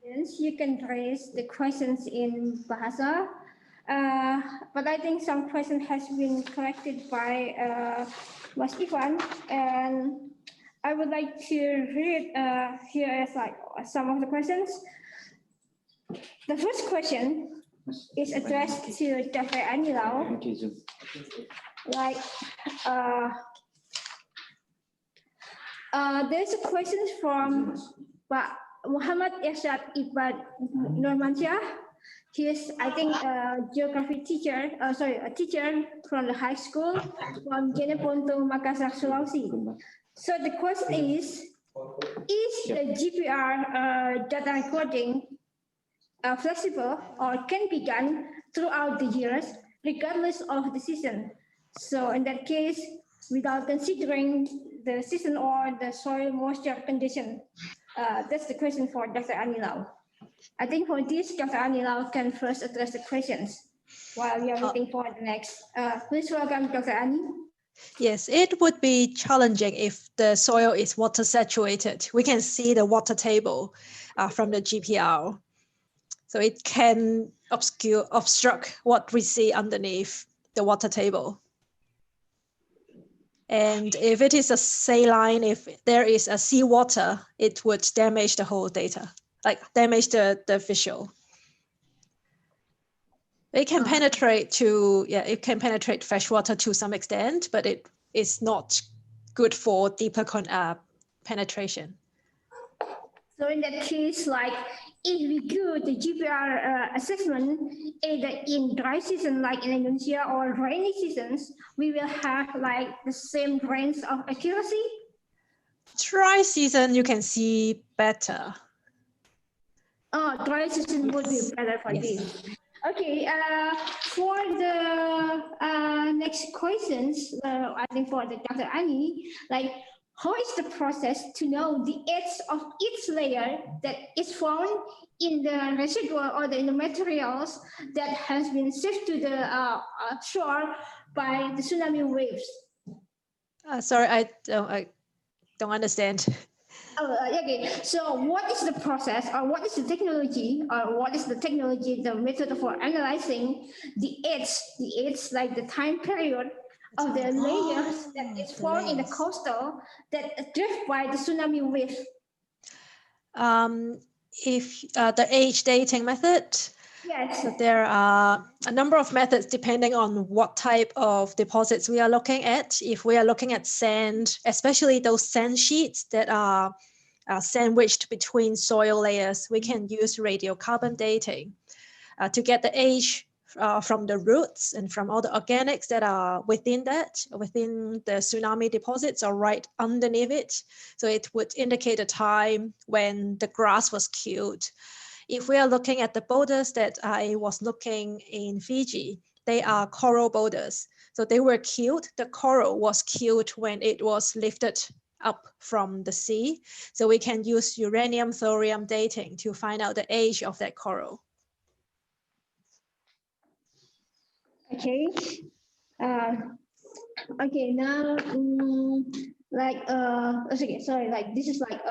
Yes, you can raise the questions in Bahasa But I think some question has been collected by Mas Ivan, and I would like to read here as like some of the questions. The first question is addressed to Dr. Anilau. Like, there's a question from Muhammad Irsyad Ibad Nurmansyah. He is, I think, a geography teacher, a teacher from the high school from Jeneponto, Makassar, Sulawesi. So the question is the GPR data recording flexible or can be done throughout the years, regardless of the season? So in that case, without considering the season or the soil moisture condition? That's the question for Dr. Anilau. I think for this, Dr. Anilau can first address the questions while we are waiting for the next. Please welcome Dr. Ani. Yes, it would be challenging if the soil is water saturated. We can see the water table from the GPR. So it can obstruct what we see underneath the water table. And if it is a saline, if there is a seawater, it would damage the whole data, like damage the visual. It can penetrate to, it can penetrate freshwater to some extent, but it is not good for deeper penetration. So in that case, like if we do the GPR assessment either in dry season like in Indonesia or rainy seasons, we will have like the same range of accuracy? Dry season, you can see better. Oh, dry season would be better for this. Okay, for the next questions, I think for the Dr. Ani, like how is the process to know the edge of each layer that is found in the residual or in the materials that has been shipped to the shore by the tsunami waves? Sorry, I don't understand. Okay, so what is the process or what is the technology the method for analyzing the edge like the time period of the layers that is formed in the coastal that drift by the tsunami wave? If the age dating method, yes. So there are a number of methods depending on what type of deposits we are looking at. If we are looking at sand, especially those sand sheets that are sandwiched between soil layers, we can use radiocarbon dating to get the age from the roots and from all the organics that are within the tsunami deposits or right underneath it. So it would indicate a time when the grass was killed. If we are looking at the boulders that I was looking in Fiji, they are coral boulders. So they were killed. The coral was killed when it was lifted up from the sea. So we can use uranium thorium dating to find out the age of that coral. Okay. Okay, now this is like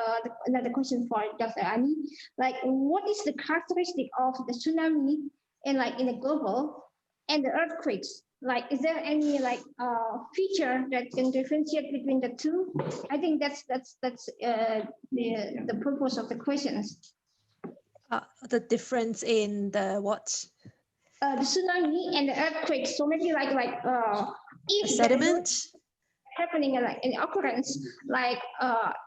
another question for Dr. Ani. Like, what is the characteristic of the tsunami and like in the global and the earthquakes? Like, is there any like feature that can differentiate between the two? I think that's the purpose of the questions. The difference in the what? The tsunami and the earthquakes. So maybe like if sediment happening like in occurrence, like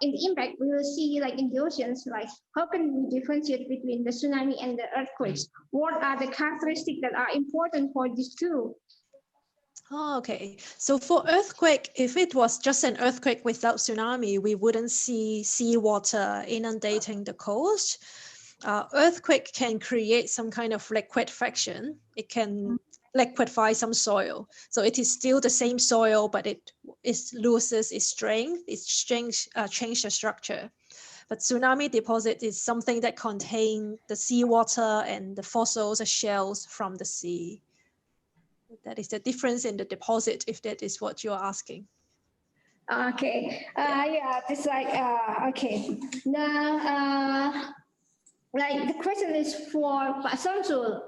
in the impact, we will see like in the oceans, like how can we differentiate between the tsunami and the earthquakes? What are the characteristics that are important for these two? Oh, okay. So for earthquake, if it was just an earthquake without tsunami, we wouldn't see seawater inundating the coast. Earthquake can create some kind of liquefaction. It can liquefy some soil. So it is still the same soil, but it loses its strength. It's changed the structure. But tsunami deposit is something that contains the seawater and the fossils, the shells from the sea. That is the difference in the deposit, if that is what you're asking. Okay. Yeah, it's like, okay. Now, like the question is for Pak Samsul.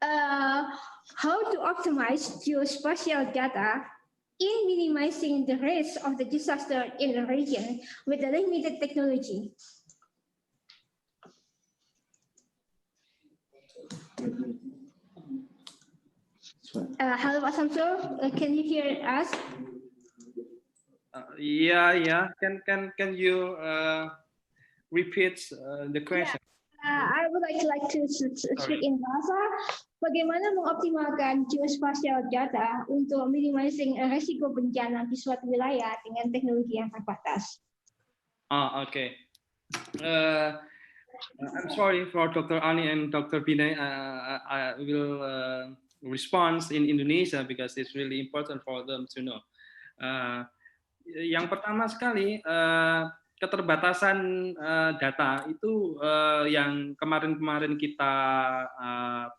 how to optimize geospatial data in minimizing the risk of the disaster in the region with the limited technology. Hello, Pak Samsul, can you hear us? Yeah. Can you repeat the question? I would like to speak in bahasa. Bagaimana mengoptimalkan geospatial data untuk minimizing resiko bencana di suatu wilayah dengan teknologi yang terbatas? Okay. I'm sorry for Dr. Ani and Dr. Binay. I will respond in Indonesia because it's really important for them to know. Yang pertama sekali, keterbatasan data itu yang kemarin-kemarin kita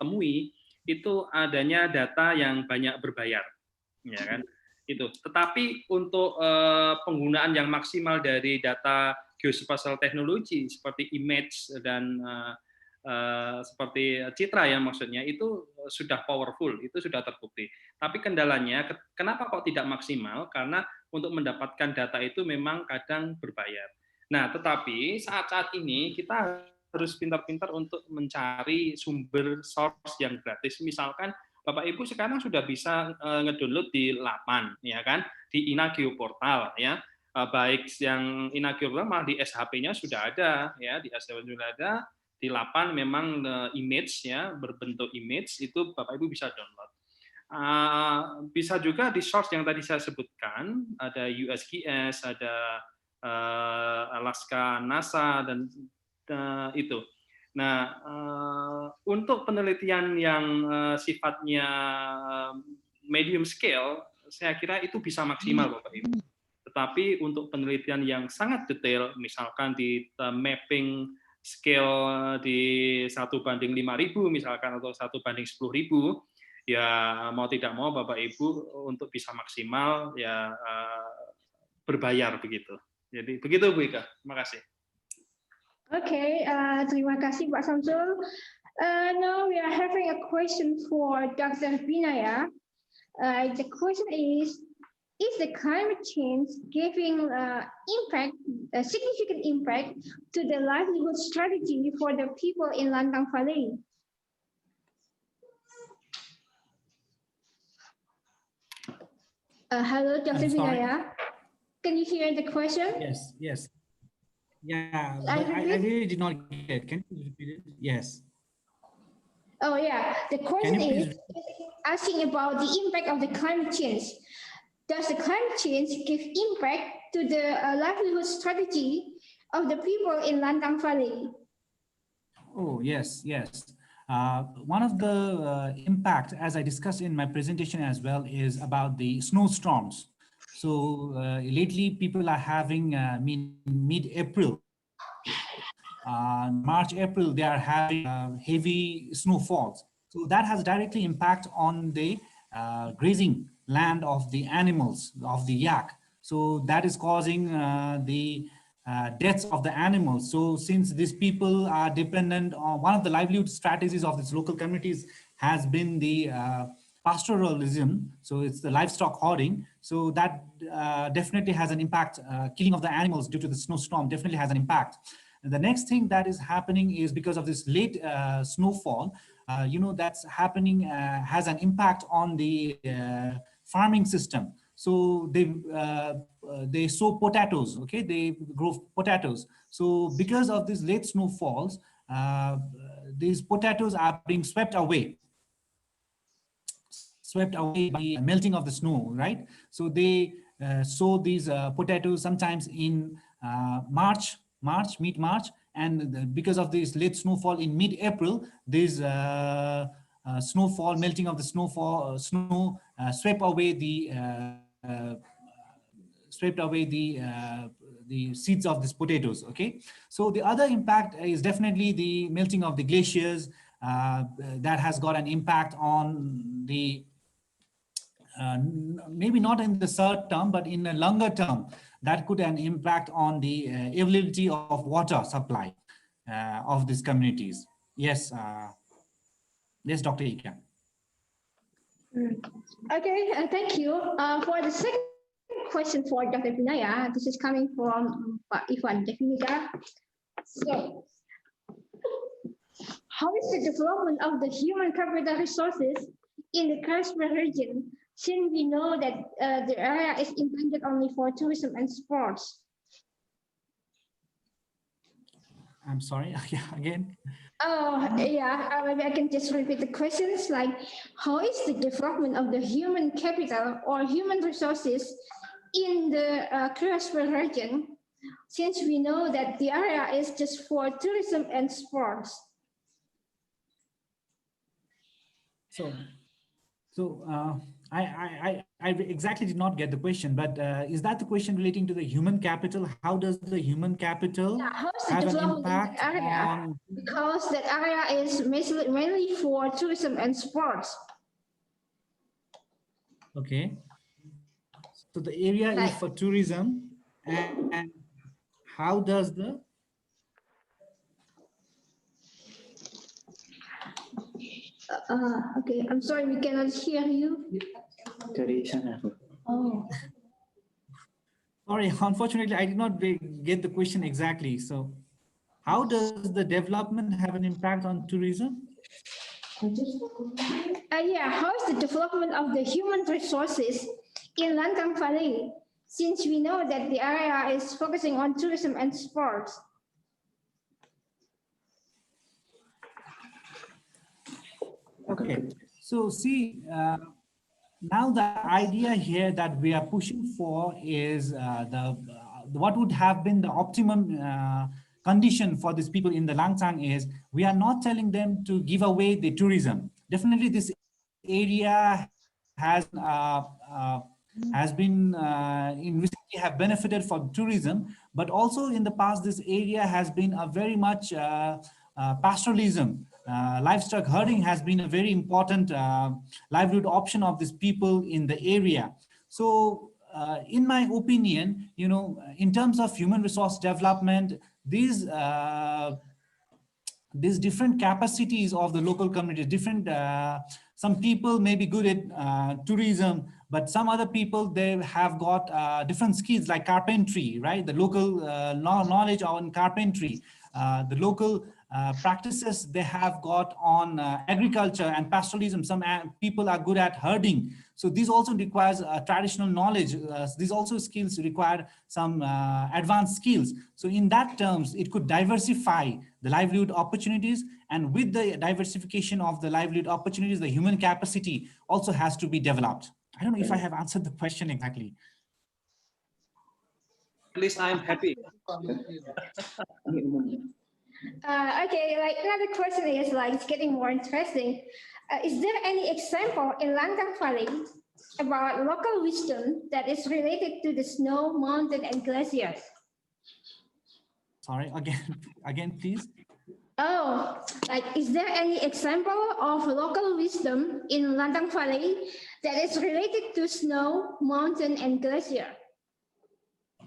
temui itu adanya data yang banyak berbayar, ya kan? Itu. Tetapi untuk penggunaan yang maksimal dari data geospatial teknologi seperti image dan seperti citra ya maksudnya itu sudah powerful, itu sudah terbukti. Tapi kendalanya kenapa kok tidak maksimal? Karena untuk mendapatkan data itu memang kadang berbayar. Nah, tetapi saat-saat ini kita harus pintar-pintar untuk mencari sumber source yang gratis. Misalkan Bapak Ibu sekarang sudah bisa ngedownload di Lapan, ya kan, di Inageo Portal, ya. Baik yang Inageo Portal malah di SHP-nya sudah ada, ya, di SHP sudah ada. Di Lapan memang image, ya, berbentuk image itu Bapak Ibu bisa download. Bisa juga di source yang tadi saya sebutkan, ada USGS, ada Alaska, NASA, dan itu. Nah, untuk penelitian yang sifatnya medium scale, saya kira itu bisa maksimal, Bapak Ibu. Tetapi untuk penelitian yang sangat detail, misalkan di mapping scale di 1:5.000 misalkan, atau 1:10.000, ya mau tidak mau Bapak Ibu untuk bisa maksimal ya berbayar begitu. Jadi begitu Bu Ika. Terima kasih. Okay, terima kasih Pak Samsul. Now we are having a question for Dr. Binaya. The question is the climate change giving a significant impact to the livelihood strategy for the people in Lantang Valley? Hello, Dr. Binaya. Can you hear the question? Yes. Yeah, I really did not get it. Can you repeat it? Yes. Oh, yeah. The question is asking about the impact of the climate change. Does the climate change give impact to the livelihood strategy of the people in Lantang Valley? Oh, yes. One of the impact, as I discussed in my presentation as well, is about the snowstorms. So lately people are having mid-April, March, April, they are having heavy snowfalls. So that has directly impact on the grazing land of the animals, of the yak. So that is causing the deaths of the animals. So since these people are dependent on, one of the livelihood strategies of these local communities has been the pastoralism, so it's the livestock hoarding. So that definitely has an impact. Killing of the animals due to the snowstorm definitely has an impact. And the next thing that is happening is because of this late snowfall, that's happening, has an impact on the farming system. So they sow potatoes, okay? They grow potatoes. So because of these late snowfalls, these potatoes are being swept away by melting of the snow, right? So they sow these potatoes sometimes in mid-March, and because of this late snowfall in mid-April, this snowfall, melting of the snow swept away the seeds of these potatoes, okay? So the other impact is definitely the melting of the glaciers. That has got an impact on the maybe not in the short term, but in a longer term, that could have an impact on the availability of water supply of these communities. Yes, Yes, Dr. Ika. Okay, thank you. For the second question for Dr. Vinaya, this is coming from Pak Ivan Devnika. So, how is the development of the human capital resources in the Cryosphere region, since we know that the area is intended only for tourism and sports? I'm sorry, yeah, again. Oh, yeah, maybe I can just repeat the questions, like, how is the development of the human capital or human resources in the Cryosphere region, since we know that the area is just for tourism and sports? So I exactly did not get the question, but is that the question relating to the human capital? How does the human capital have an impact on? Because that area is mainly for tourism and sports. Okay. So the area is for tourism, and how does the? Okay, I'm sorry, we cannot hear you. Oh. Sorry, unfortunately, I did not get the question exactly. So how does the development have an impact on tourism? Yeah, how is the development of the human resources in Lantang Valley, since we know that the area is focusing on tourism and sports? Okay, so see, now the idea here that we are pushing for is what would have been the optimum condition for these people in the Lantang is we are not telling them to give away the tourism. Definitely this area has been in recently have benefited from tourism, but also in the past this area has been a very much pastoralism. Livestock herding has been a very important livelihood option of these people in the area. So in my opinion, you know, in terms of human resource development, these different capacities of the local community, different, some people may be good at tourism, but some other people, they have got different skills like carpentry, right? The local knowledge on carpentry, the local practices they have got on agriculture and pastoralism. Some people are good at herding. So this also requires traditional knowledge. These also skills require some advanced skills. So in that terms, it could diversify the livelihood opportunities, and with the diversification of the livelihood opportunities, the human capacity also has to be developed. I don't know if I have answered the question exactly. At least I'm happy. Okay, like another question is like, it's getting more interesting. Is there any example in Lantang Valley about local wisdom that is related to the snow, mountain, and glaciers? Sorry, again, please. Oh, like, is there any example of local wisdom in Lantang Valley that is related to snow, mountain, and glacier?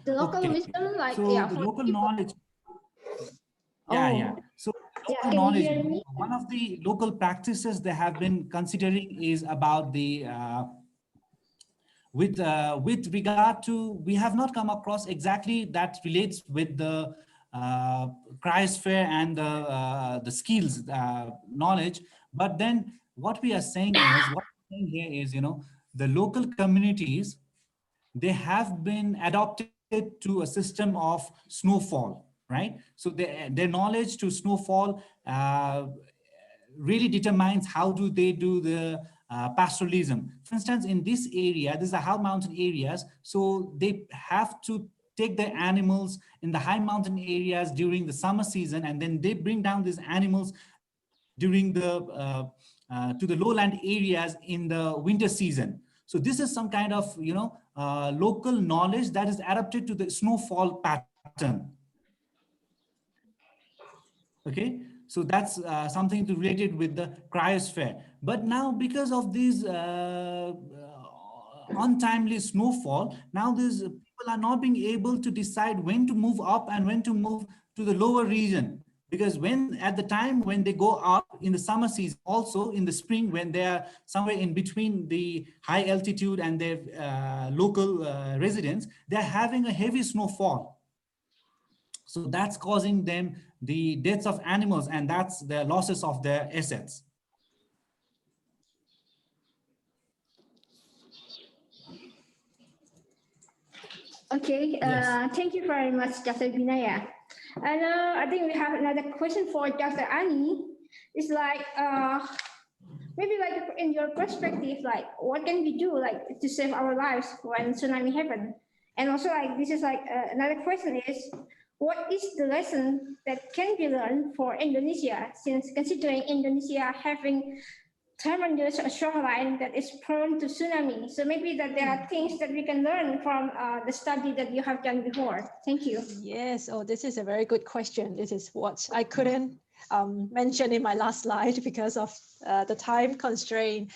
The local wisdom, like, so yeah, the for local people. knowledge. Yeah. So local knowledge, one of the local practices they have been considering is about the with regard to, we have not come across exactly that relates with the cryosphere and the skills knowledge, but then what we are saying is, what we're saying here is, you know, the local communities, they have been adopted to a system of snowfall, right? So their knowledge to snowfall really determines how do they do the pastoralism. For instance, in this area, these are high mountain areas, so they have to take their animals in the high mountain areas during the summer season, and then they bring down these animals during the to the lowland areas in the winter season. So this is some kind of, you know, local knowledge that is adapted to the snowfall pattern. Okay, so that's something to related with the cryosphere. But now, because of these untimely snowfall, now these people are not being able to decide when to move up and when to move to the lower region. Because at the time when they go up in the summer season, also in the spring, when they are somewhere in between the high altitude and their local residents, they're having a heavy snowfall. So that's causing them the deaths of animals, and that's the losses of their assets. Okay, thank you very much, Dr. Binaya. And I think we have another question for Dr. Ani. It's like, maybe like in your perspective, like what can we do like to save our lives when tsunami happen? And also like, this is like another question is, what is the lesson that can be learned for Indonesia, since considering Indonesia having tremendous shoreline that is prone to tsunami? So maybe that there are things that we can learn from the study that you have done before. Thank you. Yes, this is a very good question. This is what I couldn't mention in my last slide because of the time constraint.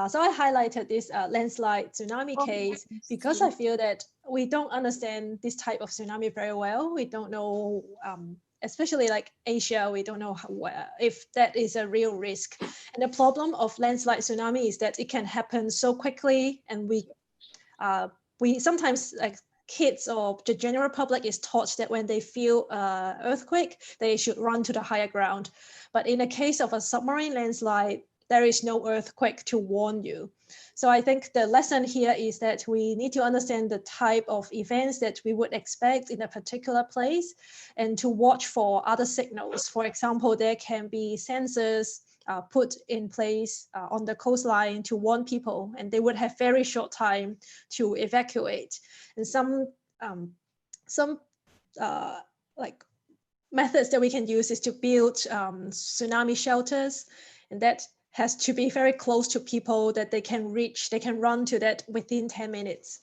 So I highlighted this landslide tsunami case because I feel that we don't understand this type of tsunami very well. We don't know, especially like Asia, we don't know if that is a real risk. And the problem of landslide tsunami is that it can happen so quickly, and we sometimes, like kids or the general public, is taught that when they feel earthquake, they should run to the higher ground. But in the case of a submarine landslide, there is no earthquake to warn you. So I think the lesson here is that we need to understand the type of events that we would expect in a particular place and to watch for other signals. For example, there can be sensors put in place on the coastline to warn people, and they would have very short time to evacuate. And some like methods that we can use is to build tsunami shelters, and that has to be very close to people that they can reach. They can run to that within 10 minutes.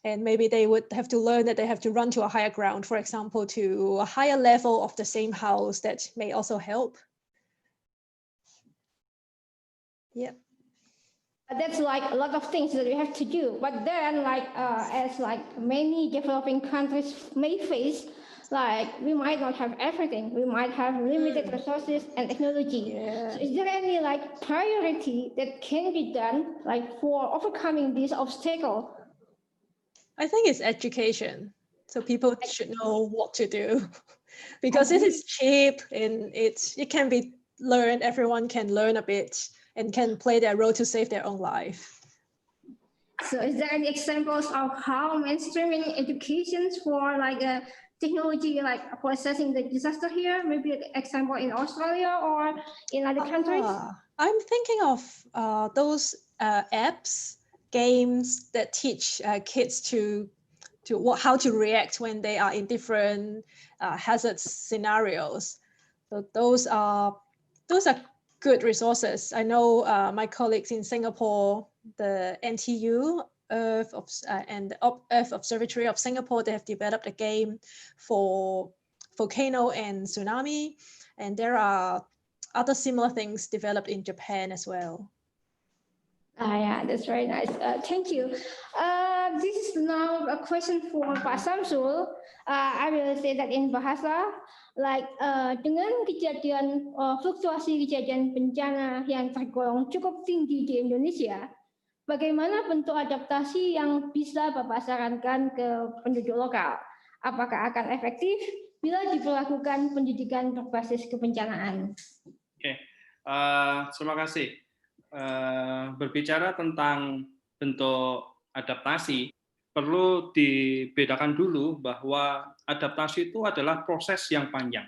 And maybe they would have to learn that they have to run to a higher ground, for example, to a higher level of the same house. That may also help. Yeah. That's like a lot of things that we have to do. But then like as like many developing countries may face, like we might not have everything. We might have limited resources and technology. Yeah. So is there any like priority that can be done like for overcoming this obstacle? I think it's education. So people should know what to do because it is cheap and it can be learned. Everyone can learn a bit and can play their role to save their own life. So is there any examples of how mainstreaming educations for like a technology, like for assessing the disaster here, maybe an example in Australia or in other countries? I'm thinking of those apps, games that teach kids how to react when they are in different hazard scenarios. So those are good resources. I know my colleagues in Singapore, the NTU and the Earth Observatory of Singapore, they have developed a game for volcano and tsunami, and there are other similar things developed in Japan as well. Yeah, that's very nice. Thank you. This is now a question for Pak Samsul. I will say that in Bahasa, like dengan kejadian fluktuasi kejadian bencana yang tergolong cukup tinggi di Indonesia, bagaimana bentuk adaptasi yang bisa Bapak sarankan ke penduduk lokal? Apakah akan efektif bila diberlakukan pendidikan berbasis kebencanaan? Oke, terima kasih. Berbicara tentang bentuk adaptasi, perlu dibedakan dulu bahwa adaptasi itu adalah proses yang panjang.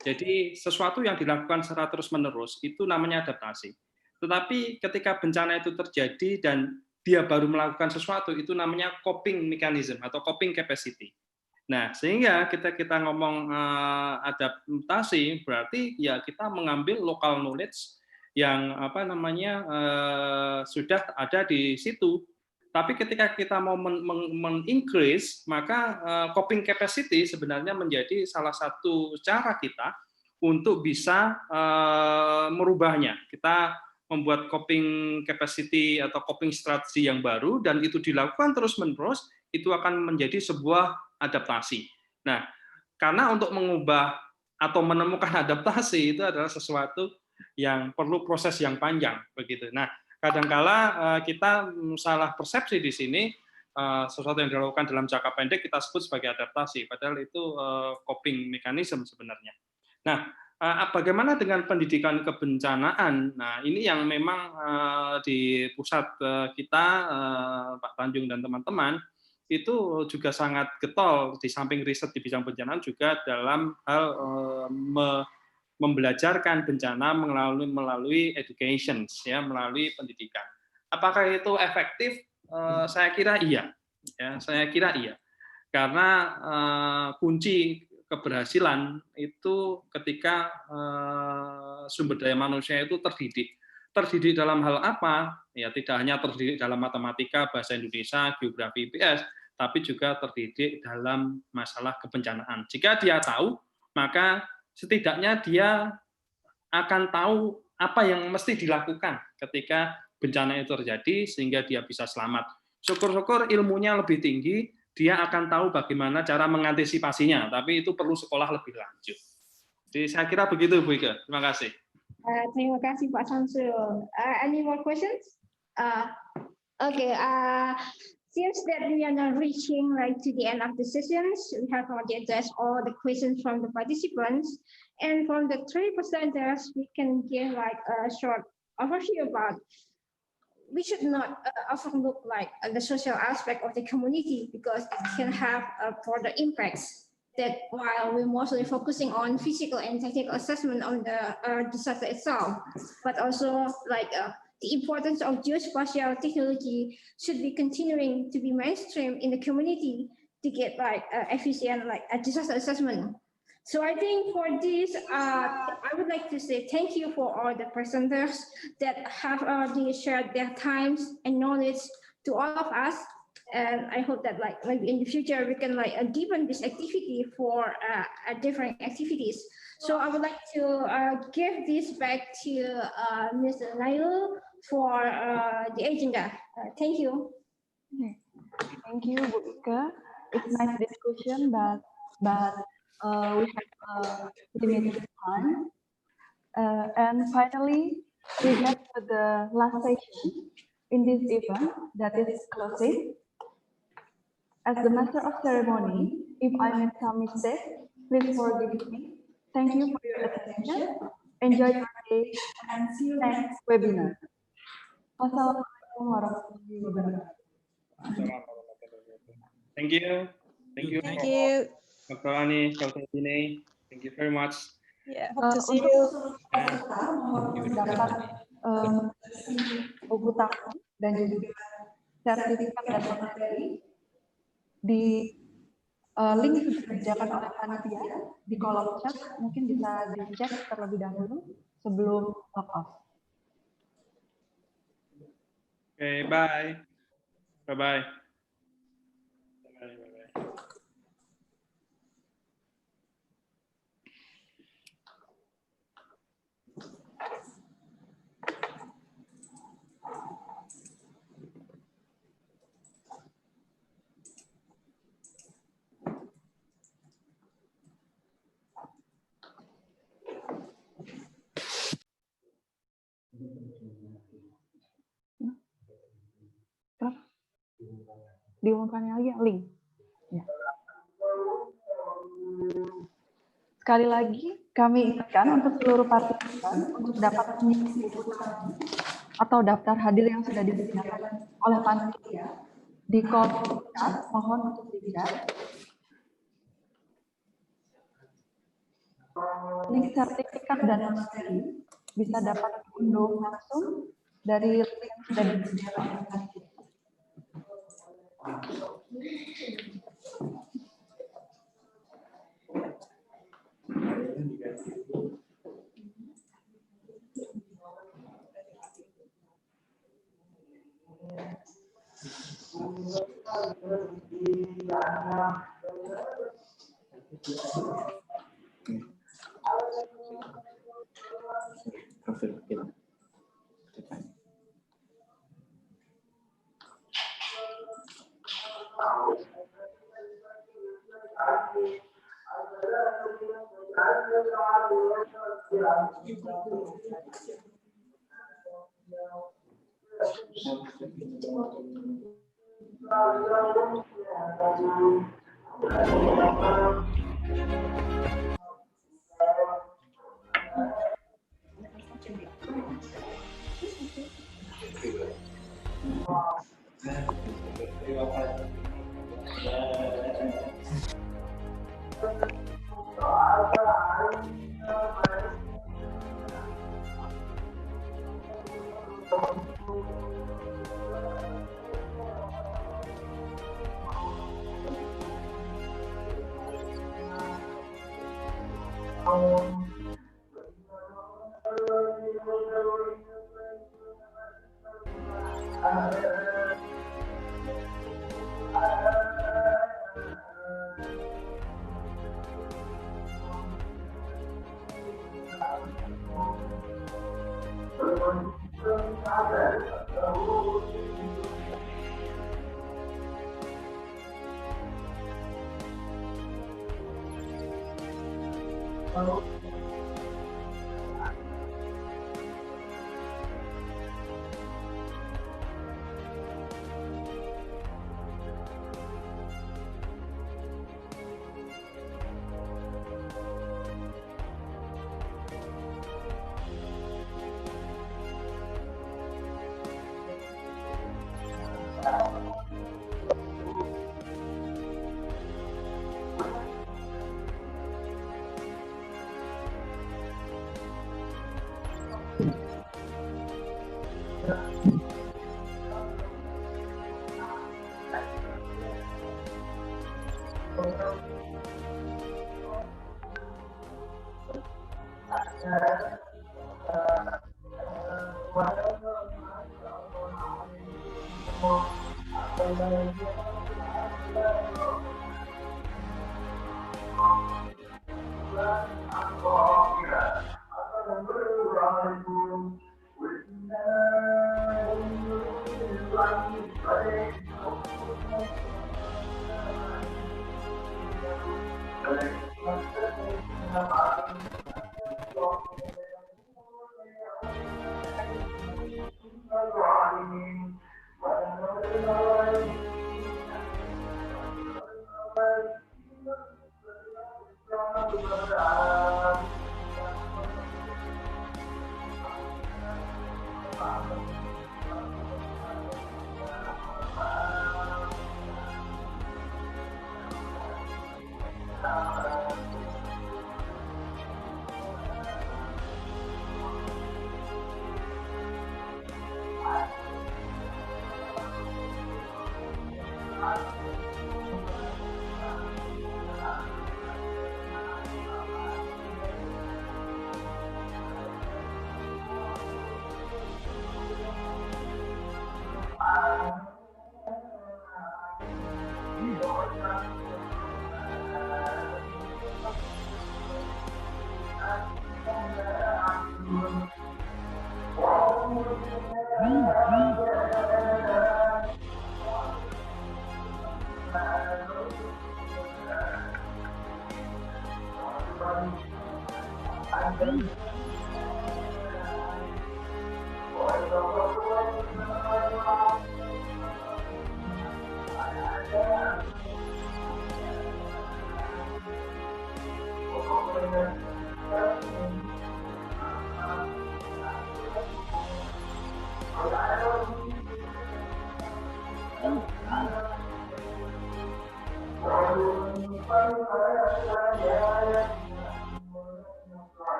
Jadi sesuatu yang dilakukan secara terus-menerus itu namanya adaptasi. Tetapi ketika bencana itu terjadi dan dia baru melakukan sesuatu, itu namanya coping mechanism atau coping capacity. Nah, sehingga kita ngomong adaptasi, berarti ya kita mengambil local knowledge yang sudah ada di situ. Tapi ketika kita mau men-increase, maka coping capacity sebenarnya menjadi salah satu cara kita untuk bisa merubahnya. Kita membuat coping capacity atau coping strategy yang baru, dan itu dilakukan terus-menerus, itu akan menjadi sebuah adaptasi. Nah, Karena untuk mengubah atau menemukan adaptasi itu adalah sesuatu yang perlu proses yang panjang begitu. Nah, kadangkala kita salah persepsi di sini, sesuatu yang dilakukan dalam jangka pendek kita sebut sebagai adaptasi, padahal itu coping mechanism sebenarnya. Nah, bagaimana dengan pendidikan kebencanaan? Nah, ini yang memang di pusat kita, Pak Tanjung dan teman-teman, itu juga sangat getol di samping riset di bidang bencana juga dalam hal membelajarkan bencana melalui education, ya, melalui pendidikan. Apakah itu efektif? Saya kira iya. Ya, saya kira iya. Karena kunci keberhasilan itu ketika sumber daya manusia itu terdidik. Terdidik dalam hal apa? Ya, tidak hanya terdidik dalam matematika, bahasa Indonesia, geografi, IPS, tapi juga terdidik dalam masalah kebencanaan. Jika dia tahu, maka setidaknya dia akan tahu apa yang mesti dilakukan ketika bencana itu terjadi sehingga dia bisa selamat. Syukur-syukur ilmunya lebih tinggi, dia akan tahu bagaimana cara mengantisipasinya, tapi itu perlu sekolah lebih lanjut. Jadi saya kira begitu, Bu Ike. Terima kasih. Terima kasih Pak Samsul. Any more questions? Okay. Since that we are now reaching to the end of the sessions, we have already addressed all the questions from the participants, and from the 3 presenters, we can give a short overview about. We should not overlook the social aspect of the community because it can have broader impacts. That while we're mostly focusing on physical and technical assessment on the disaster itself, but also the importance of geospatial technology should be continuing to be mainstream in the community to get efficient disaster assessment. So I think for this, I would like to say thank you for all the presenters that have already shared their times and knowledge to all of us. And I hope that maybe in the future we can deepen this activity for different activities. So I would like to give this back to Mr. Nail for the agenda. Thank you. Thank you, Bu Ika. It's a nice discussion, but we have limited time. And finally, we get to the last session in this event, that is closing. As the master of ceremony, if I made some mistake, please forgive me. Thank you for your attention. Enjoy your day and see you next webinar. Wassalamualaikum warahmatullahi wabarakatuh. Thank you. Thank you. Thank you. Dr. Ani, Dr. Dine. Thank you very much. Yeah, hope to see you. Dapat buku tamu dan juga sertifikat dan materi di link sudah disediakan oleh panitia di kolom chat, mungkin bisa dicek terlebih dahulu sebelum log off. Okay, bye. Bye-bye. Diumumkannya lagi link. Ya. Sekali lagi kami ingatkan untuk seluruh partisipan untuk dapat mengisi buku atau daftar hadir yang sudah disediakan oleh panitia di kolom chat, mohon untuk dicek. Link sertifikat dan materi bisa dapat diunduh langsung dari link yang sudah disediakan oleh panitia.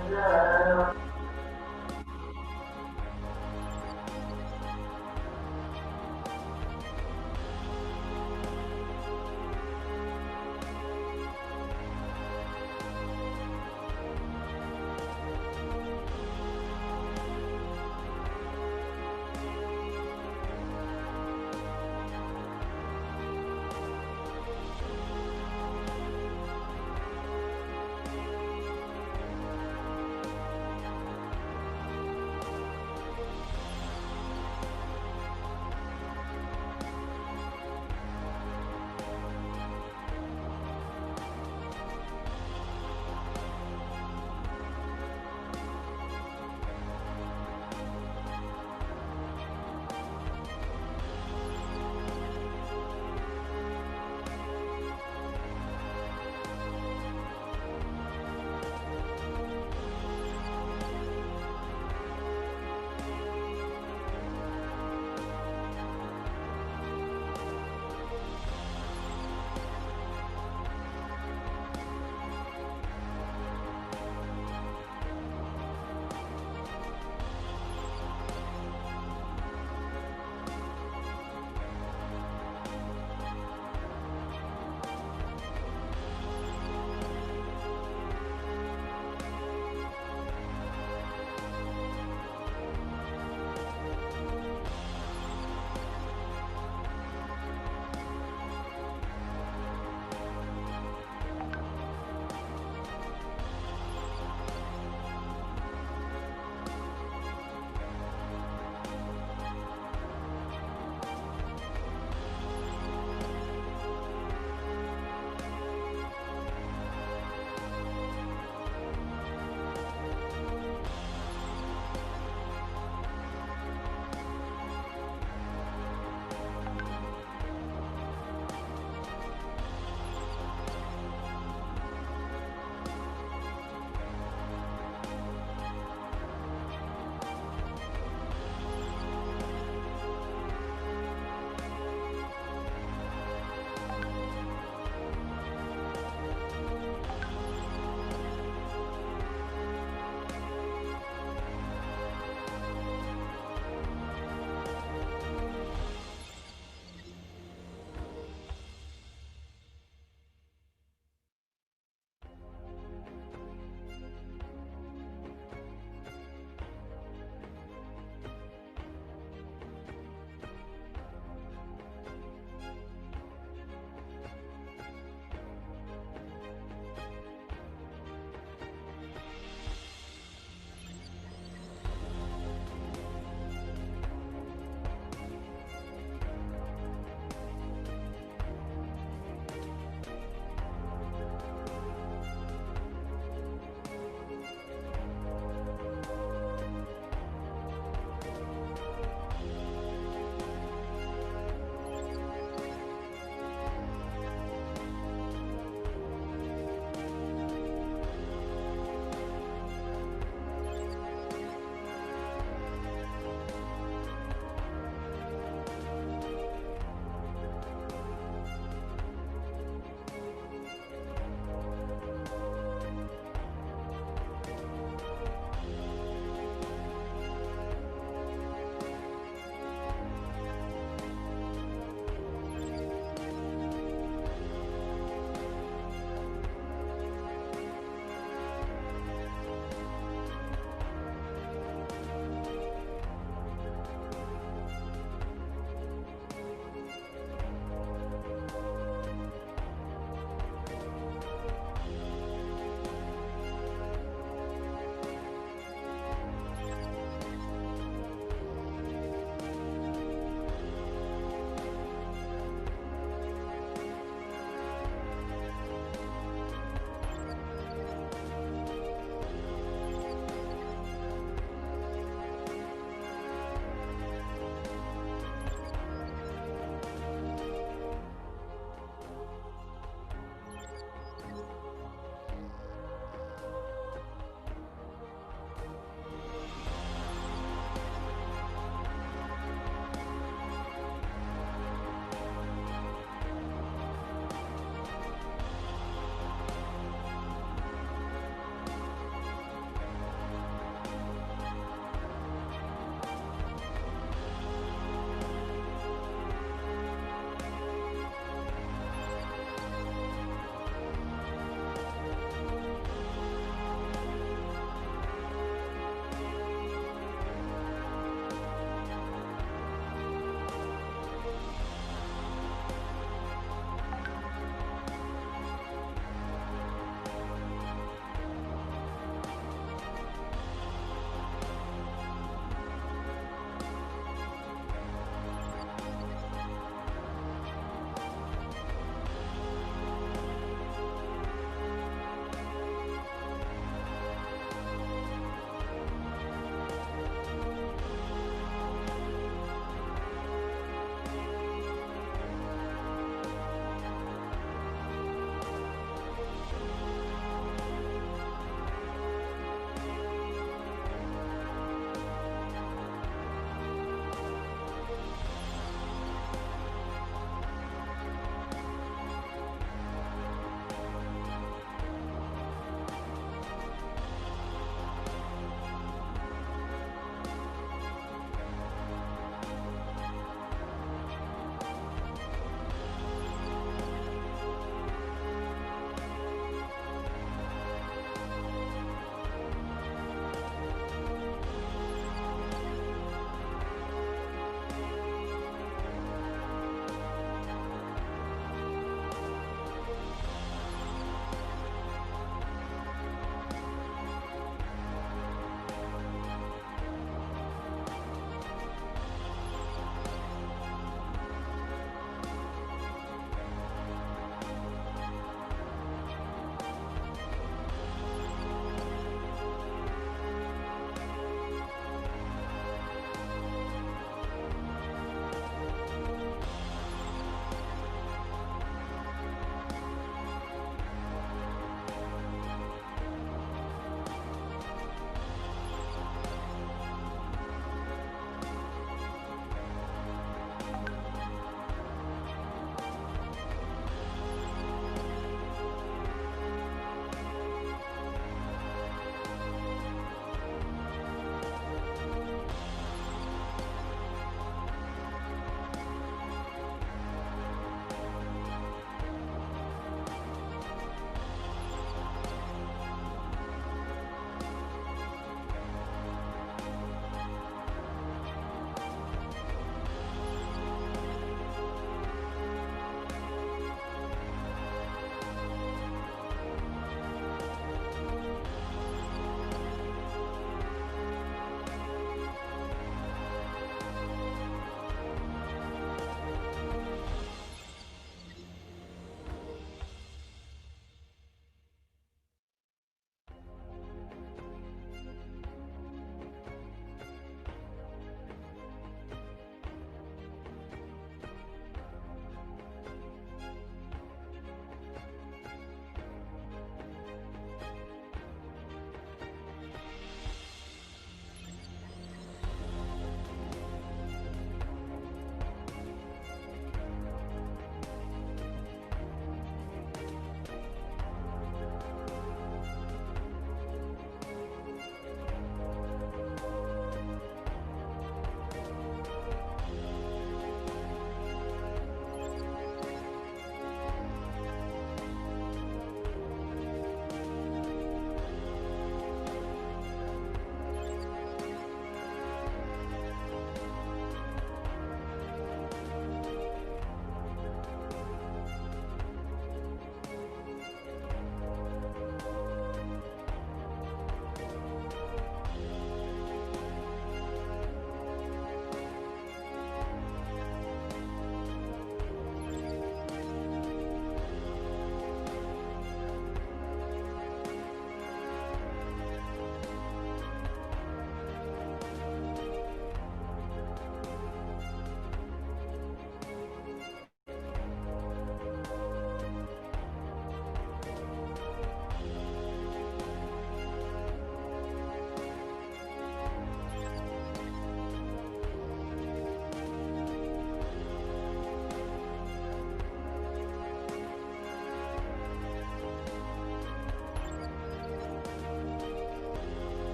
Yeah.